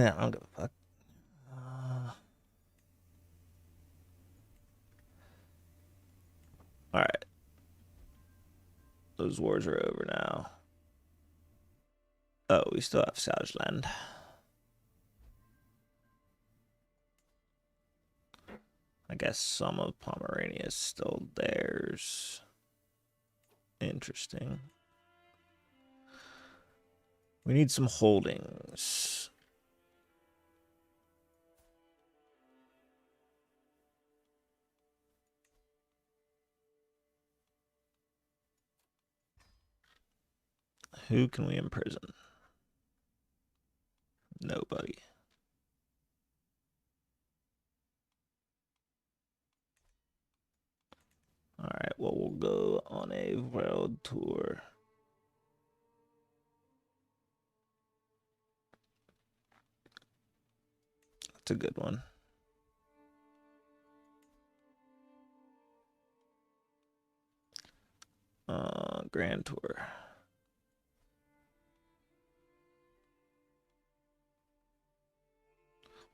Yeah, I don't give a fuck. All right. Those wars are over now. Oh, we still have Saudland. I guess some of Pomerania is still theirs. Interesting. We need some holdings. Who can we imprison? Nobody. All right, well, we'll go on a world tour. That's a good one. Grand tour.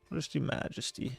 We'll just do Majesty.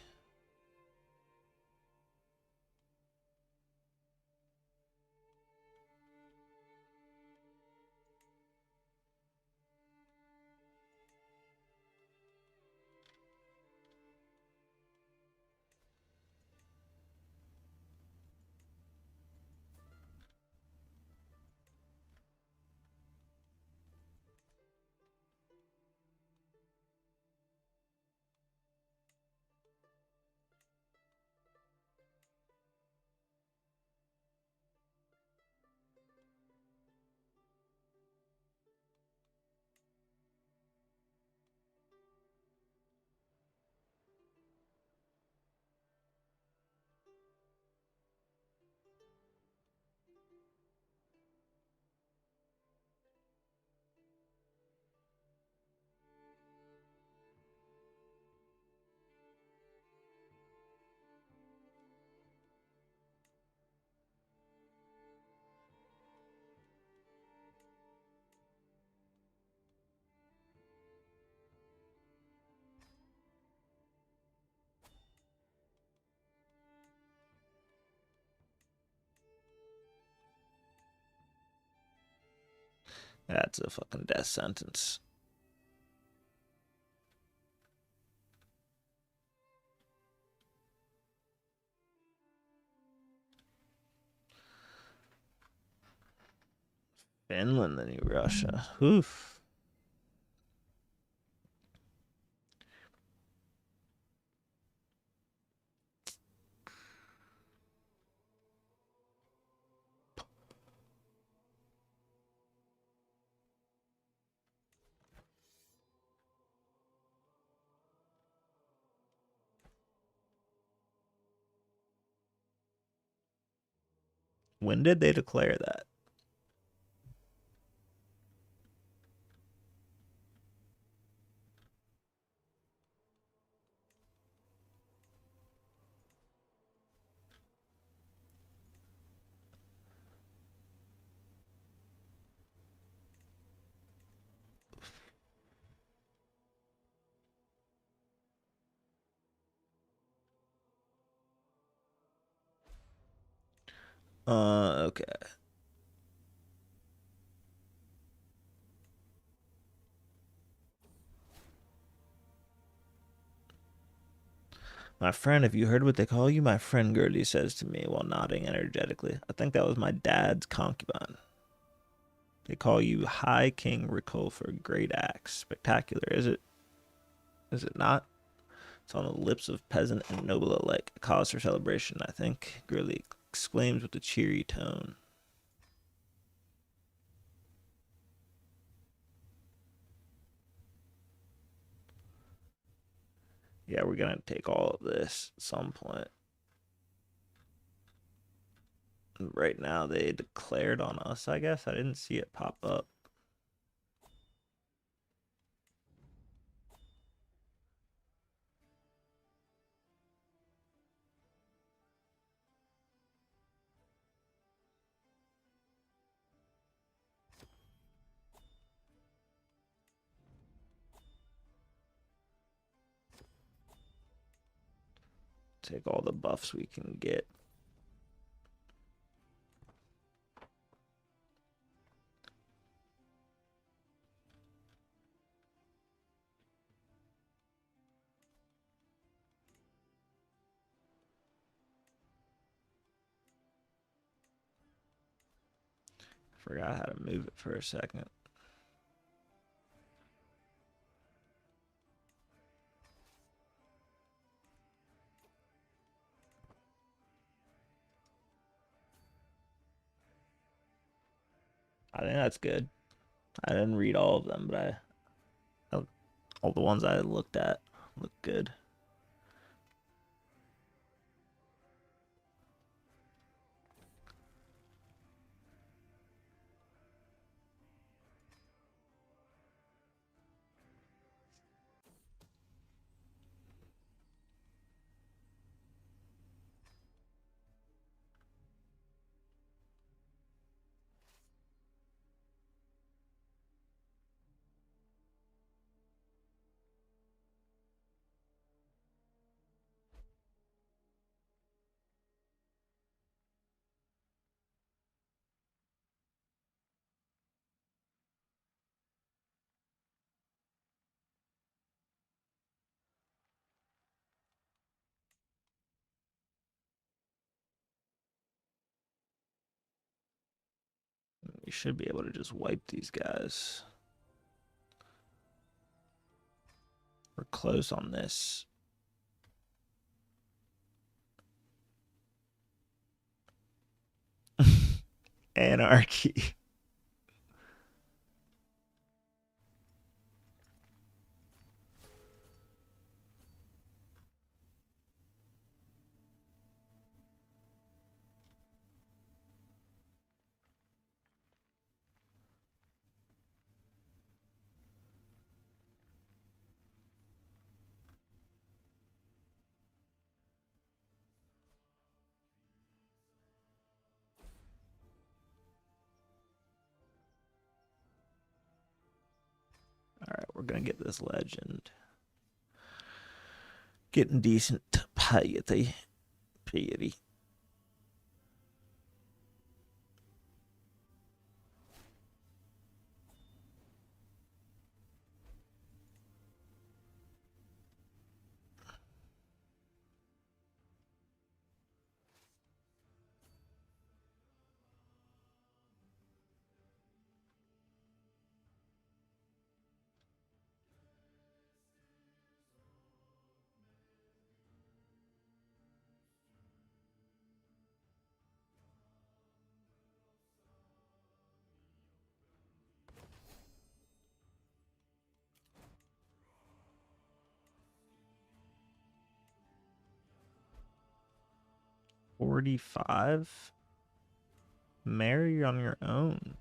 That's a fucking death sentence. Finland, the new Russia. Oof. When did they declare that? Okay. My friend, have you heard what they call you? My friend Gertie says to me while nodding energetically. I think that was my dad's concubine. They call you High King Ricolfer, great axe. Spectacular, is it? Is it not? It's on the lips of peasant and noble alike. A cause for celebration, I think. Gertie exclaims with a cheery tone. Yeah, we're gonna take all of this at some point. Right now, they declared on us, I guess. I didn't see it pop up. Take all the buffs we can get. Forgot how to move it for a second. I think that's good. I didn't read all of them, but all the ones I looked at look good. You should be able to just wipe these guys. We're close on this. Anarchy. All right, we're gonna get this legend. Getting decent piety. 45? Marry on your own.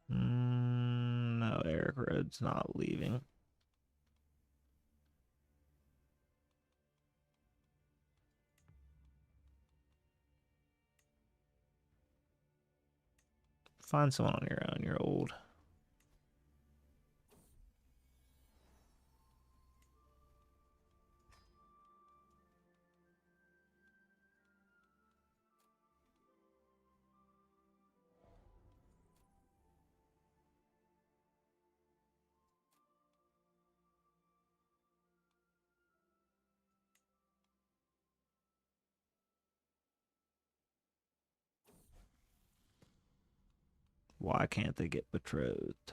No, Eric Rhodes not leaving. Find someone on your own. You're old. Why can't they get betrothed?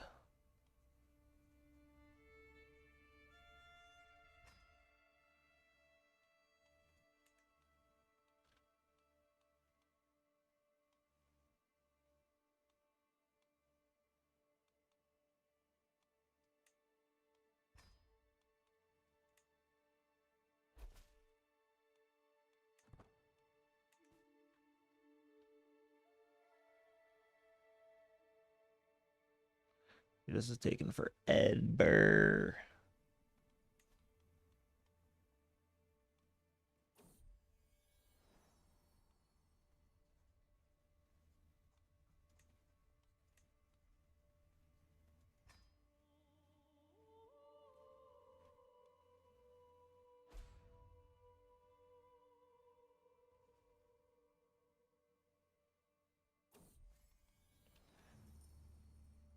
This is taken for Ed Burr.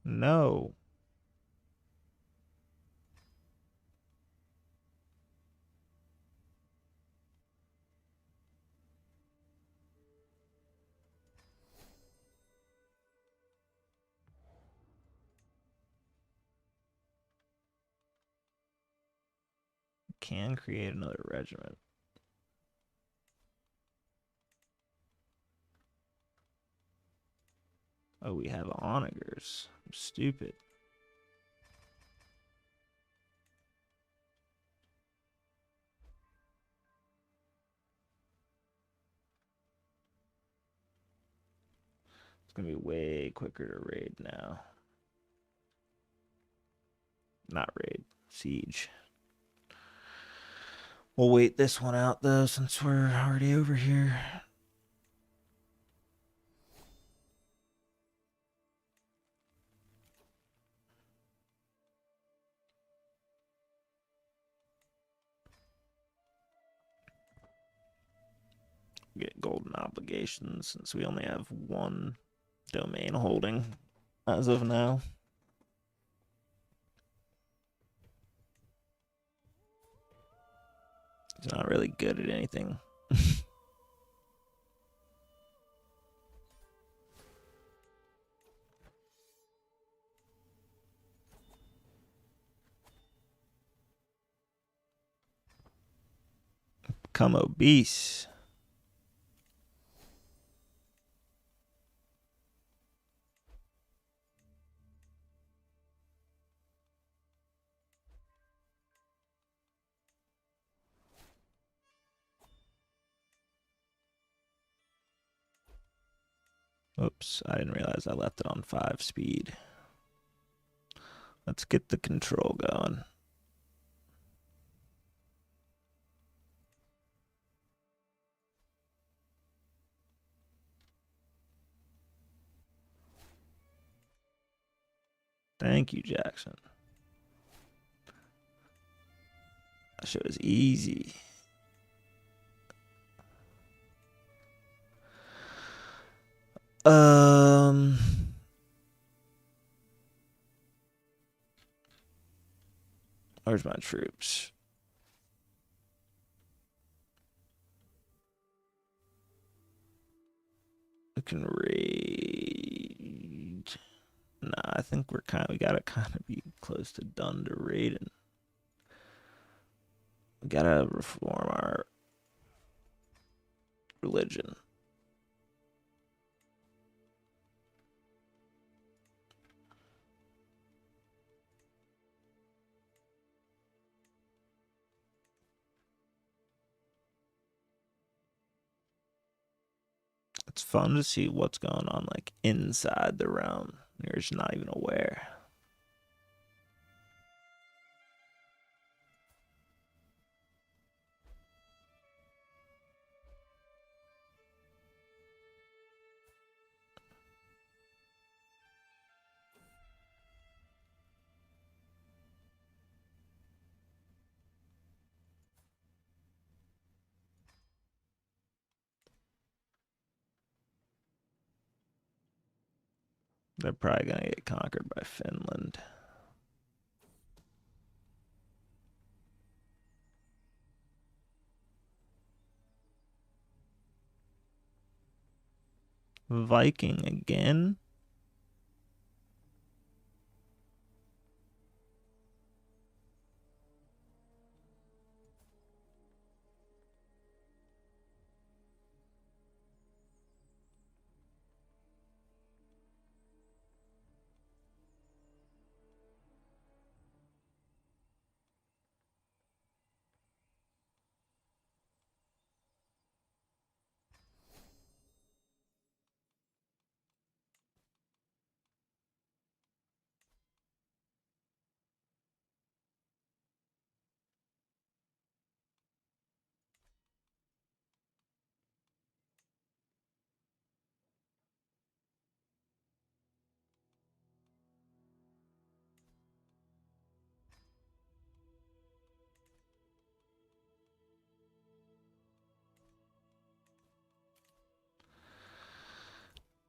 No. Can create another regiment. Oh, we have onagers. I'm stupid. It's gonna be way quicker to raid now. Not raid, siege. We'll wait this one out though, since we're already over here. Get golden obligations since we only have one domain holding as of now. He's not really good at anything. Become obese. Oops, I didn't realize I left it on 5 speed. Let's get the control going. Thank you, Jackson. That shit was easy. Where's my troops? I can raid. Nah, I think we gotta kind of be close to done to raiding. We gotta reform our religion. It's fun to see what's going on like inside the realm. You're just not even aware. They're probably gonna get conquered by Finland. Viking again?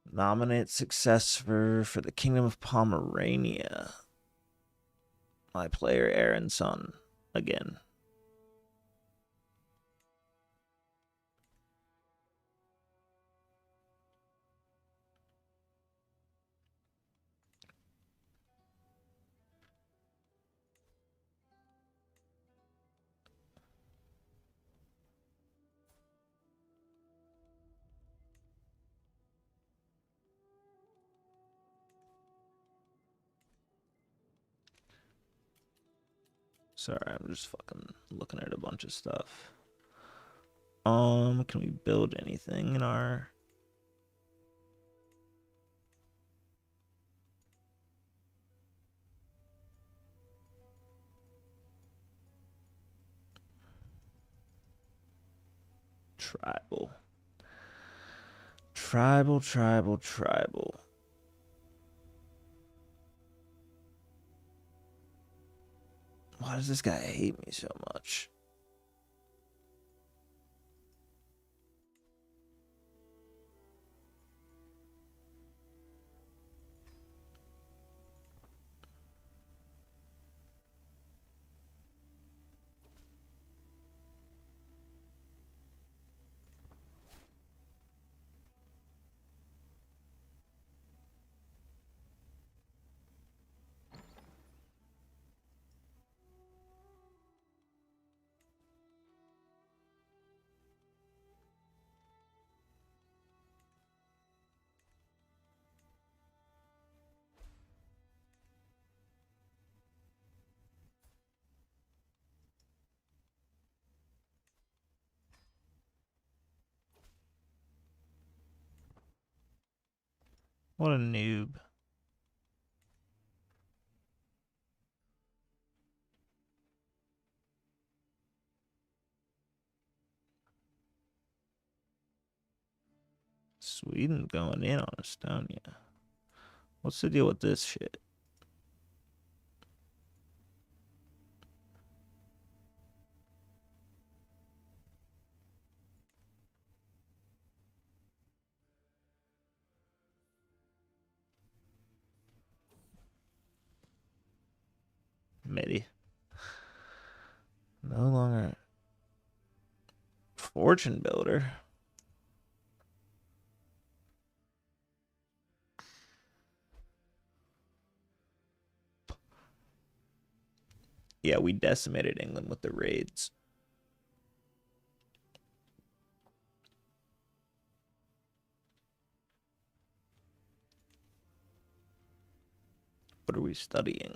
Nominate successor for the Kingdom of Pomerania. My player Aaron's son again. Sorry, I'm just fucking looking at a bunch of stuff. Can we build anything in our... Tribal. Tribal. Why does this guy hate me so much? What a noob. Sweden going in on Estonia. What's the deal with this shit? Medi. No longer fortune builder. Yeah, we decimated England with the raids. What are we studying?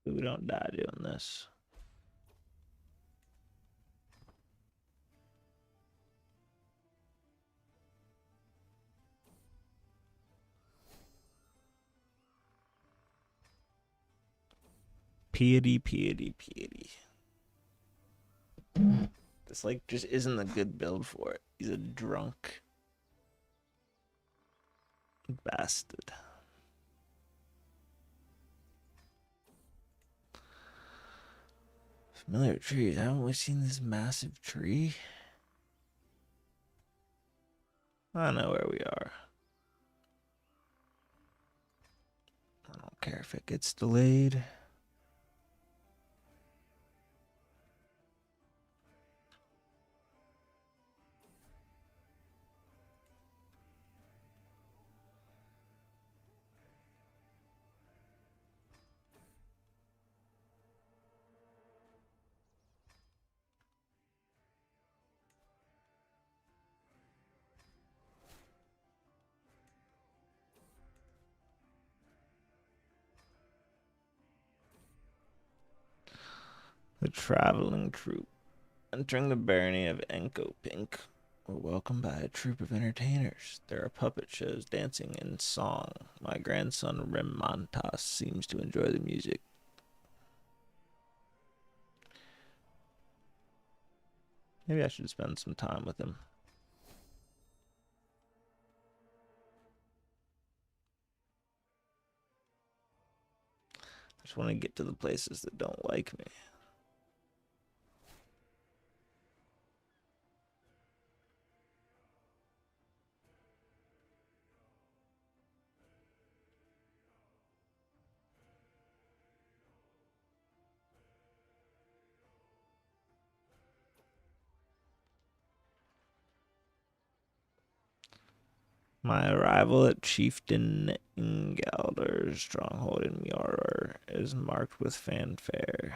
We don't die doing this. Piety, piety, piety. This like just isn't a good build for it. He's a drunk bastard. Familiar trees. Haven't we seen this massive tree? I know where we are. I don't care if it gets delayed. The traveling troop. Entering the barony of Enkopink. We're welcomed by a troop of entertainers. There are puppet shows, dancing, and song. My grandson Remantas seems to enjoy the music. Maybe I should spend some time with him. I just want to get to the places that don't like me. My arrival at Chieftain Ingalder's stronghold in Mjolnir is marked with fanfare.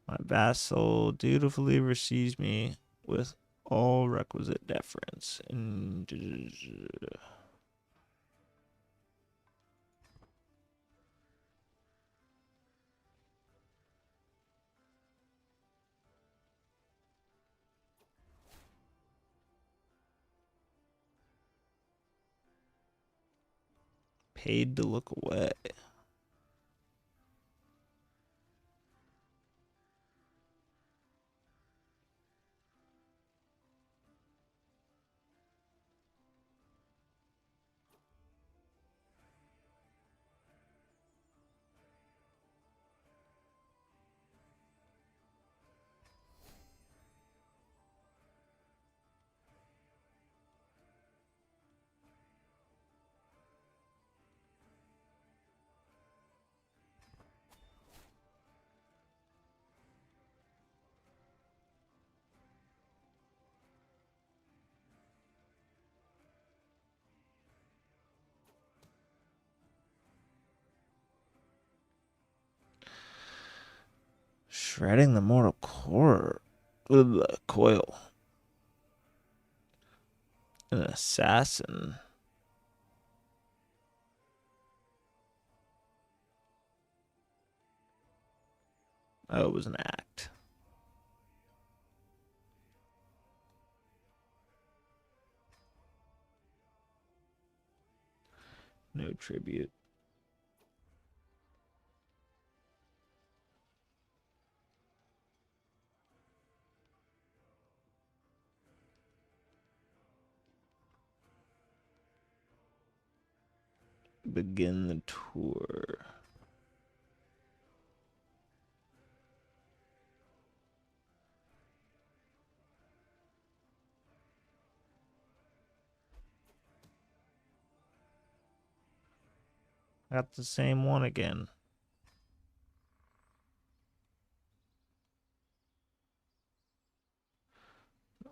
My vassal dutifully receives me with all requisite deference. Paid to look away. Shredding the mortal core. Ugh, coil. An assassin. Oh, it was an act. No tribute. Begin the tour. Got the same one again.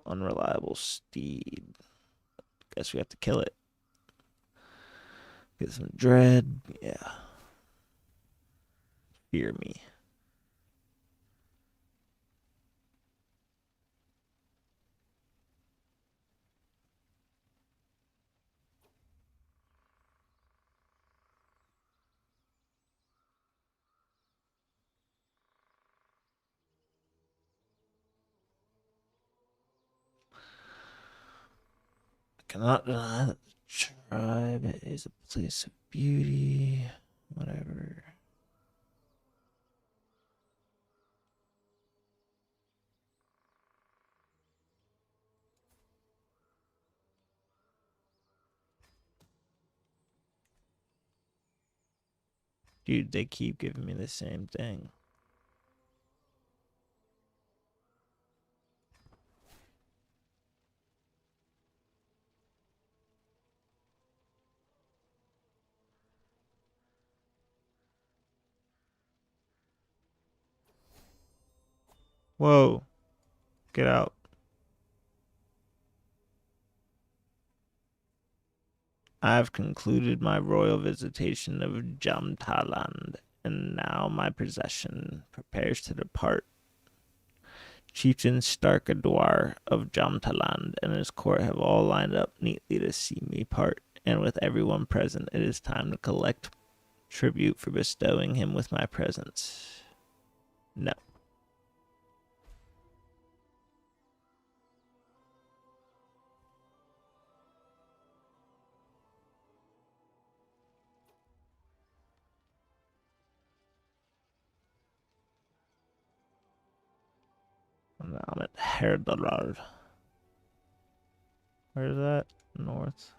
Unreliable steed. Guess we have to kill it. Get some dread. Yeah. Fear me. Cannot deny that the tribe is a place of beauty. Whatever. Dude, they keep giving me the same thing. Whoa. Get out. I've concluded my royal visitation of Jamtaland, and now my possession prepares to depart. Chieftain Starkadwar of Jamtaland and his court have all lined up neatly to see me part, and with everyone present, it is time to collect tribute for bestowing him with my presence. No. I'm at Herdalard. Where's that? North.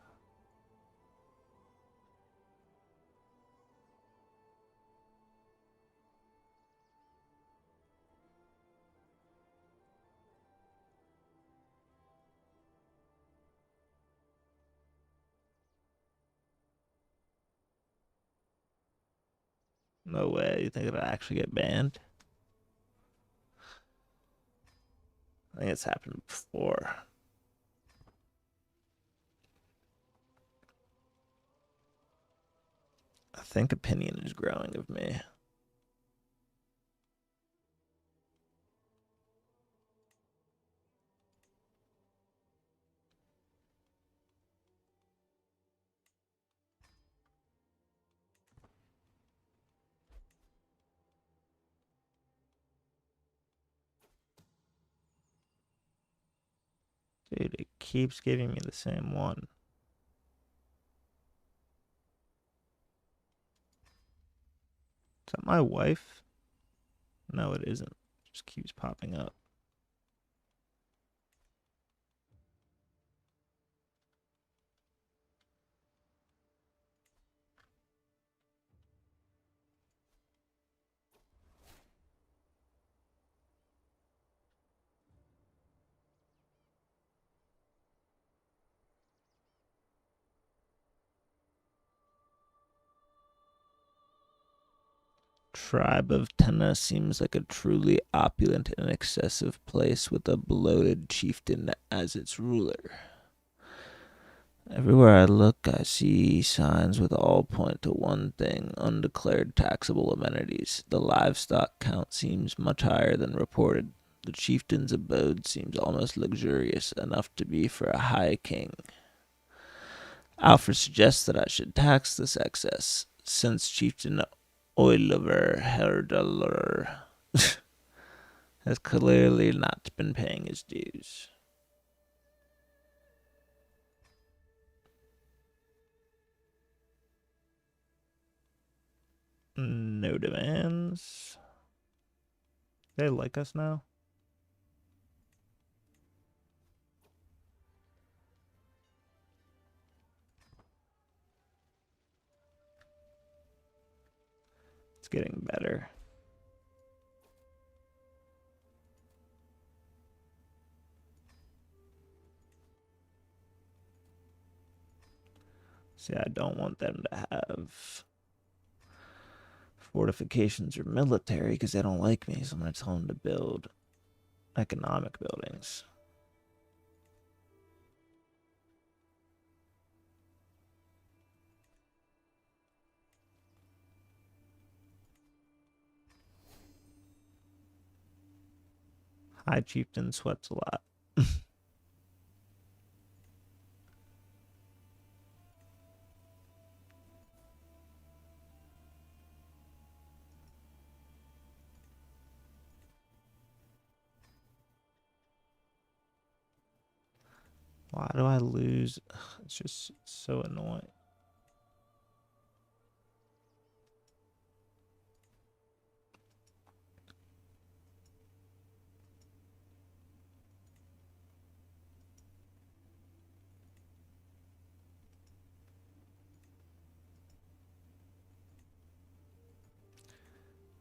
No way. You think it'll actually get banned? I think it's happened before. I think opinion is growing of me. Dude, it keeps giving me the same one. Is that my wife? No, it isn't. It just keeps popping up. Tribe of Tenna seems like a truly opulent and excessive place with a bloated chieftain as its ruler. Everywhere I look, I see signs with all point to one thing: undeclared taxable amenities. The livestock count seems much higher than reported. The chieftain's abode seems almost luxurious enough to be for a high king. Alfred suggests that I should tax this excess, since Chieftain HOI4 has clearly not been paying his dues. No demands. They like us now? It's getting better. See, I don't want them to have fortifications or military because they don't like me, so I'm going to tell them to build economic buildings. High Chieftain sweats a lot. Why do I lose? It's just so annoying.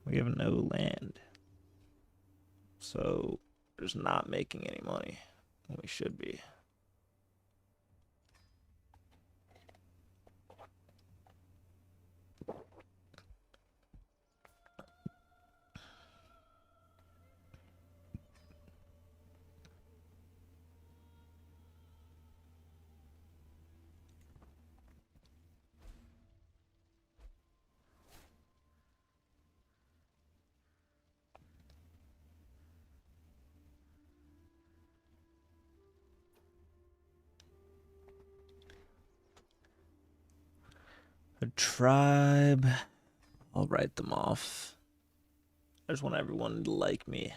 We have no land. So we're just not making any money when we should be. A tribe. I'll write them off. I just want everyone to like me.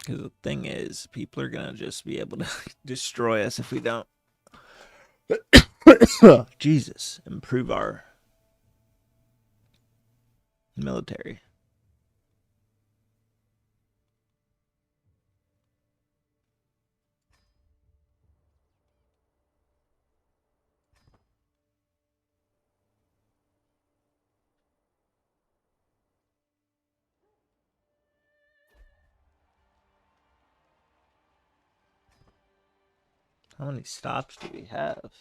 Because the thing is, people are going to just be able to destroy us if we don't. Jesus. Improve our military. How many stops do we have?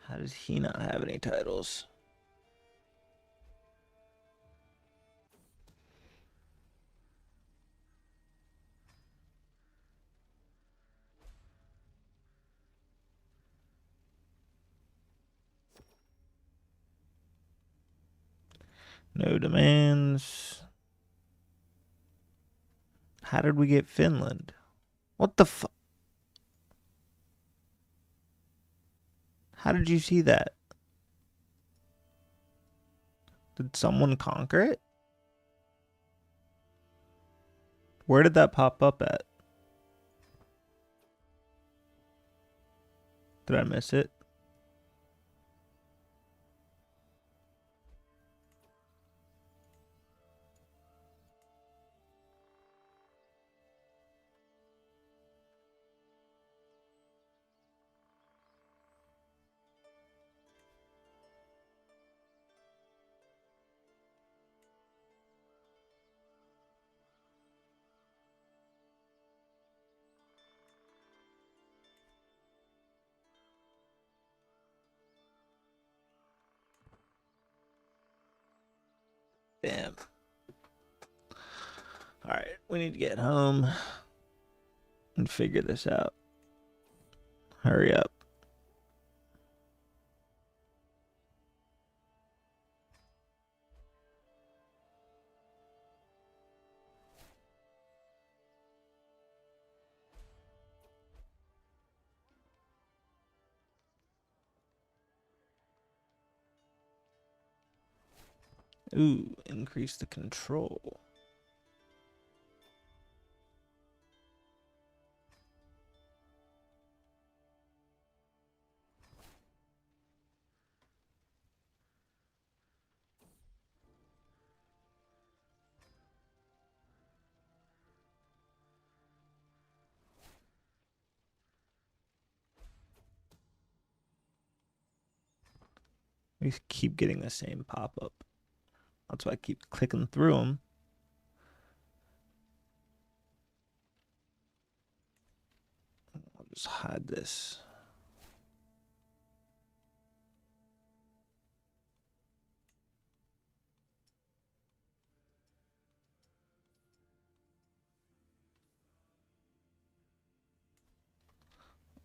How does he not have any titles? No demands. How did we get Finland? What the fuck? How did you see that? Did someone conquer it? Where did that pop up at? Did I miss it? Damn. All right, we need to get home and figure this out. Hurry up. Ooh, increase the control. We keep getting the same pop-up. That's why I keep clicking through them. I'll just hide this.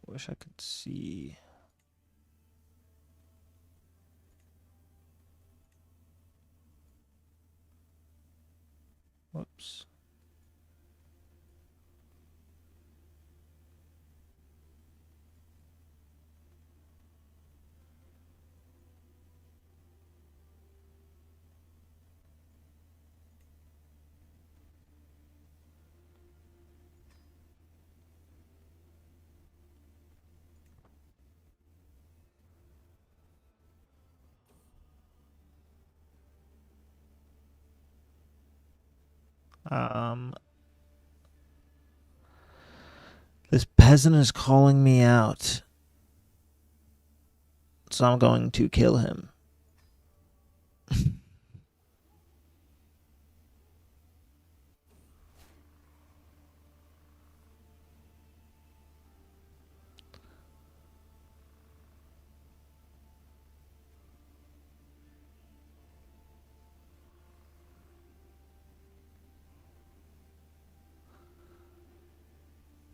Wish I could see. Whoops. This peasant is calling me out, so I'm going to kill him.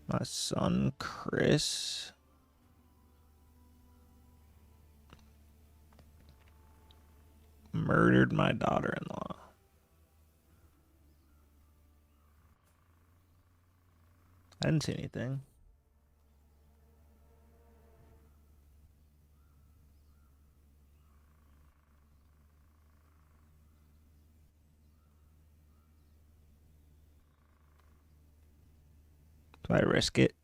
My son, Chris, murdered my daughter-in-law. I didn't see anything. Do I risk it?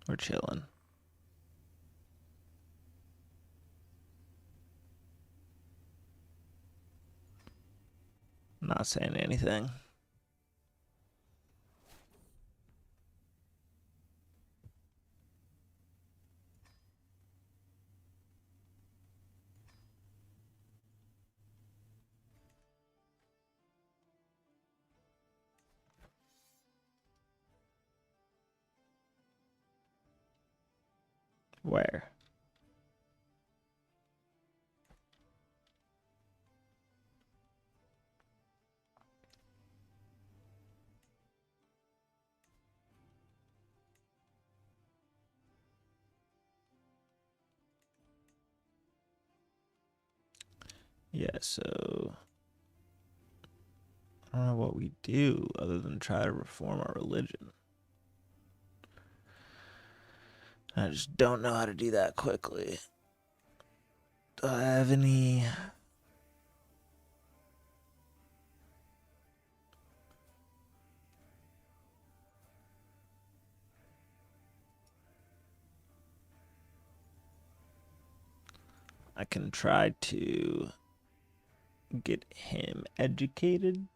We're chilling. I'm not saying anything. Where? Yeah, so I don't know what we do other than try to reform our religion. I just don't know how to do that quickly. Do I have any... I can try to get him educated.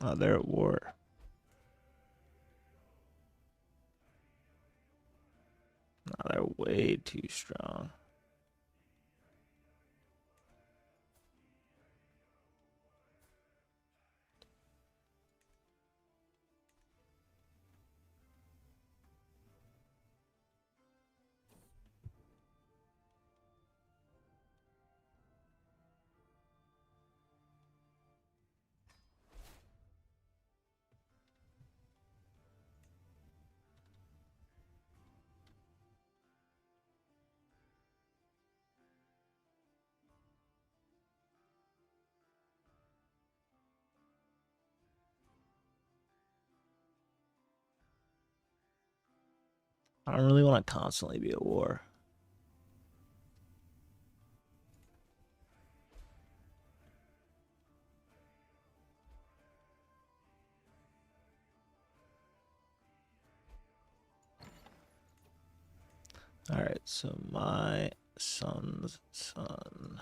Oh, they're at war. No, they're way too strong. I don't really want to constantly be at war. All right, so my son's son.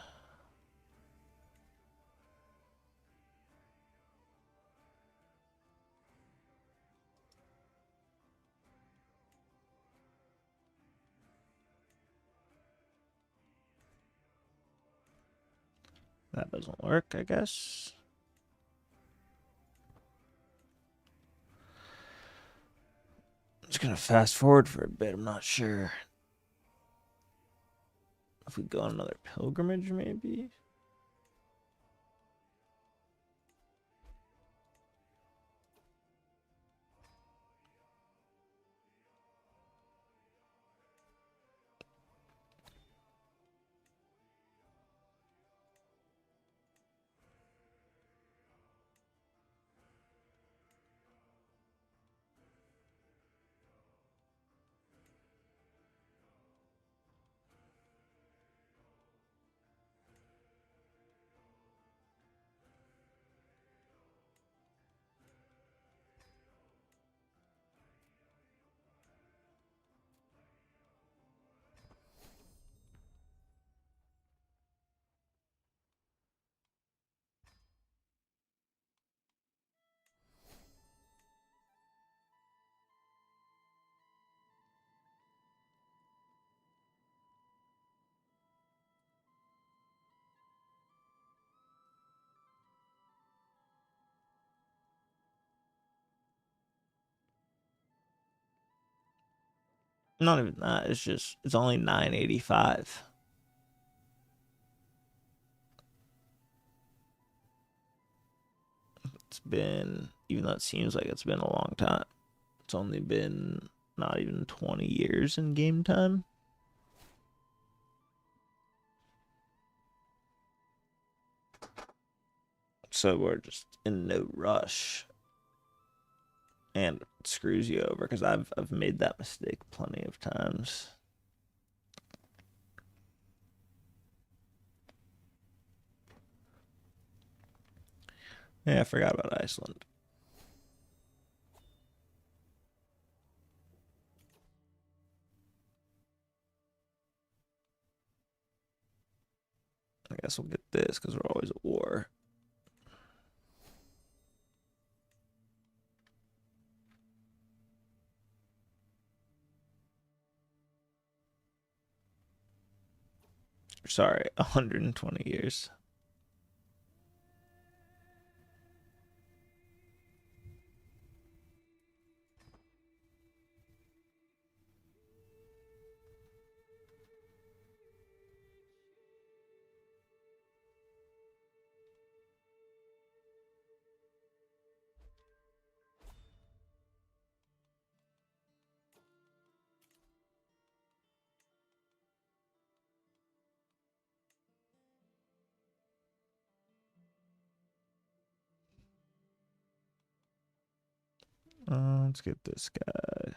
That doesn't work, I guess. I'm just gonna fast forward for a bit. I'm not sure if we go on another pilgrimage, maybe. Not even that. It's only 985. It's been, even though it seems like it's been a long time, it's only been not even 20 years in game time. So we're just in no rush. And it screws you over because I've made that mistake plenty of times. Yeah, I forgot about Iceland. I guess we'll get this because we're always at war. Sorry, 120 years. Let's get this guy.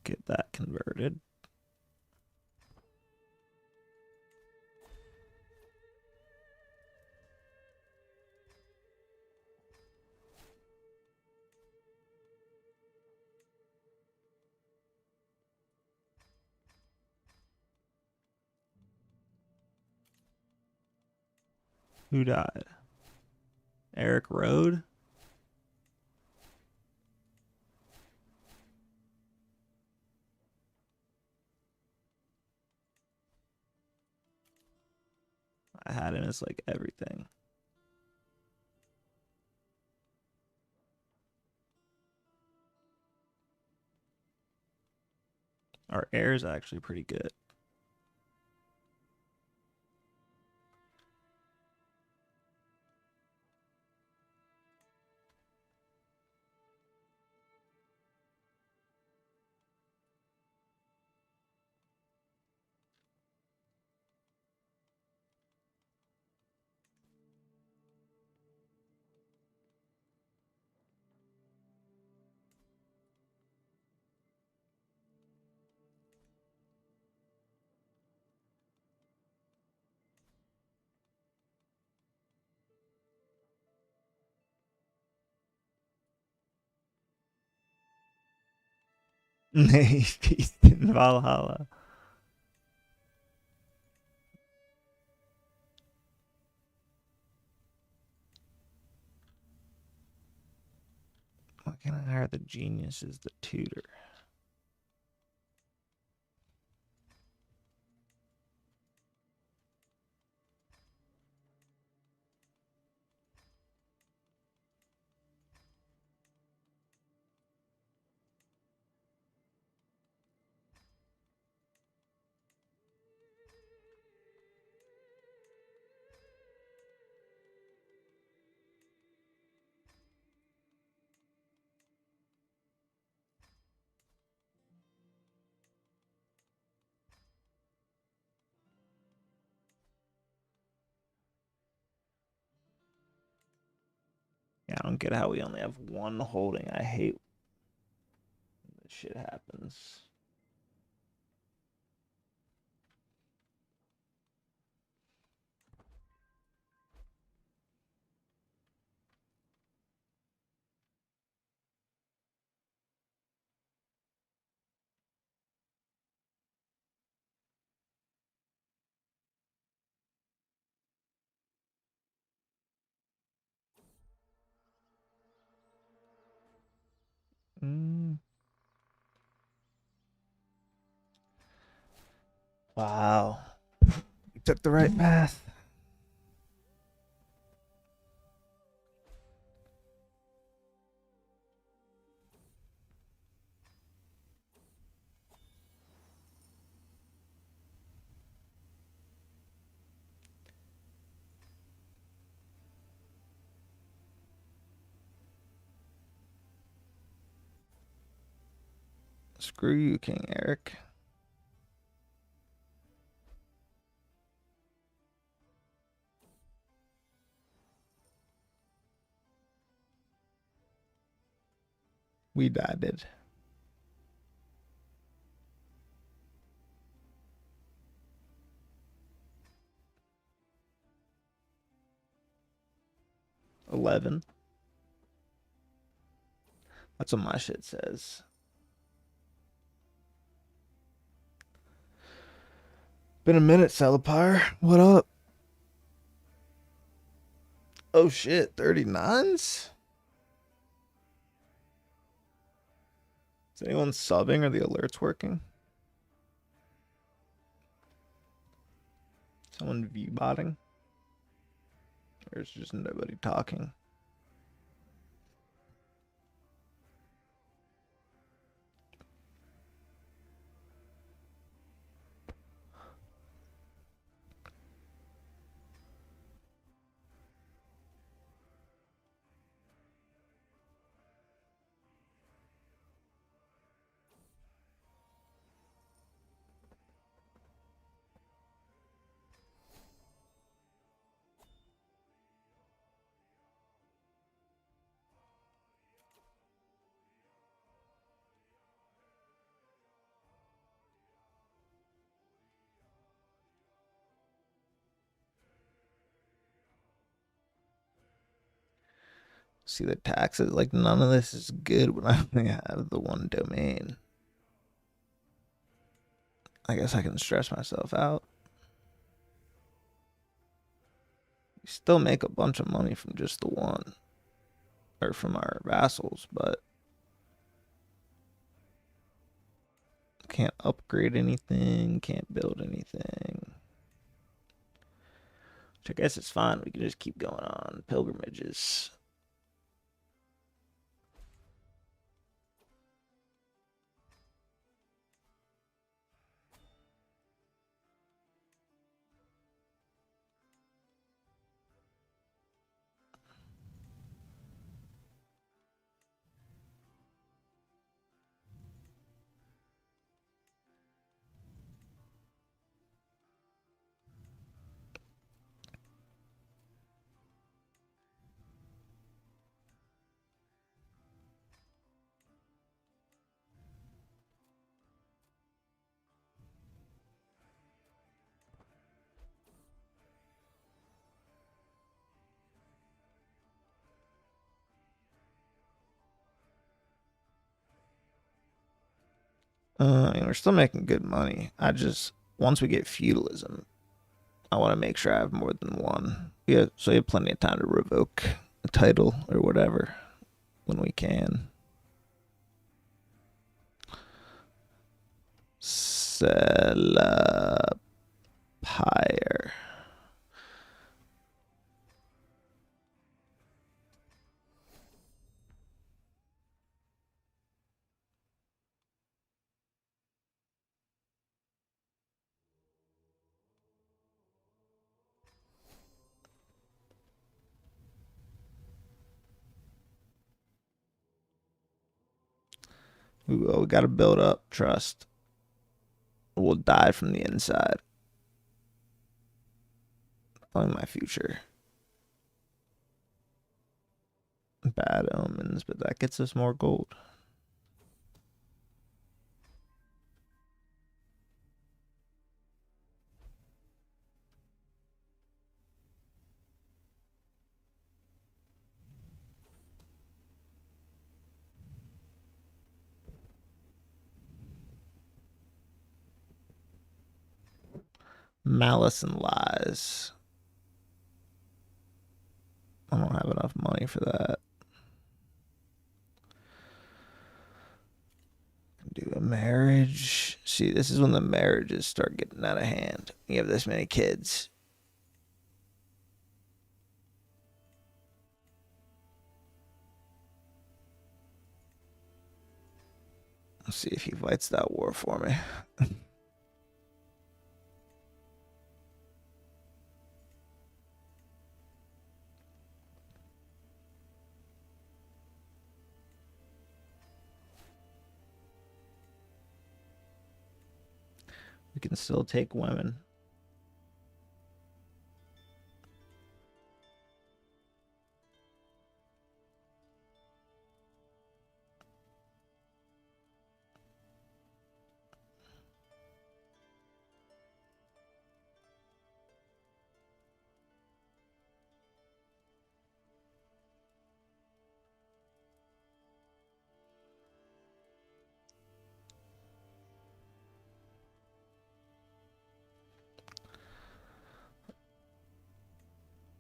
Get that converted. Who died? Eric Road? I had him as like everything. Our air is actually pretty good. Peace in Valhalla. Why can't I hire the genius as the tutor? Yeah, I don't get how we only have one holding. I hate when this shit happens. Wow. You took the right path. Screw you, King Eric. We died. 11. That's what my shit says. Been a minute, Salapire. What up? Oh shit, 39s? Is anyone subbing? Are the alerts working? Someone view botting? Or is just nobody talking? See the taxes? Like, none of this is good when I only have the one domain. I guess I can stress myself out. We still make a bunch of money from just the one. Or from our vassals, but can't upgrade anything, can't build anything. Which I guess it's fine. We can just keep going on pilgrimages. We're still making good money. I just, once we get feudalism, I want to make sure I have more than one. Yeah, so we have plenty of time to revoke a title or whatever when we can. Celapire. We got to build up trust. We'll die from the inside. Only my future. Bad omens, but that gets us more gold. Malice and lies. I don't have enough money for that. Do a marriage. See, this is when the marriages start getting out of hand. You have this many kids. Let's see if he fights that war for me. We can still take women.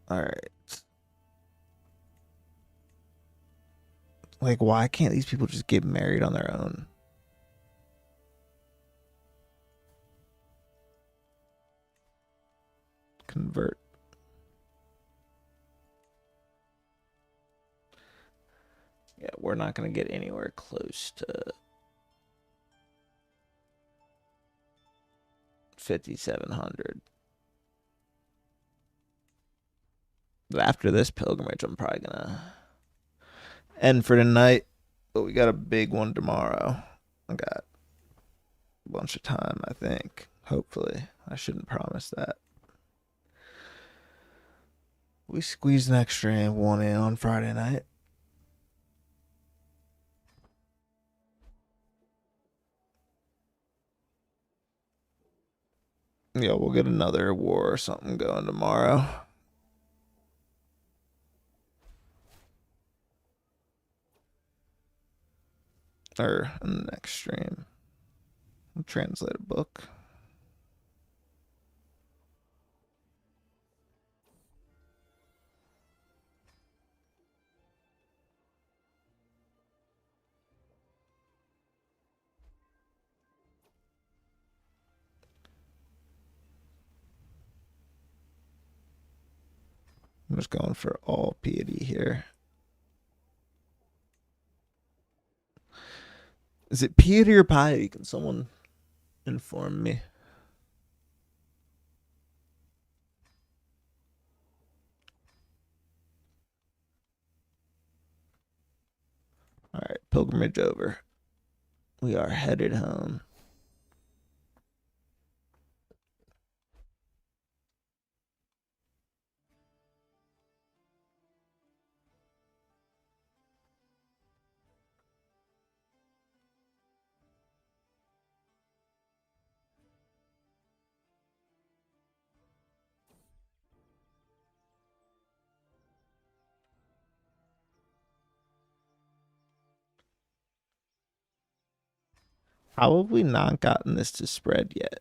All right. Like, why can't these people just get married on their own? Convert. Yeah, we're not going to get anywhere close to 5,700. But after this pilgrimage, I'm probably going to end for tonight. But we got a big one tomorrow. I got a bunch of time, I think. Hopefully. I shouldn't promise that. We squeezed an extra one in on Friday night. Yeah, we'll get another war or something going tomorrow. Or in the next stream. I'll translate a book. I'm just going for all piety here. Is it piety or piety? Can someone inform me? All right, pilgrimage over. We are headed home. How have we not gotten this to spread yet?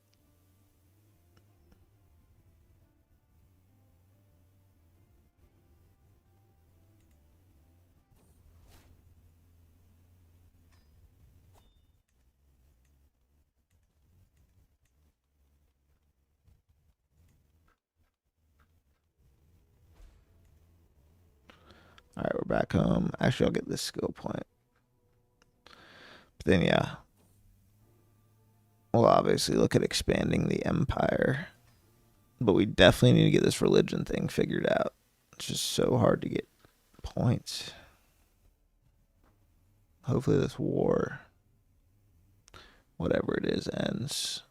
All right, we're back home. Actually, I'll get this skill point. But then, yeah, we'll obviously look at expanding the empire. But we definitely need to get this religion thing figured out. It's just so hard to get points. Hopefully this war, whatever it is, ends.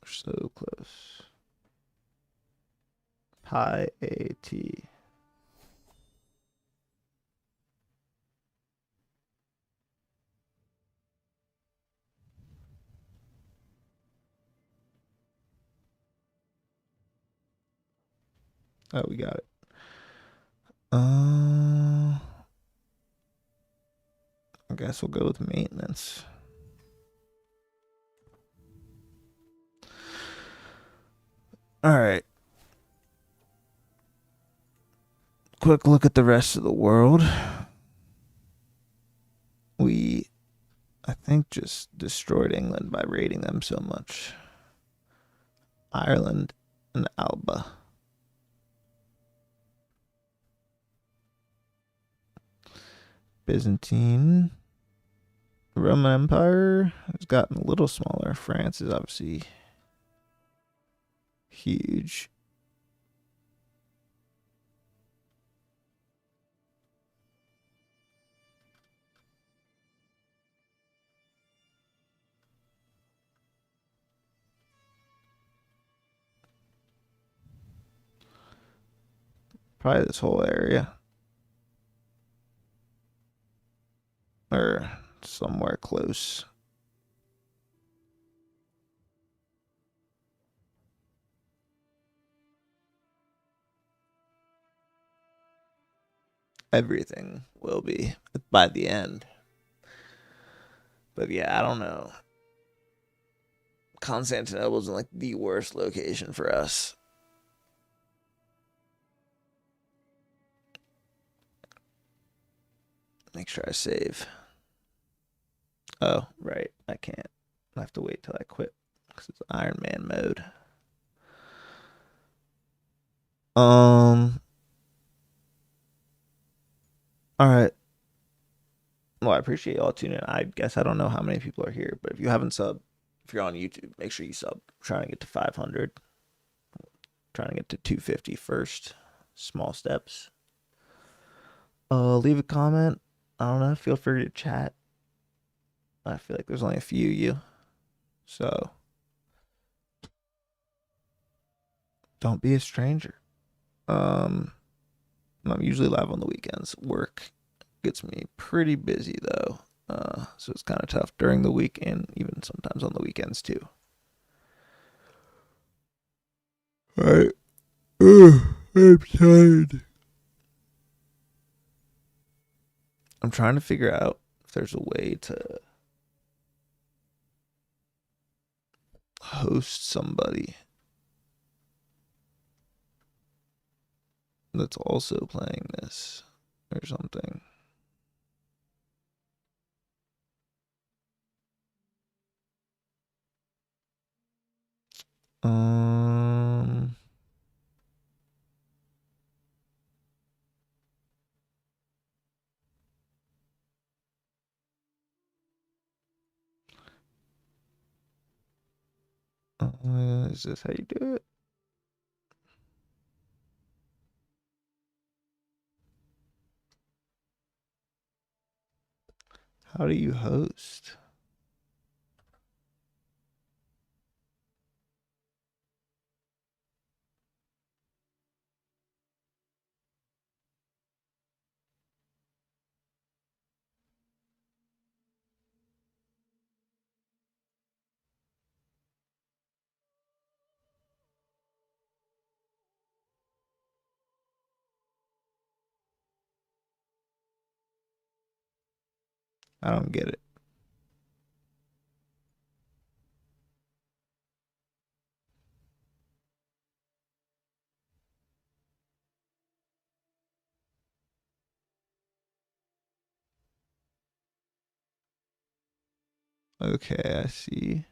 We're so close. Pi AT. Oh, we got it. I guess we'll go with maintenance. All right. Quick look at the rest of the world. We, I think, just destroyed England by raiding them so much. Ireland and Alba. Byzantine. Roman Empire has gotten a little smaller. France is obviously huge. Probably this whole area. Or somewhere close. Everything will be by the end. But yeah, I don't know. Constantinople's in like the worst location for us. Make sure I save. Oh, right. I can't. I have to wait till I quit because it's Iron Man mode. All right. Well, I appreciate y'all tuning in. I guess I don't know how many people are here, but if you haven't subbed, if you're on YouTube, make sure you sub. I'm trying to get to 500. Trying to get to 250 first. Small steps. Leave a comment. I don't know. Feel free to chat. I feel like there's only a few of you. So don't be a stranger. I'm usually live on the weekends. Work gets me pretty busy though. So it's kind of tough during the week and even sometimes on the weekends too. All right. I'm tired. I'm trying to figure out if there's a way to host somebody that's also playing this or something. Um, is this how you do it? How do you host? I don't get it. Okay, I see.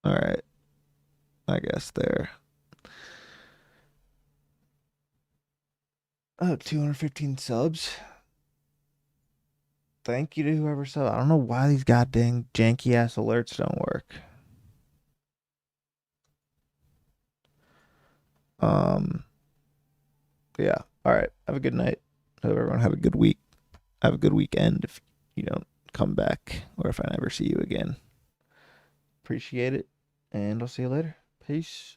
All right. I guess there. Oh, 215 subs. Thank you to whoever subbed. I don't know why these goddamn janky ass alerts don't work. Um, yeah. All right. Have a good night. Hope everyone had a good week. Have a good weekend if you don't come back or if I never see you again. Appreciate it. And I'll see you later. Peace.